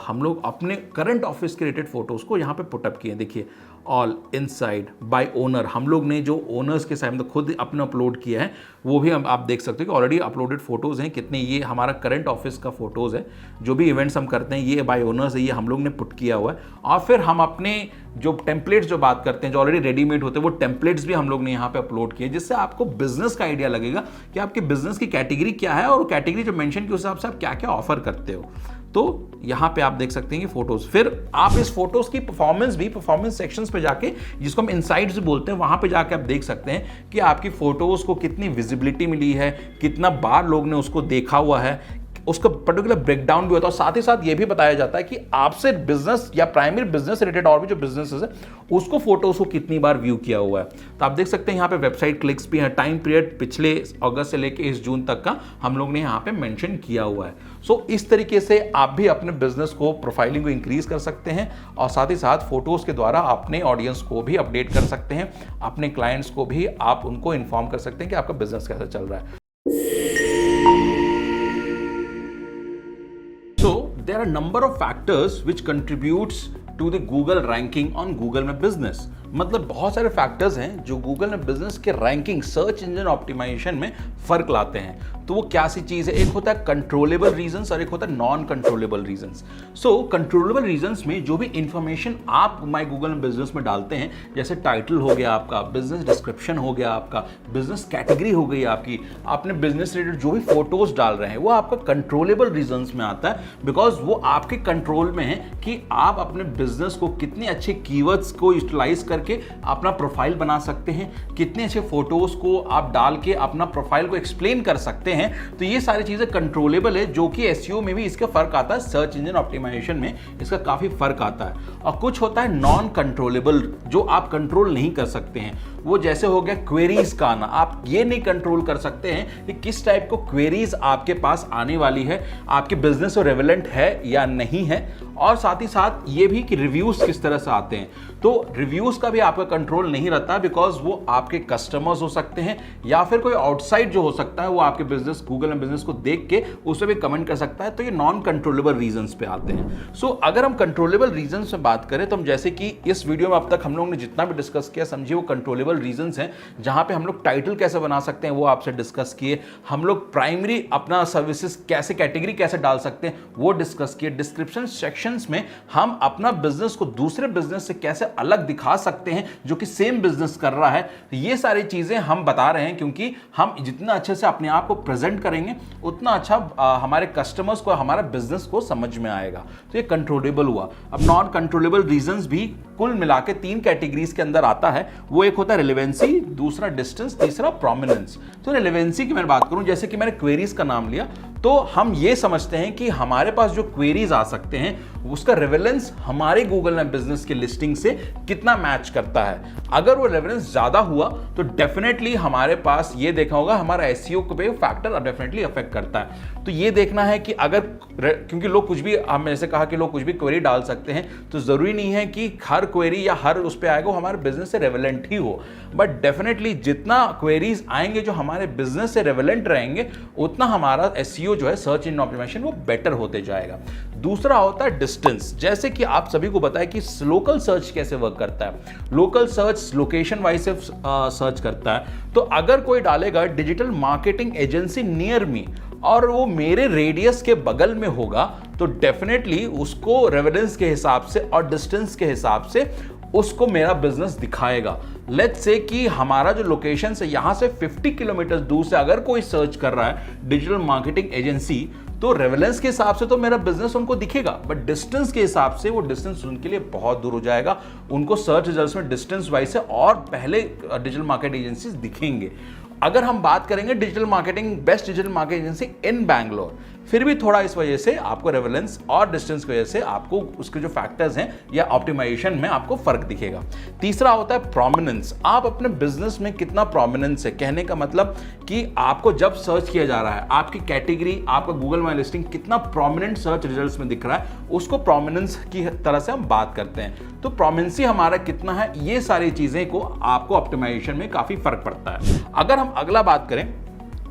हम लोग अपने करंट ऑफिस के रिलेटेड फोटोज़ को यहाँ पे पुटअप किए। देखिए ऑल इनसाइड बाय ओनर, हम लोग ने जो ओनर्स के साइड में खुद अपने अपलोड किया है वो भी हम आप देख सकते हो कि ऑलरेडी अपलोडेड फोटोज़ हैं कितने। ये हमारा करंट ऑफिस का फोटोज़ है, जो भी इवेंट्स हम करते हैं ये बाय ओनर्स है, ये हम लोग ने पुट किया हुआ है। और फिर हम अपने जो टेम्पलेट्स जो बात करते हैं, जो ऑलरेडी रेडीमेड होते हैं, वो टेम्पलेट्स भी हम लोग ने यहाँ पे अपलोड किए, जिससे आपको बिजनेस का आइडिया लगेगा कि आपके बिजनेस की कैटेगरी क्या है और कैटेगरी जो मेंशन की उस हिसाब से आप क्या क्या ऑफर करते हो। तो यहाँ पे आप देख सकते हैं कि फोटोज, फिर आप इस फोटोज की परफॉर्मेंस सेक्शंस पे जाके, जिसको हम इनसाइट्स बोलते हैं, वहां पे जाके आप देख सकते हैं कि आपकी फोटोज को कितनी विजिबिलिटी मिली है, कितना बार लोग ने उसको देखा हुआ है, उसका पर्टिकुलर ब्रेकडाउन भी होता है। और साथ ही साथ ये भी बताया जाता है कि आपसे बिजनेस या प्राइमरी बिजनेस रिलेटेड और भी जो बिजनेसेस है उसको फोटोज को कितनी बार व्यू किया हुआ है। तो आप देख सकते हैं यहाँ पे वेबसाइट क्लिक्स भी हैं, टाइम पीरियड पिछले अगस्त से लेके इस जून तक का हम लोग ने यहाँ पे मेंशन किया हुआ है। सो इस तरीके से आप भी अपने बिजनेस को, प्रोफाइलिंग को इंक्रीज कर सकते हैं और साथ ही साथ फोटोज के द्वारा अपने ऑडियंस को भी अपडेट कर सकते हैं, अपने क्लाइंट्स को भी आप उनको इन्फॉर्म कर सकते हैं कि आपका बिजनेस कैसे चल रहा है। So there are a number of factors which contributes to the Google ranking on Google में business। मतलब बहुत सारे फैक्टर्स हैं जो गूगल में बिजनेस के रैंकिंग, सर्च इंजन ऑप्टिमाइजेशन में फर्क लाते हैं। तो वो क्या सी चीज़ है, एक होता है कंट्रोलेबल रीजंस और एक होता है नॉन कंट्रोलेबल रीजंस। सो कंट्रोलेबल रीजंस में जो भी इंफॉर्मेशन आप माई गूगल में बिजनेस में डालते हैं, जैसे टाइटल हो गया आपका, बिजनेस डिस्क्रिप्शन हो गया आपका, बिजनेस कैटेगरी हो गई आपकी, आपने बिजनेस रिलेटेड जो भी फोटोज डाल रहे हैं, वो आपका कंट्रोलेबल रीजंस में आता है, बिकॉज वो आपके कंट्रोल में है कि आप अपने बिजनेस को कितने अच्छे कीवर्ड्स को यूटिलाइज करके अपना प्रोफाइल बना सकते हैं, कितने अच्छे फोटोज को आप डाल के अपना प्रोफाइल को एक्सप्लेन कर सकते हैं। तो ये सारी चीजें कंट्रोलेबल है, जो कि एसईओ में भी इसका फर्क आता है, सर्च इंजन ऑप्टिमाइजेशन में इसका काफी फर्क आता है। और कुछ होता है नॉन कंट्रोलेबल, जो आप कंट्रोल नहीं कर सकते हैं। वो जैसे हो गया क्वेरीज का आना, आप ये नहीं कंट्रोल कर सकते हैं कि किस टाइप को क्वेरीज आपके पास आने वाली है, आपके बिजनेस में रेलेवेंट है या नहीं है। और साथ ही साथ ये भी कि रिव्यूज किस तरह से आते हैं। तो रिव्यूज का भी आपका कंट्रोल नहीं रहता, बिकॉज वो आपके कस्टमर्स हो सकते हैं या फिर कोई आउटसाइड जो हो सकता है वो आपके business business, Google my business को देख के उस पर भी कमेंट कर सकता है। तो ये नॉन कंट्रोलेबल रीजंस पे आते हैं। सो अगर हम कंट्रोलेबल रीजंस में बात करें तो हम जैसे कि इस वीडियो में अब तक हम लोग ने जितना भी डिस्कस किया, समझिए वो कंट्रोलेबल रीजंस हैं, जहां पे हम लोग टाइटल कैसे बना सकते हैं वो आपसे डिस्कस किए, हम लोग प्राइमरी अपना सर्विसेज कैसे, कैटेगरी कैसे डाल सकते हैं वो डिस्कस किए, डिस्क्रिप्शन सेक्शंस में हम अपना बिजनेस को दूसरे बिजनेस से कैसे अलग दिखा सकते हैं जो कि सेम बिजनेस कर रहा है, ये सारी चीजें हम बता रहे हैं, क्योंकि हम जितना अच्छे से अपने आप को प्रेजेंट करेंगे उतना अच्छा हमारे कस्टमर्स को, हमारा बिजनेस को समझ में आएगा। तो ये कंट्रोलेबल हुआ। अब नॉन कंट्रोलेबल रीजंस भी कुल मिला के 3 कैटेगरीज के अंदर आता है। वो एक होता है रिलेवेंसी, दूसरा डिस्टेंस, तीसरा प्रोमिनेंस। तो रिलेवेंसी की मैं बात करूं, जैसे कि मैंने क्वेरीज का नाम लिया, तो हम ये समझते हैं कि हमारे पास जो क्वेरीज आ सकते हैं उसका रेवेलेंस हमारे गूगल माय बिजनेस की लिस्टिंग से कितना मैच करता है। अगर वो रेवेलेंस ज्यादा हुआ तो डेफिनेटली हमारे पास ये देखा होगा हमारा एसईओ पे फैक्टर डेफिनेटली अफेक्ट करता है। तो ये देखना है कि अगर, क्योंकि लोग कुछ भी, हमने जैसे कहा कि लोग कुछ भी क्वेरी डाल सकते हैं, तो जरूरी नहीं है कि हर क्वेरी या हर उस पे आएगा वो हमारे बिजनेस से रेवेलेंट ही हो, बट डेफिनेटली जितना क्वेरीज आएंगे जो हमारे बिजनेस से रेवेलेंट रहेंगे उतना हमारा एसईओ जो है, सर्च इंजन ऑप्टिमाइजेशन, वो बेटर होते जाएगा। दूसरा होता है डिस्टेंस। जैसे कि आप सभी को पता है कि लोकल सर्च कैसे वर्क करता है। लोकल सर्च लोकेशन वाइज से सर्च करता है। तो अगर कोई डालेगा digital marketing agency near me और वो मेरे रेडियस के बगल में होगा, तो डेफिनेटली उसको रेवेलेंस के हिसाब से और डिस्टेंस के हिसाब से उसको मेरा बिजनेस दिखाएगा। लेट्स से कि हमारा जो लोकेशन से यहां से 50 किलोमीटर दूर से अगर कोई सर्च कर रहा है डिजिटल मार्केटिंग एजेंसी, तो रेवेलेंस के हिसाब से तो मेरा बिजनेस उनको दिखेगा, बट डिस्टेंस के हिसाब से वो डिस्टेंस उनके लिए बहुत दूर हो जाएगा। उनको सर्च रिजल्ट्स में डिस्टेंस वाइज से और पहले डिजिटल मार्केटिंग एजेंसीज दिखेंगे। अगर हम बात करेंगे digital marketing, best digital marketing agency in Bangalore, फिर भी थोड़ा इस वजह से आपको रेवेलेंस और डिस्टेंस की वजह से आपको उसके जो फैक्टर्स हैं या ऑप्टिमाइजेशन में आपको फर्क दिखेगा। तीसरा होता है प्रोमिनेंस। आप अपने बिजनेस में कितना प्रोमिनेंस है, कहने का मतलब कि आपको जब सर्च किया जा रहा है, आपकी कैटेगरी, आपका गूगल माय लिस्टिंग कितना प्रोमिनेंट सर्च रिजल्ट्स में दिख रहा है, उसको प्रोमिनेंस की तरह से हम बात करते हैं। तो प्रोमिनेंसी हमारा कितना है, ये सारी चीजें को आपको ऑप्टिमाइजेशन में काफी फर्क पड़ता है। अगर हम अगला बात करें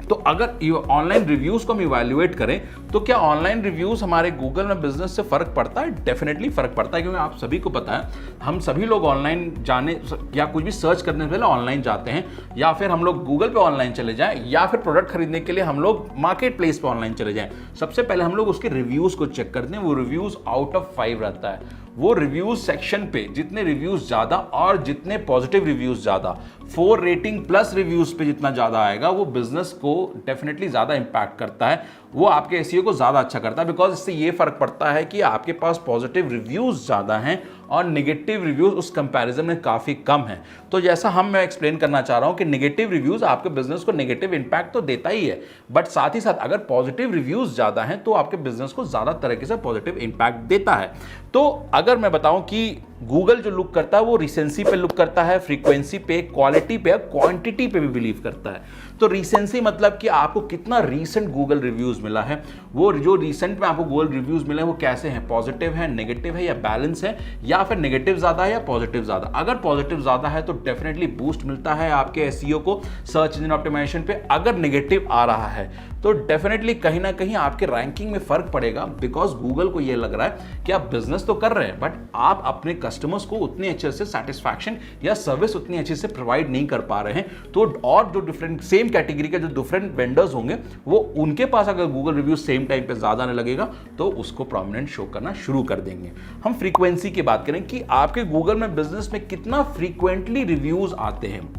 तो अगर ऑनलाइन रिव्यूज को हम इवैल्यूएट करें तो क्या ऑनलाइन रिव्यूज हमारे गूगल में बिजनेस से फर्क पड़ता है? डेफिनेटली फर्क पड़ता है, क्योंकि आप सभी को पता है हम सभी लोग ऑनलाइन जाने या कुछ भी सर्च करने से पहले ऑनलाइन जाते हैं, या फिर हम लोग गूगल पे ऑनलाइन चले जाएं, या फिर प्रोडक्ट खरीदने के लिए हम लोग मार्केट प्लेस पे ऑनलाइन चले जाएं। सबसे पहले हम लोग उसके रिव्यूज को चेक करते हैं। वो रिव्यूज आउट ऑफ 5 रहता है। वो रिव्यूज सेक्शन पे जितने रिव्यूज ज्यादा और जितने पॉजिटिव रिव्यूज ज्यादा, 4 रेटिंग प्लस रिव्यूज पे जितना ज्यादा आएगा, वो बिजनेस को डेफिनेटली ज्यादा इंपैक्ट करता है, वो आपके एसईओ को ज्यादा अच्छा करता है। बिकॉज इससे ये फर्क पड़ता है कि आपके पास पॉजिटिव रिव्यूज ज्यादा हैं और नेगेटिव रिव्यूज उस कंपैरिजन में काफी कम है। तो जैसा मैं एक्सप्लेन करना चाह रहा हूं कि नेगेटिव रिव्यूज आपके बिजनेस को नेगेटिव इंपैक्ट तो देता ही है, बट साथ ही साथ अगर पॉजिटिव रिव्यूज ज्यादा हैं तो आपके बिजनेस को ज्यादा तरीके से पॉजिटिव इंपैक्ट देता है। तो अगर मैं बताऊं कि गूगल जो लुक करता है वो रिसेंसी पे लुक करता है, फ्रीक्वेंसी पे, क्वालिटी पे, क्वांटिटी पे भी बिलीव करता है। तो रिसेंसी मतलब कि आपको कितना रीसेंट गूगल रिव्यूज मिला है, वो जो रिसेंट में आपको गूगल रिव्यूज मिले हैं वो कैसे हैं, पॉजिटिव है, नेगेटिव है या बैलेंस है, या फिर नेगेटिव ज्यादा है या पॉजिटिव ज्यादा। अगर पॉजिटिव ज्यादा है तो डेफिनेटली बूस्ट मिलता है आपके एसईओ को सर्च इंजन ऑप्टिमाइजेशन पे। अगर नेगेटिव आ रहा है तो डेफिनेटली कहीं ना कहीं आपके रैंकिंग में फर्क पड़ेगा, बिकॉज गूगल को यह लग रहा है कि आप बिजनेस तो कर रहे हैं बट आप अपने कस्टमर्स को उतने अच्छे से सेटिस्फैक्शन या सर्विस उतनी अच्छे से प्रोवाइड नहीं कर पा रहे हैं। तो और जो डिफरेंट सेम कैटेगरी के जो डिफरेंट वेंडर्स होंगे वो उनके पास अगर गूगल रिव्यू सेम टाइम पे ज्यादा आने लगेगा तो उसको प्रोमिनेंट शो करना शुरू कर देंगे। हम फ्रीक्वेंसी की बात करें कि आपके गूगल में बिजनेस में कितना फ्रीक्वेंटली रिव्यूज आते हैं।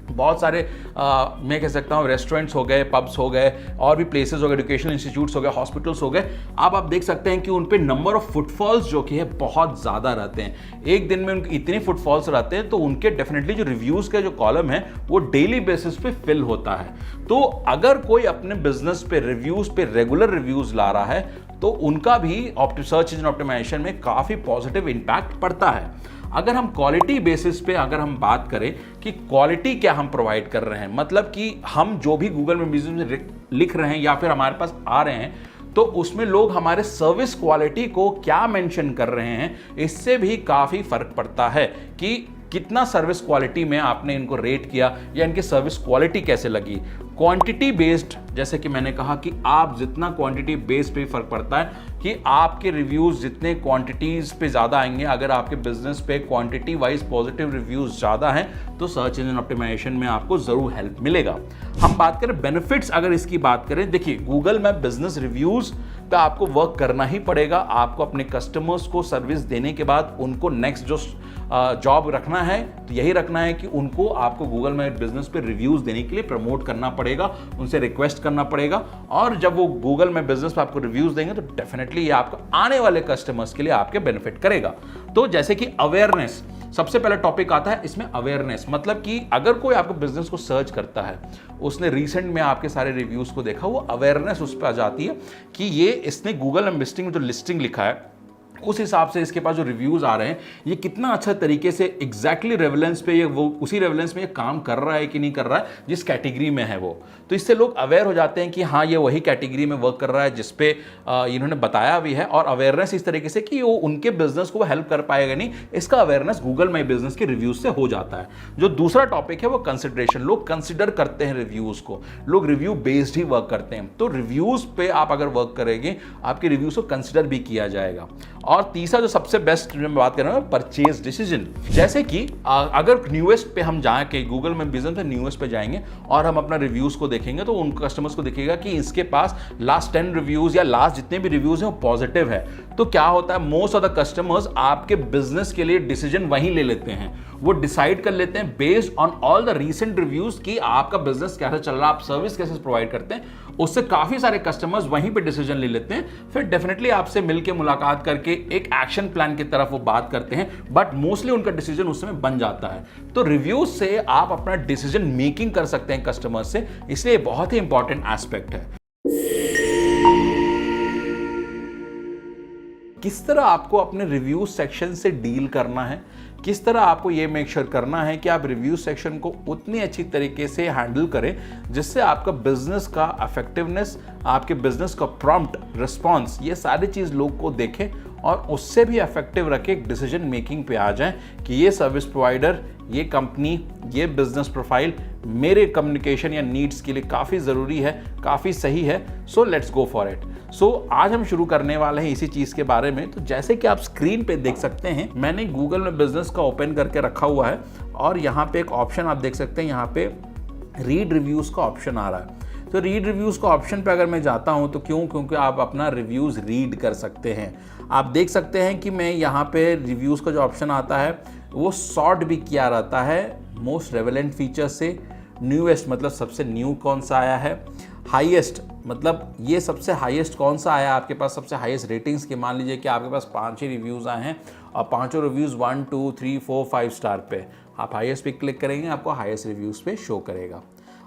बहुत सारे मैं कह सकता हूँ रेस्टोरेंट्स हो गए, पब्स हो गए, और भी प्लेसेस हो गए, एजुकेशनल इंस्टीट्यूट्स हो गए, हॉस्पिटल्स हो गए, अब आप देख सकते हैं कि उन पे नंबर ऑफ फुटफॉल्स जो कि है बहुत ज़्यादा रहते हैं। एक दिन में उनके इतने फुटफॉल्स रहते हैं तो उनके डेफिनेटली जो रिव्यूज़ का जो कॉलम है वो डेली बेसिस पे फिल होता है। तो अगर कोई अपने बिजनेस पे रिव्यूज़ पे रेगुलर रिव्यूज़ ला रहा है तो उनका भी सर्च इंजन ऑप्टिमाइजेशन में काफ़ी पॉजिटिव इंपैक्ट पड़ता है। अगर हम क्वालिटी बेसिस पे अगर हम बात करें कि क्वालिटी क्या हम प्रोवाइड कर रहे हैं, मतलब कि हम जो भी गूगल में बिजनेस में लिख रहे हैं या फिर हमारे पास आ रहे हैं तो उसमें लोग हमारे सर्विस क्वालिटी को क्या मेंशन कर रहे हैं, इससे भी काफ़ी फर्क पड़ता है कि कितना सर्विस क्वालिटी में आपने इनको रेट किया या इनकी सर्विस क्वालिटी कैसे लगी। क्वांटिटी बेस्ड, जैसे कि मैंने कहा कि आप जितना क्वांटिटी बेस्ड पे फर्क पड़ता है कि आपके रिव्यूज जितने क्वांटिटीज पे ज़्यादा आएंगे, अगर आपके बिजनेस पे क्वांटिटी वाइज पॉजिटिव रिव्यूज ज़्यादा हैं तो सर्च इंजन ऑप्टिमाइजेशन में आपको ज़रूर हेल्प मिलेगा। हम बात करें बेनिफिट्स, अगर इसकी बात करें, देखिए गूगल में बिजनेस रिव्यूज पे आपको वर्क करना ही पड़ेगा। आपको अपने कस्टमर्स को सर्विस देने के बाद उनको नेक्स्ट जो जॉब रखना है तो यही रखना है कि उनको आपको गूगल में बिजनेस पे रिव्यूज देने के लिए प्रमोट करना पड़ेगा, उनसे रिक्वेस्ट करना पड़ेगा, और जब वो गूगल में बिजनेस पे आपको रिव्यूज देंगे तो डेफिनेटली ये आपको आने वाले कस्टमर्स के लिए आपके बेनिफिट करेगा। तो जैसे कि अवेयरनेस, सबसे पहला टॉपिक आता है इसमें अवेयरनेस, मतलब कि अगर कोई आपको बिजनेस को सर्च करता है, उसने रिसेंट में आपके सारे रिव्यूज को देखा, वो अवेयरनेस उस पर आ जाती है कि ये इसने गूगल में लिस्टिंग में जो लिस्टिंग लिखा है उस हिसाब से इसके पास जो रिव्यूज आ रहे हैं ये कितना अच्छा तरीके से एग्जैक्टली रेवेलेंस पे ये वो उसी रेवेलेंस में ये काम कर रहा है कि नहीं कर रहा है जिस कैटेगरी में है वो। तो इससे लोग अवेयर हो जाते हैं कि हाँ ये वही कैटेगरी में वर्क कर रहा है जिसपे इन्होंने बताया भी है, और अवेयरनेस इस तरीके से कि वो उनके बिजनेस को हेल्प कर पाएगा नहीं, इसका अवेयरनेस गूगल माई बिजनेस के रिव्यूज से हो जाता है। जो दूसरा टॉपिक है वो कंसिडरेशन, लोग कंसिडर करते हैं रिव्यूज को, लोग रिव्यू बेस्ड ही वर्क करते हैं। तो रिव्यूज पे आप अगर वर्क करेंगे आपके रिव्यूज को कंसिडर भी किया जाएगा। और तीसरा जो सबसे बेस्ट मैं बात कर रहा हूं परचेज डिसीजन, जैसे कि अगर न्यूएस्ट पे हम जाके गूगल में बिजनेस पे न्यूएस्ट पे जाएंगे और हम अपना रिव्यूज को देखेंगे तो उन कस्टमर्स को दिखेगा कि इसके पास लास्ट 10 रिव्यूज या लास्ट जितने भी रिव्यूज हैं वो पॉजिटिव है। तो क्या होता है, मोस्ट ऑफ द कस्टमर्स आपके बिजनेस के लिए डिसीजन वहीं ले लेते हैं, वो डिसाइड कर लेते हैं based on all the recent reviews कि आपका बिजनेस कैसे चल रहा है, आप सर्विस कैसे प्रोवाइड करते हैं। उससे काफी सारे कस्टमर्स वहीं पे डिसीजन ले लेते हैं, फिर डेफिनेटली आपसे मिलके मुलाकात करके एक एक्शन प्लान की तरफ वो बात करते हैं, बट मोस्टली उनका डिसीजन उस समय बन जाता है। तो रिव्यूज से आप अपना डिसीजन मेकिंग कर सकते हैं कस्टमर्स से, इसलिए बहुत ही इंपॉर्टेंट एस्पेक्ट है। किस तरह आपको अपने रिव्यू सेक्शन से डील करना है, किस तरह आपको ये मेक श्योर करना है कि आप रिव्यू सेक्शन को उतनी अच्छी तरीके से हैंडल करें जिससे आपका बिजनेस का इफेक्टिवनेस, आपके बिजनेस का प्रॉम्प्ट रिस्पॉन्स, ये सारी चीज़ लोग को देखें और उससे भी इफेक्टिव रखे एक डिसीजन मेकिंग पे आ जाएं कि ये सर्विस प्रोवाइडर, ये कंपनी, ये बिजनेस प्रोफाइल मेरे कम्युनिकेशन या नीड्स के लिए काफ़ी ज़रूरी है, काफ़ी सही है, so let's go for it. So आज हम शुरू करने वाले हैं इसी चीज़ के बारे में। तो जैसे कि आप स्क्रीन पे देख सकते हैं, मैंने गूगल में बिजनेस का ओपन करके रखा हुआ है और यहाँ पे एक ऑप्शन आप देख सकते हैं, यहाँ पे रीड रिव्यूज़ का ऑप्शन आ रहा है। तो रीड रिव्यूज़ का ऑप्शन पे अगर मैं जाता हूँ तो क्योंकि आप अपना रिव्यूज़ रीड कर सकते हैं। आप देख सकते हैं कि मैं यहाँ पे रिव्यूज़ का जो ऑप्शन आता है वो सॉर्ट भी किया रहता है मोस्ट रेवेलेंट फीचर से। न्यूएस्ट मतलब सबसे न्यू कौन सा आया है, हाईएस्ट मतलब ये सबसे हाईएस्ट कौन सा आया आपके पास, सबसे हाईएस्ट रेटिंग्स के। मान लीजिए कि आपके पास 5 ही रिव्यूज़ आए हैं और पांचों रिव्यूज़ 1 2 3 4 5 स्टार पे, आप हाईएस्ट पे क्लिक करेंगे आपको हाईएस्ट रिव्यूज़ पे शो करेगा।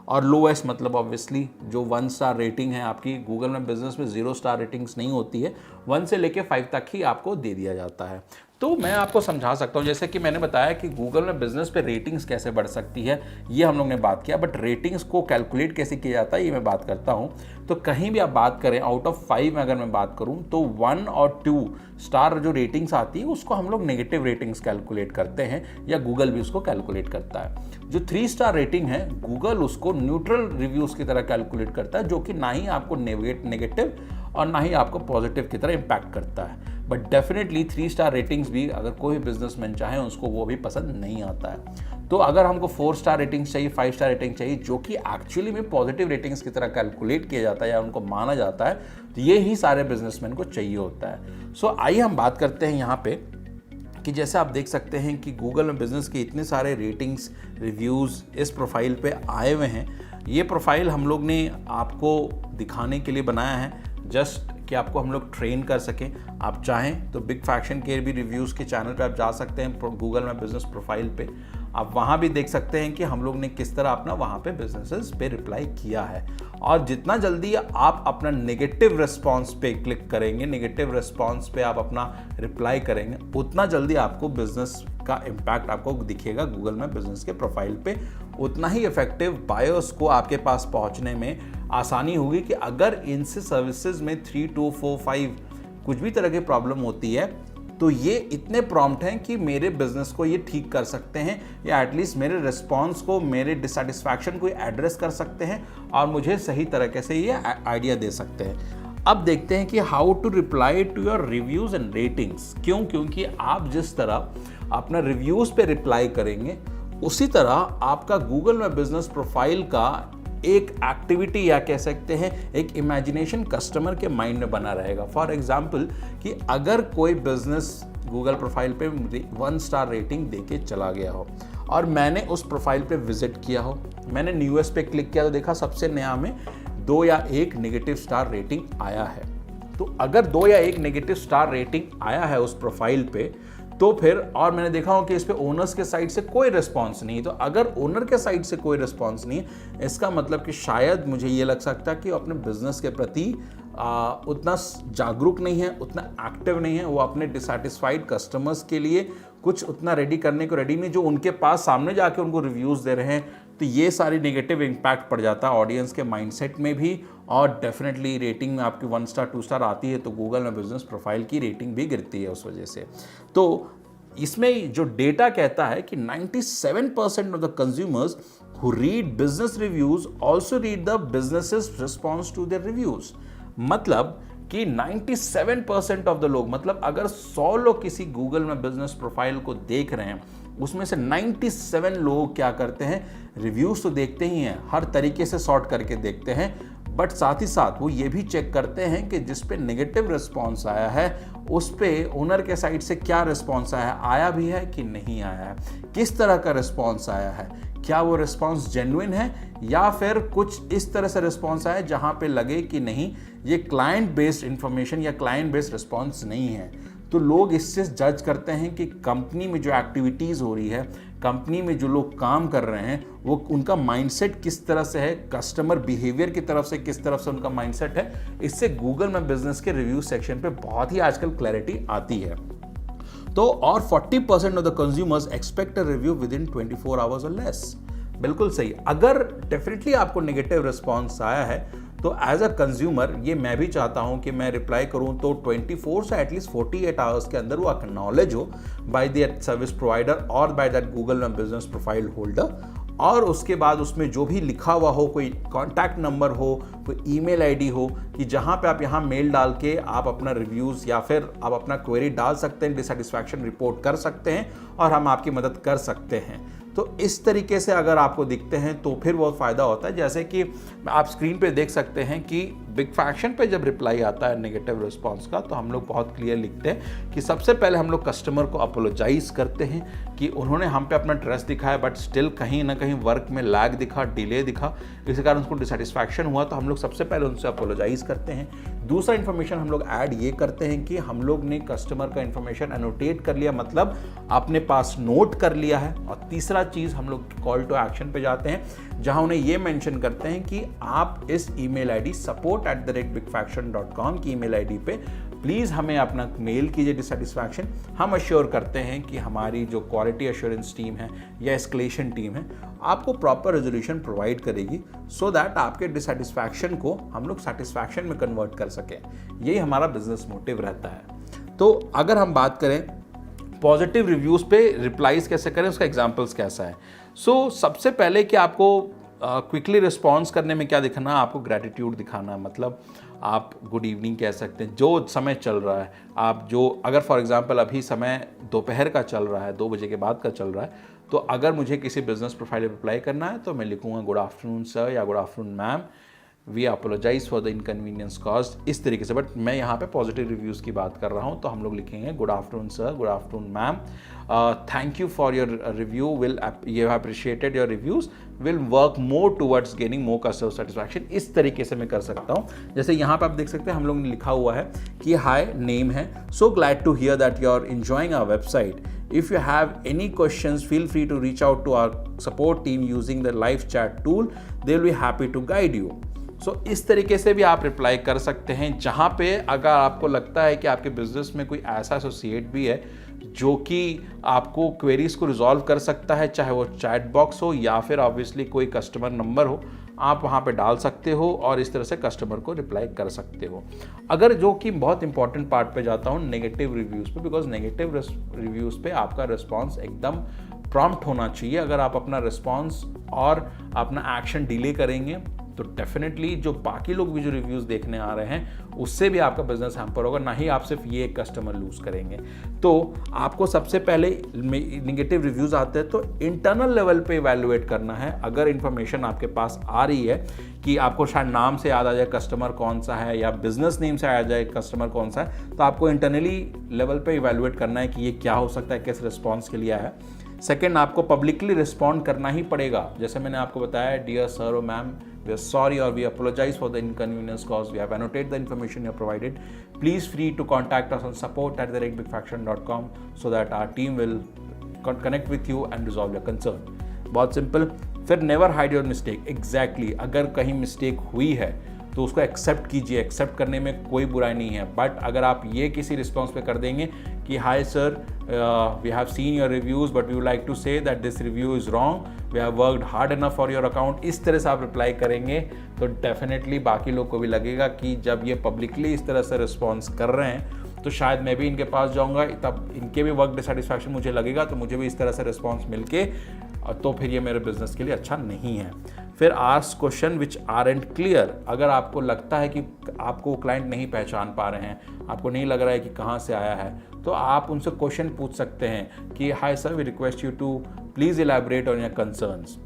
और लोएस्ट मतलब ऑब्वियसली जो 1 स्टार रेटिंग है आपकी, गूगल में बिजनेस में 0 स्टार रेटिंग्स नहीं होती है, 1 से लेके 5 तक ही आपको दे दिया जाता है। तो मैं आपको समझा सकता हूँ, जैसे कि मैंने बताया कि गूगल में बिजनेस पे रेटिंग्स कैसे बढ़ सकती है ये हम लोग ने बात किया, बट रेटिंग्स को कैलकुलेट कैसे किया जाता है ये मैं बात करता हूँ। तो कहीं भी आप बात करें, आउट ऑफ 5 में अगर मैं बात करूँ तो 1 और 2 स्टार जो रेटिंग्स आती है उसको हम लोग नेगेटिव रेटिंग्स कैलकुलेट करते हैं, या गूगल भी उसको कैलकुलेट करता है। जो 3 स्टार रेटिंग है गूगल उसको न्यूट्रल रिव्यूज़ की तरह कैलकुलेट करता है, जो कि ना ही आपको नेगेटिव और ना ही आपको पॉजिटिव की तरह इम्पैक्ट करता है। बट डेफिनेटली 3 स्टार रेटिंग्स भी अगर कोई बिजनेसमैन चाहे उसको वो भी पसंद नहीं आता है। तो अगर हमको 4 स्टार रेटिंग्स चाहिए, 5 स्टार रेटिंग चाहिए, जो कि एक्चुअली में पॉजिटिव रेटिंग्स की तरह कैलकुलेट किया जाता है या उनको माना जाता है, तो ये ही सारे बिजनेसमैन को चाहिए होता है। सो आइए हम बात करते हैं यहाँ पे कि जैसे आप देख सकते हैं कि गूगल में बिजनेस के इतने सारे रेटिंग्स, रिव्यूज़ इस प्रोफाइल पे आए हुए हैं। ये प्रोफाइल हम लोग ने आपको दिखाने के लिए बनाया है, जस्ट कि आपको हम लोग ट्रेन कर सकें। आप चाहें तो बिग फैक्शन के भी रिव्यूज़ के चैनल पे आप जा सकते हैं, गूगल में बिजनेस प्रोफाइल पे आप वहाँ भी देख सकते हैं कि हम लोग ने किस तरह अपना वहाँ पे बिजनेसेस पे रिप्लाई किया है। और जितना जल्दी आप अपना नेगेटिव रिस्पॉन्स पे क्लिक करेंगे, नेगेटिव रिस्पॉन्स पे आप अपना रिप्लाई करेंगे, उतना जल्दी आपको बिजनेस का इम्पैक्ट आपको दिखेगा गूगल में बिजनेस के प्रोफाइल पे, उतना ही इफेक्टिव बायर्स को आपके पास पहुंचने में आसानी होगी। कि अगर इनसे सर्विसेज में 3 2 4 5 कुछ भी तरह की प्रॉब्लम होती है तो ये इतने प्रॉम्प्ट हैं कि मेरे बिजनेस को ये ठीक कर सकते हैं या एटलीस्ट मेरे रिस्पॉन्स को, मेरे डिससेटिस्फैक्शन को एड्रेस कर सकते हैं और मुझे सही तरीके से ये आइडिया दे सकते हैं। अब देखते हैं कि how to reply to your reviews and ratings. क्यों? क्योंकि आप जिस तरह अपना रिव्यूज पे रिप्लाई करेंगे उसी तरह आपका गूगल में बिजनेस प्रोफाइल का एक एक्टिविटी या कह सकते हैं एक इमेजिनेशन कस्टमर के माइंड में बना रहेगा। फॉर एग्जाम्पल कि अगर कोई बिजनेस गूगल प्रोफाइल पे 1 स्टार रेटिंग देके चला गया हो और मैंने उस प्रोफाइल पे विजिट किया हो, मैंने न्यूएस पे क्लिक किया तो देखा सबसे नया में 2 या 1 नेगेटिव स्टार रेटिंग आया है। तो अगर 2 या 1 नेगेटिव स्टार रेटिंग आया है उस प्रोफाइल पे तो फिर, और मैंने देखा हो कि इस पे ओनर्स के साइड से कोई रिस्पांस नहीं, तो अगर ओनर के साइड से कोई रिस्पांस नहीं है इसका मतलब कि शायद मुझे ये लग सकता है कि अपने बिजनेस के प्रति उतना जागरूक नहीं है, उतना एक्टिव नहीं है, वो अपने डिसैटिस्फाइड कस्टमर्स के लिए कुछ उतना रेडी करने को रेडी नहीं जो उनके पास सामने जाके उनको रिव्यूज़ दे रहे हैं। तो ये सारी नेगेटिव इम्पैक्ट पड़ जाता है ऑडियंस के माइंडसेट में भी, और डेफिनेटली रेटिंग में आपकी 1 स्टार 2 स्टार आती है तो गूगल में बिजनेस प्रोफाइल की रेटिंग भी गिरती है उस वजह से। तो इसमें जो डेटा कहता है कि 97% of the consumers who read business reviews also read the businesses response to their reviews. मतलब कि 97% ऑफ द लोग, मतलब अगर 100 लोग किसी गूगल में बिजनेस प्रोफाइल को देख रहे हैं उसमें से 97 लोग क्या करते हैं, रिव्यूज तो देखते ही हैं, हर तरीके से सॉर्ट करके देखते हैं, बट साथ ही साथ वो ये भी चेक करते हैं कि जिस पे नेगेटिव रिस्पॉन्स आया है उस पे ओनर के साइड से क्या रिस्पॉन्स आया भी है कि नहीं आया है, किस तरह का रिस्पॉन्स आया है, क्या वो रिस्पॉन्स जेन्युइन है या फिर कुछ इस तरह से रिस्पॉन्स आया जहां पे लगे कि नहीं ये क्लाइंट बेस्ड इंफॉर्मेशन या क्लाइंट बेस्ड रिस्पॉन्स नहीं है। तो लोग इससे जज करते हैं कि कंपनी में जो एक्टिविटीज़ हो रही है, कंपनी में जो लोग काम कर रहे हैं वो उनका माइंडसेट किस तरह से है, कस्टमर बिहेवियर की तरफ से किस तरफ से उनका माइंडसेट है। इससे गूगल में बिजनेस के रिव्यू सेक्शन पे बहुत ही आजकल क्लैरिटी आती है। तो और 40% of the consumers expect a review with in 24 hours और लेस। बिल्कुल सही। अगर डेफिनेटली आपको नेगेटिव रिस्पॉन्स आया है तो एज अ कंज्यूमर ये मैं भी चाहता हूं कि मैं रिप्लाई करूं तो 24 से एटलीस्ट 48 आवर्स के अंदर वो एक्नॉलेज हो बाय दैट सर्विस प्रोवाइडर और by that Google my business profile holder, और उसके बाद उसमें जो भी लिखा हुआ हो, कोई कॉन्टैक्ट नंबर हो, कोई ईमेल आईडी हो, कि जहां पे आप यहां मेल डाल के आप अपना रिव्यूज़ या फिर आप अपना क्वेरी डाल सकते हैं, डिसैटिस्फैक्शन रिपोर्ट कर सकते हैं और हम आपकी मदद कर सकते हैं। तो इस तरीके से अगर आपको दिखते हैं तो फिर बहुत फ़ायदा होता है। जैसे कि आप स्क्रीन पे देख सकते हैं कि बिग फैक्शन पे जब रिप्लाई आता है नेगेटिव रिस्पांस का तो हम लोग बहुत क्लियर लिखते हैं कि सबसे पहले हम लोग कस्टमर को अपोलोजाइज करते हैं कि उन्होंने हम पे अपना ट्रस्ट दिखाया बट स्टिल कहीं ना कहीं वर्क में लैग दिखा, डिले दिखा, इसी कारण उसको डिसैटिस्फैक्शन हुआ, तो हम लोग सबसे पहले उनसे अपोलोजाइज करते हैं। दूसरा इन्फॉर्मेशन हम लोग ऐड ये करते हैं कि हम लोग ने कस्टमर का इन्फॉर्मेशन एनोटेट कर लिया, मतलब अपने पास नोट कर लिया है। और तीसरा चीज़ हम लोग कॉल टू एक्शन पे जाते हैं जहां उन्हें ये मेंशन करते हैं कि आप इस ईमेल आईडी support@bigfaction.com की ईमेल आईडी पे प्लीज़ हमें अपना मेल कीजिए डिसैटिस्फैक्शन। हम अश्योर करते हैं कि हमारी जो क्वालिटी एश्योरेंस टीम है या एस्केलेशन टीम है आपको प्रॉपर रेजोल्यूशन प्रोवाइड करेगी सो दैट आपके डिसैटिस्फैक्शन को हम लोग सेटिस्फैक्शन में कन्वर्ट कर सकें। यही हमारा बिजनेस मोटिव रहता है। तो अगर हम बात करें पॉजिटिव रिव्यूज़ पे रिप्लाईज कैसे करें, उसका एग्जाम्पल्स कैसा है। सबसे पहले कि आपको क्विकली रिस्पॉन्स करने में क्या दिखाना, आपको ग्रैटिट्यूड दिखाना, मतलब आप गुड इवनिंग कह सकते हैं जो समय चल रहा है। आप जो अगर फॉर एग्जांपल अभी समय दोपहर का चल रहा है, 2 बजे के बाद का चल रहा है, तो अगर मुझे किसी बिजनेस प्रोफाइल रिप्लाई करना है तो मैं लिखूंगा गुड आफ्टरनून सर या good afternoon ma'am, we apologise for the inconvenience caused, इस तरीके से। बट मैं यहाँ पे पॉजिटिव रिव्यूज़ की बात कर रहा हूँ तो हम लोग लिखेंगे good afternoon sir, good afternoon ma'am, thank you for your review, will you have appreciated your reviews, will work more towards gaining more customer satisfaction. इस तरीके से मैं कर सकता हूँ। जैसे यहाँ पे आप देख सकते हैं हम लोग ने लिखा हुआ है कि हाय नेम है, so glad to hear that you are enjoying our website, if you have any questions feel free to reach out to our support team using the live chat tool, they will be happy to guide you। इस तरीके से भी आप reply कर सकते हैं जहाँ पे अगर आपको लगता है कि आपके बिजनेस में कोई ऐसा एसोसिएट भी है जो कि आपको क्वेरीज को रिजॉल्व कर सकता है, चाहे वो चैट बॉक्स हो या फिर ऑब्वियसली कोई कस्टमर नंबर हो, आप वहाँ पे डाल सकते हो और इस तरह से कस्टमर को रिप्लाई कर सकते हो। अगर जो कि बहुत इंपॉर्टेंट पार्ट पे जाता हूँ, नेगेटिव रिव्यूज़ पे, बिकॉज नेगेटिव रिव्यूज़ पे आपका रिस्पॉन्स एकदम प्रॉम्प्ट होना चाहिए। अगर आप अपना रिस्पॉन्स और अपना एक्शन डिले करेंगे तो डेफिनेटली जो बाकी लोग भी जो रिव्यूज़ देखने आ रहे हैं उससे भी आपका बिजनेस हैम्पर होगा, ना ही आप सिर्फ ये एक कस्टमर लूज़ करेंगे। तो आपको सबसे पहले नेगेटिव रिव्यूज़ आते हैं तो इंटरनल लेवल पे इवैल्यूएट करना है। अगर इन्फॉर्मेशन आपके पास आ रही है कि आपको शायद नाम से याद आ जाए कस्टमर कौन सा है या बिजनेस नेम से आ जाए कस्टमर कौन सा है, तो आपको इंटरनली लेवल पे इवैल्यूएट करना है कि ये क्या हो सकता है, किस रिस्पॉन्स के लिए आया है। सेकेंड, आपको पब्लिकली रिस्पॉन्ड करना ही पड़ेगा। जैसे मैंने आपको बताया, डियर सर और ma'am, we are sorry or we apologize for the inconvenience caused. We have annotated the information you have provided. Please free to contact us on support@bigfraction.com so that our team will connect with you and resolve your concern. बहुत simple. फिर never hide your mistake. Exactly, अगर कहीं mistake हुई है तो उसको accept कीजिए। Accept करने में कोई बुराई नहीं है। बट अगर आप ये किसी रिस्पॉन्स पे कर देंगे कि hi sir, we have seen your reviews but we would like to say that this review is wrong, we have worked hard enough for your account, इस तरह से आप रिप्लाई करेंगे तो डेफिनेटली बाकी लोग को भी लगेगा कि जब ये पब्लिकली इस तरह से रिस्पॉन्स कर रहे हैं तो शायद मैं भी इनके पास जाऊंगा, तब इनके भी वर्क डिससेटिस्फैक्शन मुझे लगेगा, तो मुझे भी इस तरह से रिस्पॉन्स मिलके तो फिर ये मेरे बिजनेस के लिए अच्छा नहीं है। फिर ask question which aren't clear. अगर आपको लगता है कि आपको क्लाइंट नहीं पहचान पा रहे हैं, आपको नहीं लग रहा है कि कहाँ से आया है, तो आप उनसे क्वेश्चन पूछ सकते हैं कि hi sir, we request you to please elaborate on your concerns.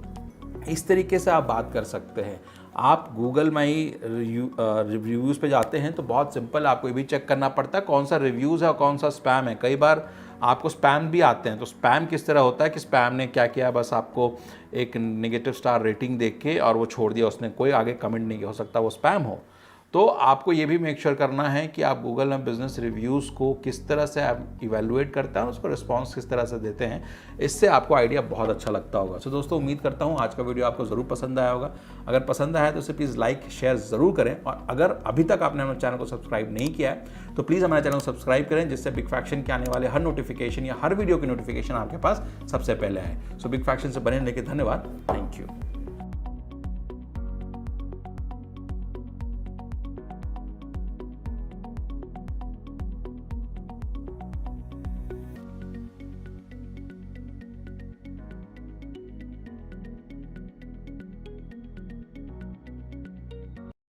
इस तरीके से आप बात कर सकते हैं। आप गूगल में ही रिव्यूज़ पे जाते हैं तो बहुत सिंपल, आपको ये भी चेक करना पड़ता है कौन सा रिव्यूज़ है और कौन सा स्पैम है। कई बार आपको स्पैम भी आते हैं, तो स्पैम किस तरह होता है कि स्पैम ने क्या किया, बस आपको एक नेगेटिव स्टार रेटिंग देख के और वो छोड़ दिया, उसने कोई आगे कमेंट नहीं किया, हो सकता है वो स्पैम हो। तो आपको ये भी मेक श्योर करना है कि आप गूगल में बिजनेस रिव्यूज़ को किस तरह से आप इवैल्यूएट करते हैं और उसको रिस्पांस किस तरह से देते हैं, इससे आपको आइडिया बहुत अच्छा लगता होगा। सो दोस्तों, उम्मीद करता हूँ आज का वीडियो आपको ज़रूर पसंद आया होगा। अगर पसंद आया तो इसे प्लीज़ लाइक शेयर ज़रूर करें, और अगर अभी तक आपने हमारे चैनल को सब्सक्राइब नहीं किया है तो प्लीज़ हमारे चैनल को सब्सक्राइब करें, जिससे बिग फैक्शन के आने वाले हर नोटिफिकेशन या हर वीडियो की नोटिफिकेशन आपके पास सबसे पहले आए। सो बिग फैक्शन से बने रहने के धन्यवाद। Thank you.